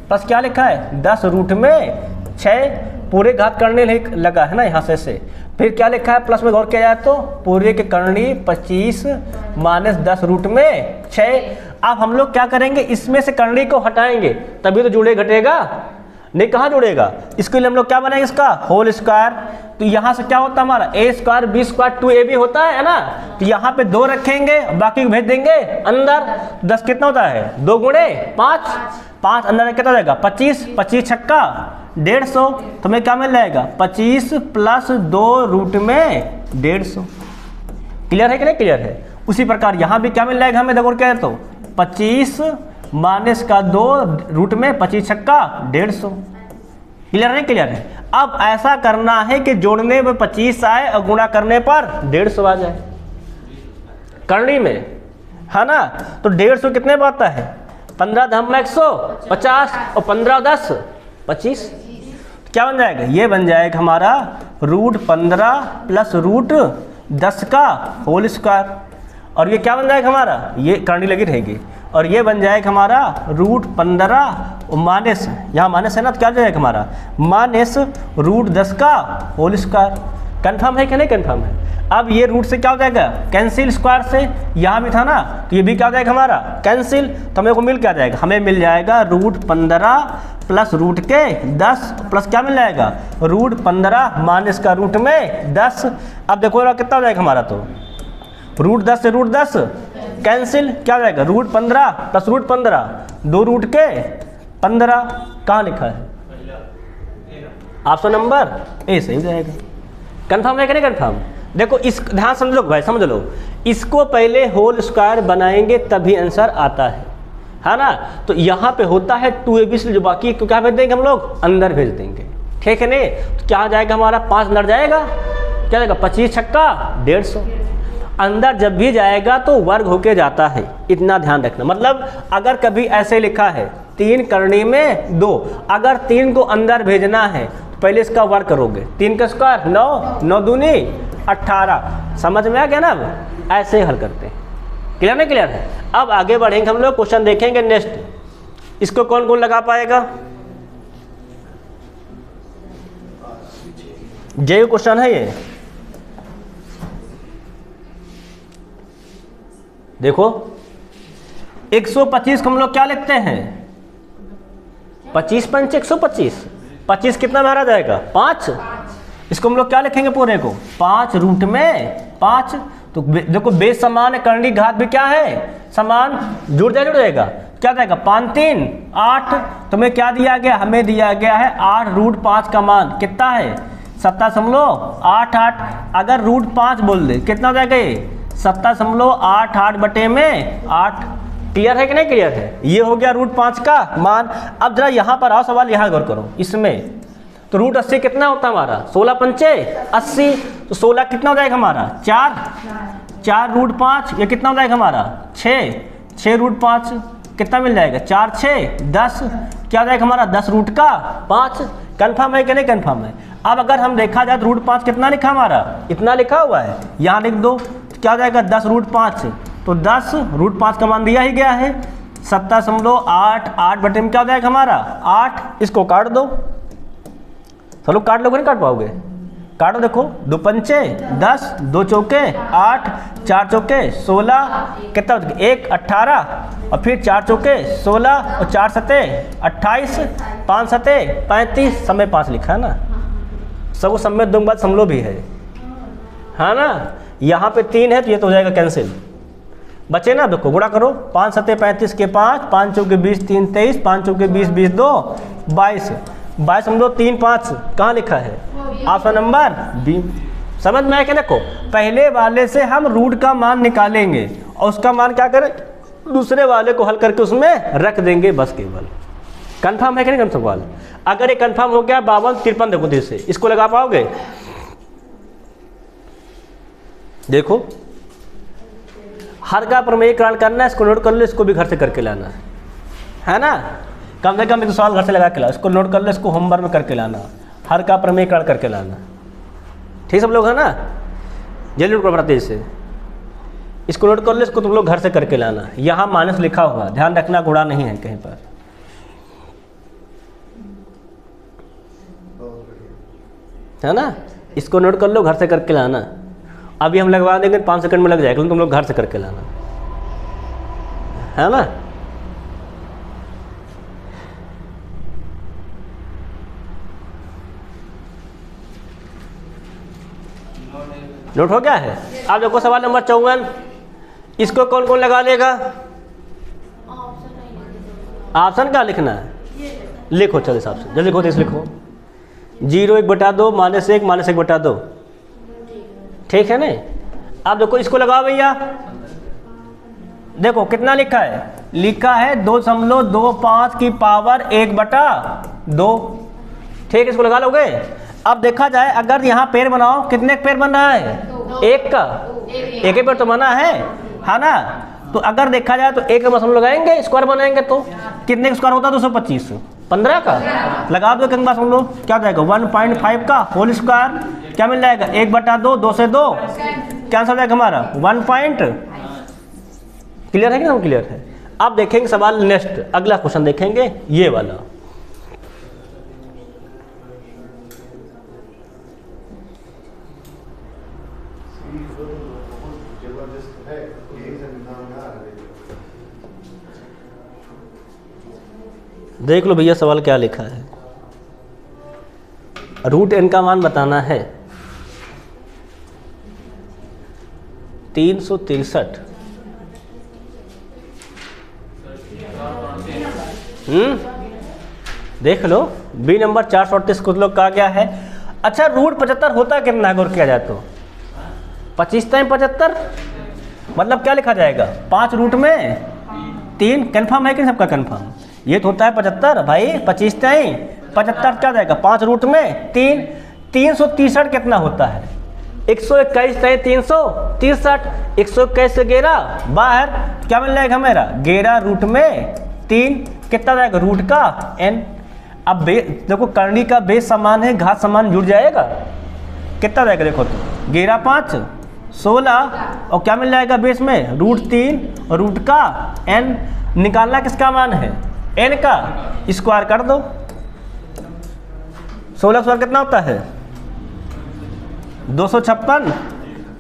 प्लस क्या लिखा है 10 रूट में 6, पूरे घात करने लगा है ना यहाँ से। फिर क्या लिखा है प्लस में गौर किया जाए तो पूरे के करनी 25 माइनस 10 रूट में 6। अब हम लोग क्या करेंगे? इसमें से करनी को हटाएंगे तभी तो जुड़े घटेगा, नहीं कहाँ जुड़ेगा? इसके लिए हम लोग क्या बनाएंगे? इसका होल स्क्वायर। तो यहाँ से क्या होता है हमारा a square b square 2ab होता है ना? तो यहाँ पे 2 रखेंगे, बाकी को भेज देंगे अंदर। 10 कितना होता है 2 गुणे 5, 5 अंदर कितना जाएगा 25, 25 छक्का 150, तो हमें क्या मिल जाएगा 25 प्लस 2 रूट में 150। क्लियर है कि नहीं क्लियर है? उसी प्रकार यहाँ भी क्या मिल जाएगा हमें? देखो क्या है तो 25 माइनस का 2 रूट में 25 छक्का 150। क्लियर नहीं क्लियर है? अब ऐसा करना है कि जोड़ने में 25 आए और गुणा करने पर 150 आ जाए करनी में, है ना? तो 150 कितने पाता है 15 धम 150 और 15 10 25। क्या बन जाएगा? ये बन जाएगा हमारा रूट 15 प्लस रूट 10 का होल स्क्वायर। और ये क्या बन जाएगा हमारा? ये करनी लगी रहेगी। और ये बन जाएगा हमारा रूट 15 माइनस, यहाँ माइनस है ना तो क्या जाएगा हमारा माइनस रूट 10 का होल स्क्वायर। कन्फर्म है कि नहीं कन्फर्म है? अब ये रूट से क्या हो जाएगा, कैंसिल स्क्वायर से, यहाँ भी था ना, तो ये भी क्या हो जाएगा हमारा कैंसिल, तो हमें को मिल क्या जाएगा, हमें मिल जाएगा रूट 15 प्लस रूट के 10 प्लस क्या मिल जाएगा, रूट 15 माइनस का रूट में 10। अब देखो कितना हो जाएगा हमारा, तो रूट 10 से रूट 10 कैंसिल, क्या हो जाएगा रूट 15 प्लस रूट 15, 2 रूट के 15, कहाँ लिखा है ऑप्शन नंबर ए सही हो जाएगा। कन्फर्म है कि नहीं कन्फर्म? देखो इस ध्यान समझ लो भाई, समझ लो, इसको पहले होल स्क्वायर बनाएंगे तभी आंसर आता है ना। तो यहाँ पे होता है 2ab, जो बाकी को क्या भेज देंगे हम लोग, अंदर भेज देंगे, ठीक है नहीं। तो क्या जाएगा हमारा 5 अंदर जाएगा, क्या जाएगा 25 छक्का 150, अंदर जब भी जाएगा तो वर्ग होके जाता है, इतना ध्यान रखना। मतलब अगर कभी ऐसे लिखा है 3 करने में 2, अगर 3 को अंदर भेजना है तो पहले इसका वर्ग करोगे, 3 का स्क्वायर 9, 9 दूनी 18, समझ में आ गया ना। अब ऐसे हल करते हैं, क्लियर नहीं क्लियर है? अब आगे बढ़ेंगे हम लोग, क्वेश्चन देखेंगे नेक्स्ट, इसको कौन कौन लगा पाएगा, जे क्वेश्चन है ये। देखो 125 को हम लोग क्या लिखते हैं, 25 पंच 125, 25 कितना में आ जाएगा 5, इसको हम लोग क्या लिखेंगे पूरे को 5 रूट में 5। तो देखो बेस समान है, करनी घात भी क्या है समान, जुड़ जाएगा, क्या जाएगा 5 3 8। तुम्हें क्या दिया गया, हमें दिया गया है 8 रूट 5 का मान कितना है 7.88। अगर रूट 5 बोल दे कितना हो जाएगा ये 7.88 बटे में 8। क्लियर है कि नहीं क्लियर है? ये हो गया रूट 5 का मान। अब जरा यहाँ पर आओ, सवाल यहाँ गौर करो, इसमें तो रूट 80 कितना होता है हमारा, 16 पंचे 80, तो 16 कितना हो जाएगा हमारा 4 रूट 5, ये कितना हो जाएगा हमारा 6 रूट 5 कितना मिल जाएगा 4 6 10, क्या हो जाएगा हमारा 10 रूट का 5। कन्फर्म है कि नहीं कन्फर्म है? अब अगर हम देखा जाए तो रूट 5 कितना लिखा हमारा, इतना लिखा हुआ है, यहाँ लिख दो, क्या हो जाएगा 10 रूट 5, तो 10 रूट 5 का मान दिया ही गया है 7.88 बटे में क्या हो जाएगा हमारा 8। इसको काट दो, चलो काट लोगे नहीं काट पाओगे, काटो, देखो 2 पंचे 10, 2 चौके 8, 4 चौके 16, कितना 1 18, और फिर 4 चौके 16 और 4 सते 28, 5 सते 35, समय 5 लिखा है ना, सबको समय दो बाद समलो भी है ना। यहाँ पे 3 है तो ये तो हो जाएगा कैंसिल, बचे ना, देखो गुणा करो, 5 सते 35 के 5, 5 चौके 20 3 23, 5 चौके 20 20 2 22, 22 हम लोग 3 5 कहाँ लिखा है ऑप्शन नंबर बी। समझ में आया क्या? देखो पहले वाले से हम रूट का मान निकालेंगे और उसका मान क्या करें, दूसरे वाले को हल करके उसमें रख देंगे, बस केवल। कंफर्म है कि नहीं कंफर्म सवाल? अगर ये कंफर्म हो गया 52 53, देखो दिल से इसको लगा पाओगे, देखो हर का प्रमेयीकरण करना है, इसको नोट कर लो, इसको भी घर से करके लाना है ना, कम से कम एक सवाल घर से लगा के ला, इसको नोट कर लो, इसको होमवर्क में करके लाना, हर का प्रमेयीकरण करके लाना, ठीक सब लोग है ना, जल्दी नोट कर पड़ते इससे, इसको नोट कर लो, इसको तुम लोग घर से करके लाना। यहाँ माइनस लिखा हुआ, ध्यान रखना, गुणा नहीं है कहीं पर, है ना, इसको नोट कर लो, घर से करके लाना। अभी हम लगवा देंगे 5 सेकंड में लग जाएगा, तुम लोग घर से करके लाना, है ना। नोट हो गया है? अब देखो सवाल नंबर 54, इसको कौन कौन लगा लेगा, ऑप्शन क्या लिखना है, लिखो चलो हिसाब से, जल्दी लिखो, तो लिखो 0 1 बटा 2 -1 -1 बटा 2, ठीक है ना। अब देखो इसको लगाओ भैया, देखो कितना लिखा है, लिखा है 2.25 की पावर 1 बटा 2, ठीक है, इसको लगा लोगे। अब देखा जाए अगर यहाँ पेड़ बनाओ, कितने पेड़ बन रहा है, एक का, एक ही पेड़ तो बना है ना। तो अगर देखा जाए तो एक बस हम लगाएंगे, स्क्वायर बनाएंगे तो कितने का स्क्वायर होता है 225, 15 का लगा दो, एक हम लोग क्या जाएगा 1.5 का होल स्क्वायर, क्या मिल जाएगा 1 बटा 2, 2 से 2 कैंसिल हो जाएगा हमारा 1 पॉइंट। क्लियर है कि नहीं क्लियर है? अब देखेंगे सवाल नेक्स्ट, अगला क्वेश्चन देखेंगे ये वाला, देख लो भैया सवाल क्या लिखा है। रूट n का मान बताना है 363। देख लो बी नंबर 438 कुछ लोग कहा गया है। अच्छा रूट 75 होता कितना है अगर किया जाए तो 25 टाइम 75 मतलब क्या लिखा जाएगा 5 रूट में 3। कन्फर्म है कि सबका कन्फर्म? ये तो होता है 75 भाई 25 टाइम 75 क्या जाएगा 5 रूट में 3। 363 कितना होता है 121 टाइम 363। 121 से 11 बाहर क्या मिल जाएगा मेरा 11 रूट में 3 कितना जाएगा रूट का n। अब देखो करनी का बेस समान है घात समान जुड़ जाएगा कितना जाएगा देखो तो 11 5 16 और क्या मिल जाएगा बेस में रूट 3 रूट का n। निकालना किसका मान है n का स्क्वायर कर दो। 16 स्क्वायर कितना होता है 256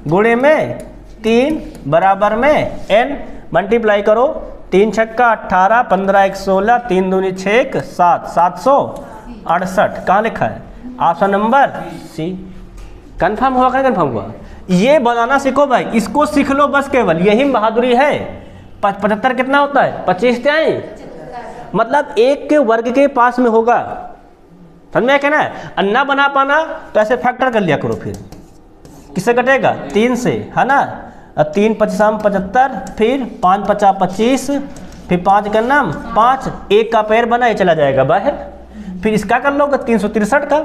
गुणे में 3 बराबर में n मल्टीप्लाई करो 3 छक्का 18 15 1 16 3 दूनी 6 7 768 कहाँ लिखा है ऑप्शन नंबर सी। कन्फर्म हुआ क्या कन्फर्म हुआ? ये बनाना सीखो भाई इसको सीख लो बस केवल यही बहादुरी है। 75 कितना होता है 25 टाइम मतलब 1 के वर्ग के पास में होगा समझ में क्या ना। ना बना पाना तो ऐसे फैक्टर कर लिया करो फिर किससे कटेगा 3 से है ना। 3 25 75 फिर 5 50 25 फिर 5 का नाम 5 1 का पैर बना ये चला जाएगा बाहर। फिर इसका कर लो 363 का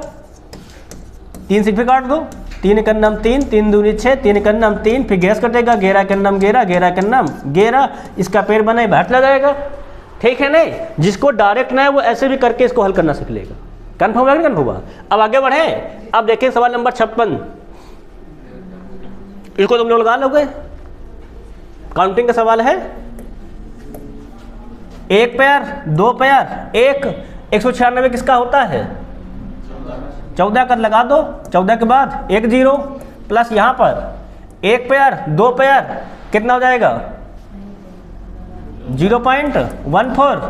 3 से फिर काट दो 3 का नाम 3 3 दूनी 6 3 का नाम 3 फिर गैस कटेगा 11 का नाम 11 11 का नाम 11 इसका पैर बना ये बाहर चला जाएगा। ठीक है नहीं जिसको डायरेक्ट ना है वो ऐसे भी करके इसको हल करना सीख लेगा। कन्फर्म हुआ नहीं कन्फर्म हुआ? अब आगे बढ़े। अब देखिए सवाल नंबर 56 इसको तुम लोग लगा लोगे काउंटिंग का सवाल है। 1 पैर 2 पैर 1 196 किसका होता है 14 का लगा दो 14 के बाद 1 0 प्लस यहाँ पर 1 पैर 2 पैर कितना हो जाएगा 0.14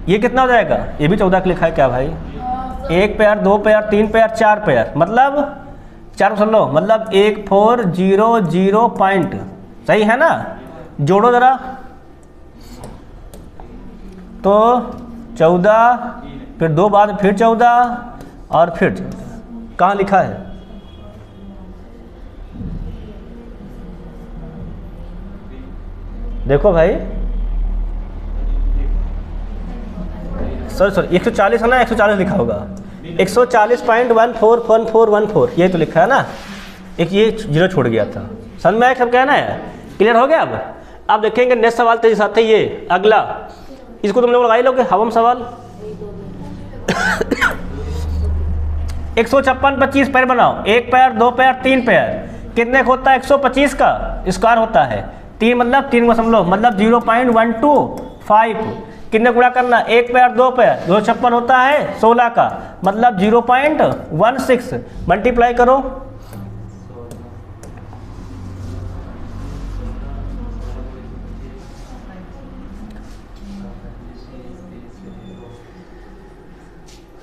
ये कितना हो जाएगा ये भी 14 का लिखा है क्या भाई 1 पैर 2 पैर 3 पैर 4 पैर मतलब 4 सुन लो मतलब 1400 पॉइंट सही है ना। जोड़ो जरा तो 14 फिर 2 बाद फिर 14 और फिर 14 कहाँ लिखा है देखो भाई सॉरी 140 है ना 140 लिखा होगा 140.141414 ये तो लिखा है ना। एक ये 0 छोड़ गया था समझ में आया सब कहना है क्लियर हो गया। अब देखेंगे नेक्स्ट सवाल तेरे साथ है ये अगला इसको तुम लोग लगा ही लोगे हवम सवाल 156 25 पैर बनाओ 1 पैर 2 पैर 3 पैर कितने का होता है 125 का स्क्वायर होता है 3 मतलब 3 को समझ लो मतलब 0.125 कितने गुणा करना 1 पैर 2 पैर 256 होता है 16 का मतलब 0.16 मल्टीप्लाई करो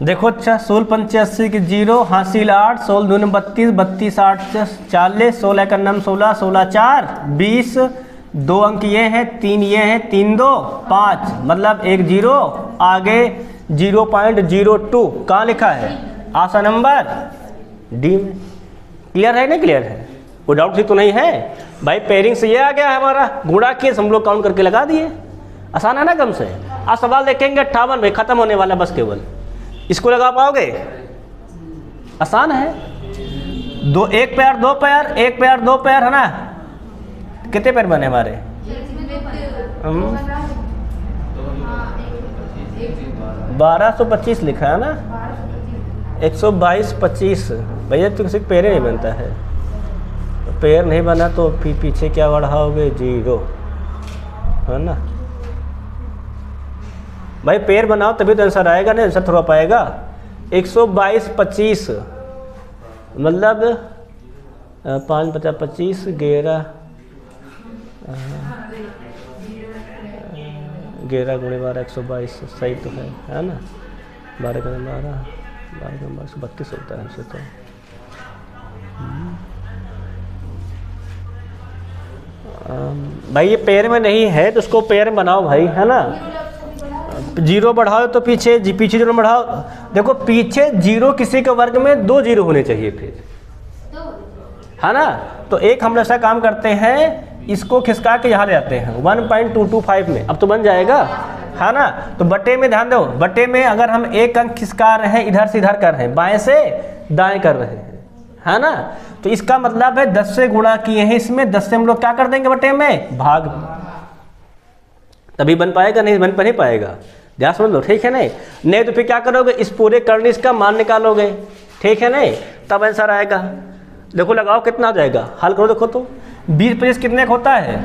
देखो अच्छा 16 85 की 0 हासिल 8 16 दूनी 32 32 8 40 16 का नाम 16 16 4 20 2 अंक ये हैं 3 ये हैं 3 2 5 मतलब 1 0 आगे 0.02 कहाँ लिखा है आशा नंबर डी में। क्लियर है नहीं क्लियर है वो डाउट ही तो नहीं है भाई। पेयरिंग से ये आ गया है हमारा गुणा किए हम लोग काउंट करके लगा दिए आसान है ना कम से। आज सवाल देखेंगे 58 में खत्म होने वाला बस केवल इसको लगा पाओगे आसान है। 1 पैर 2 पैर 1 पैर 2 पैर है ना कितने पैर बने हमारे 1225 लिखा है ना 122 25 भैया तो किसी पैर नहीं बनता है पैर नहीं बना तो फिर पीछे क्या बढ़ाओगे 0 है ना भाई पैर बनाओ तभी तो आंसर आएगा नहीं आंसर थोड़ा पाएगा 122 25 मतलब 5 50 25 11 11 गुणे 12 122 सही तो है ना। 12 गुणे 12 132 होता है। तो भाई ये पेयर में नहीं है तो उसको पेयर में बनाओ भाई, है ना। जीरो बढ़ाओ तो पीछे पीछे जीरो बढ़ाओ। देखो पीछे जीरो किसी के वर्ग में 2 जीरो होने चाहिए फिर, है ना। तो एक हम ऐसा काम करते हैं, इसको खिसका के यहाँ ले आते हैं 1.225 में, अब तो बन जाएगा, है ना। तो बटे में ध्यान दो, बटे में अगर हम एक अंक खिसका रहे हैं, इधर से इधर कर रहे हैं, बाएं से दाएं कर रहे हैं, है ना। तो इसका मतलब है 10 से गुणा किए हैं, इसमें 10 से हम लोग क्या कर देंगे बटे में भाग, तभी बन पाएगा, नहीं बन नहीं पाएगा। ध्यान समझ लो, ठीक है नहीं तो फिर क्या करोगे, इस पूरे कर्निश का मान निकालोगे, ठीक है नहीं, तब आंसर आएगा। देखो लगाओ कितना आ जाएगा, हल करो देखो तो 20 कितने का होता है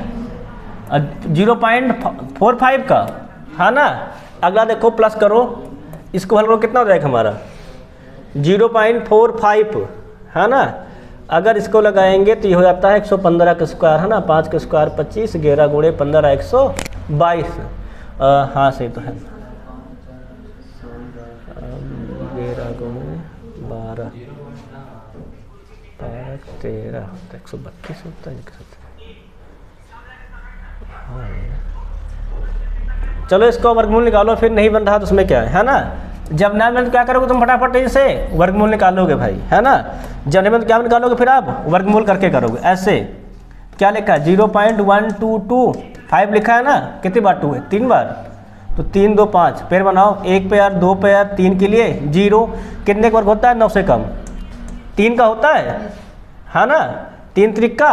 0.45 का, है ना। अगला देखो प्लस करो, इसको हल करो कितना हो जाएगा हमारा 0.45, है ना। अगर इसको लगाएंगे तो ये हो जाता है 115 का स्क्वायर, है ना। 5 का स्क्वायर 25, 11 गुणे 15 122। हाँ सही तो है, 11 गुणे 12 13 132 होता है। हाँ चलो इसको वर्गमूल निकालो, फिर नहीं बन रहा तो उसमें क्या है ना। जब ना बने तो क्या करोगे तुम फटाफट इसे वर्गमूल निकालोगे भाई, है ना। जब नहीं बने तो क्या निकालोगे, फिर आप वर्गमूल करके करोगे। ऐसे क्या लिखा है 0.1225 लिखा है ना, कितनी बार 2 है 3 बार, तो 3 2 5 पेयर बनाओ, 1 पेयर 2 पेयर 3 के लिए 0, कितने का वर्ग होता है 9 से कम 3 का होता है ना। 3 त्रिका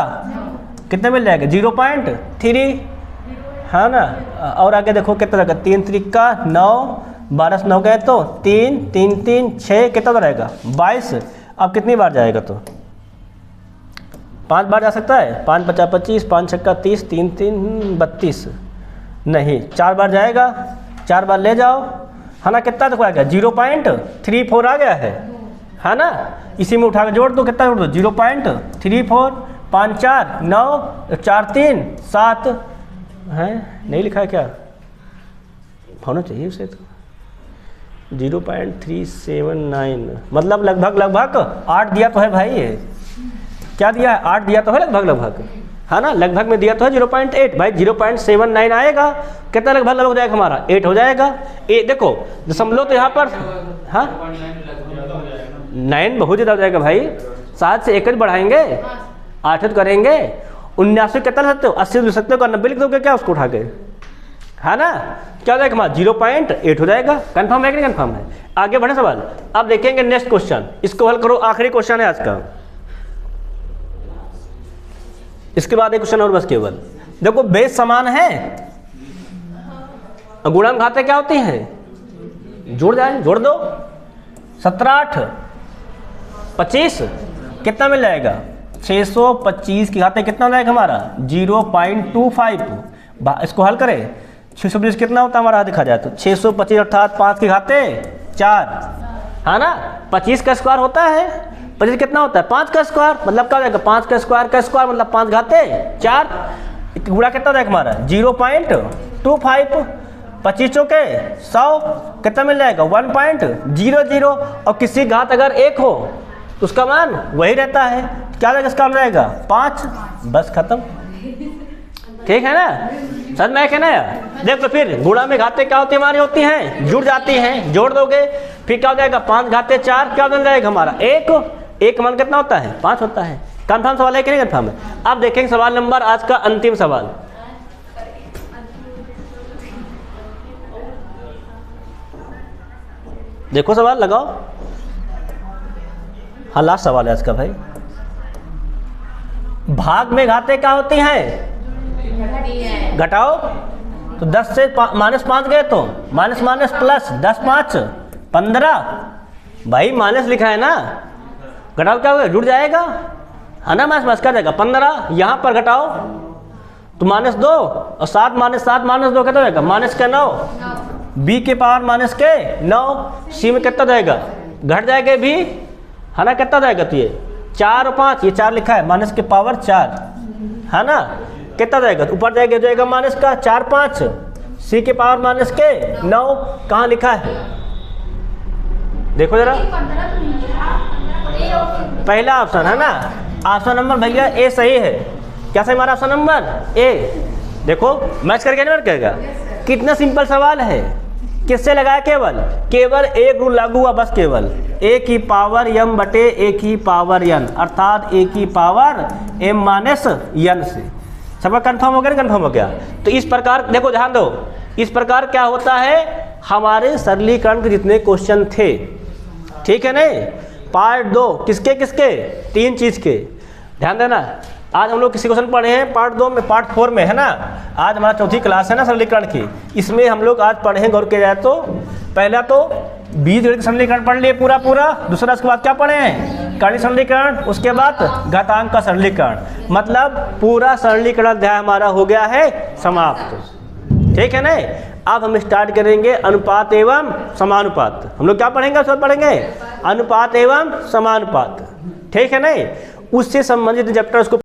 कितने मिल जाएगा 0.3, है ना। और आगे देखो कितना रहेगा 3 त्रिका 9, 12 से 9 गए तो 3 3 3 6, कितना रहेगा 22। अब कितनी बार जाएगा तो 5 बार जा सकता है, 5 50 25, 5 छक्का 30, 3 3 32, नहीं 4 बार जाएगा, 4 बार ले जाओ, है ना। कितना देखो आ गया 0.34 आ गया है ना। इसी में उठा के जोड़ दो, कितना जोड़ दो 0.34, 5 4 9 4 3 7 है, नहीं लिखा है क्या, होना चाहिए उसे तो 0.379, मतलब लगभग 8 दिया तो है भाई। ये क्या दिया है 8 दिया तो है लगभग, है ना। लगभग में दिया तो है 0.8 भाई, 0.79 आएगा, कितना लगभग हो जाएगा हमारा 8 हो जाएगा। देखो दशमलव तो यहाँ पर, हाँ 9 बहुत ज़्यादा हो जाएगा भाई, 7 से 1 बढ़ाएंगे 8 करेंगे, 79 कितना लिख सकते हो 80 लिख सकते हो, 90 लिख दोगे क्या उसको उठा के, है ना। क्या हो जाएगा हमारा 0.8 हो जाएगा। कंफर्म है कि नहीं कंफर्म है। आगे बढ़े सवाल, अब देखेंगे नेक्स्ट क्वेश्चन, इसको हल करो, आखिरी क्वेश्चन है आज का। इसके बाद एक क्वेश्चन और बस केवल। देखो बेस समान है, गुणन घाते क्या होती हैं, जोड़ जाए, जोड़ दो 17 8 25, कितना मिल जाएगा 625 की घाते कितना हो जाएगा हमारा 0.25। इसको हल करें 625 कितना होता है हमारा, दिखा जाए तो 625 अर्थात 5 की घाते 4, है ना। 25 का स्क्वायर होता है, 25 कितना होता है 5 का स्क्वायर, मतलब क्या हो जाएगा 5 का स्क्वायर मतलब 5 घाते 4, गुणा कितना हो जाएगा हमारा 0.25, 25 चौके 100, कितना मिल जाएगा 1.00। और किसी घात अगर 1 हो तो उसका मान वही रहता है, क्या रहेगा इसका मान रहेगा 5, बस खत्म, ठीक है ना। समझ में है ना यार। देख लो फिर गुणा में घाते क्या होती हमारी होती हैं, जुड़ जाती हैं, जोड़ दोगे फिर क्या हो जाएगा 5 घाते 4, क्या बन जाएगा हमारा 1 मान कितना होता है 5 होता है। कंफर्म सवाल है कि नहीं कंफर्म है। अब देखेंगे सवाल नंबर आज का अंतिम सवाल। देखो सवाल लगाओ, हाँ लास्ट सवाल है आज का भाई। भाग में घाते क्या होती हैं, घटाओ तो 10 से -5 गए तो माइनस प्लस 10 5 15, भाई माइनस लिखा है ना, घटाओ क्या होगा जुड़ जाएगा, है ना। माइनस क्या जाएगा 15, यहाँ पर घटाओ तो -2 और 7 -2 कितना जाएगा -9, b के पावर -9, c में कितना जाएगा घट जाएगा भी, है ना। कितना जाएगा तो ये 4 और 5, ये 4 लिखा है माइनस के पावर 4, है ना। कितना जाएगा ऊपर जाएगा माइनस का 4 5 c के पावर माइनस के 9 कहाँ लिखा है देखो जरा, 15 तो नहीं है, ए और पहला ऑप्शन है ना, ऑप्शन नंबर भैया ए सही है। क्या सही हमारा ऑप्शन नंबर ए? देखो मैच करके नहीं करेगा, कितना सिंपल सवाल है। किससे लगाया? केवल एक रूल लागू हुआ बस, केवल ए की पावर m बटे ए की पावर n, अर्थात ए की पावर m माइनस n से। सबका कंफर्म हो गया ना? कंफर्म हो गया। तो इस प्रकार देखो, ध्यान दो, इस प्रकार क्या होता है, हमारे सरलीकरण के जितने क्वेश्चन थे, ठीक है नहीं, पार्ट 2 किसके किसके, 3 चीज़ के, ध्यान देना। आज हम लोग किसी क्वेश्चन पढ़े हैं पार्ट 2 में, पार्ट 4 में है ना, आज हमारा चौथी क्लास है ना सरलीकरण की, इसमें हम लोग आज पढ़े हैं, गौर किया जाए तो पहला तो बीजगणित सरलीकरण पढ़ लिए पूरा, दूसरा उसके बाद क्या पढ़े हैं, कर्ण सरलीकरण, उसके बाद घातांक का सरलीकरण, मतलब पूरा सरलीकरण अध्याय हमारा हो गया है समाप्त, ठीक है नहीं। अब हम स्टार्ट करेंगे अनुपात एवं समानुपात। हम लोग क्या पढ़ेंगे, उसके बाद पढ़ेंगे अनुपात एवं समानुपात, ठीक है नहीं। उससे संबंधित चैप्टर उसको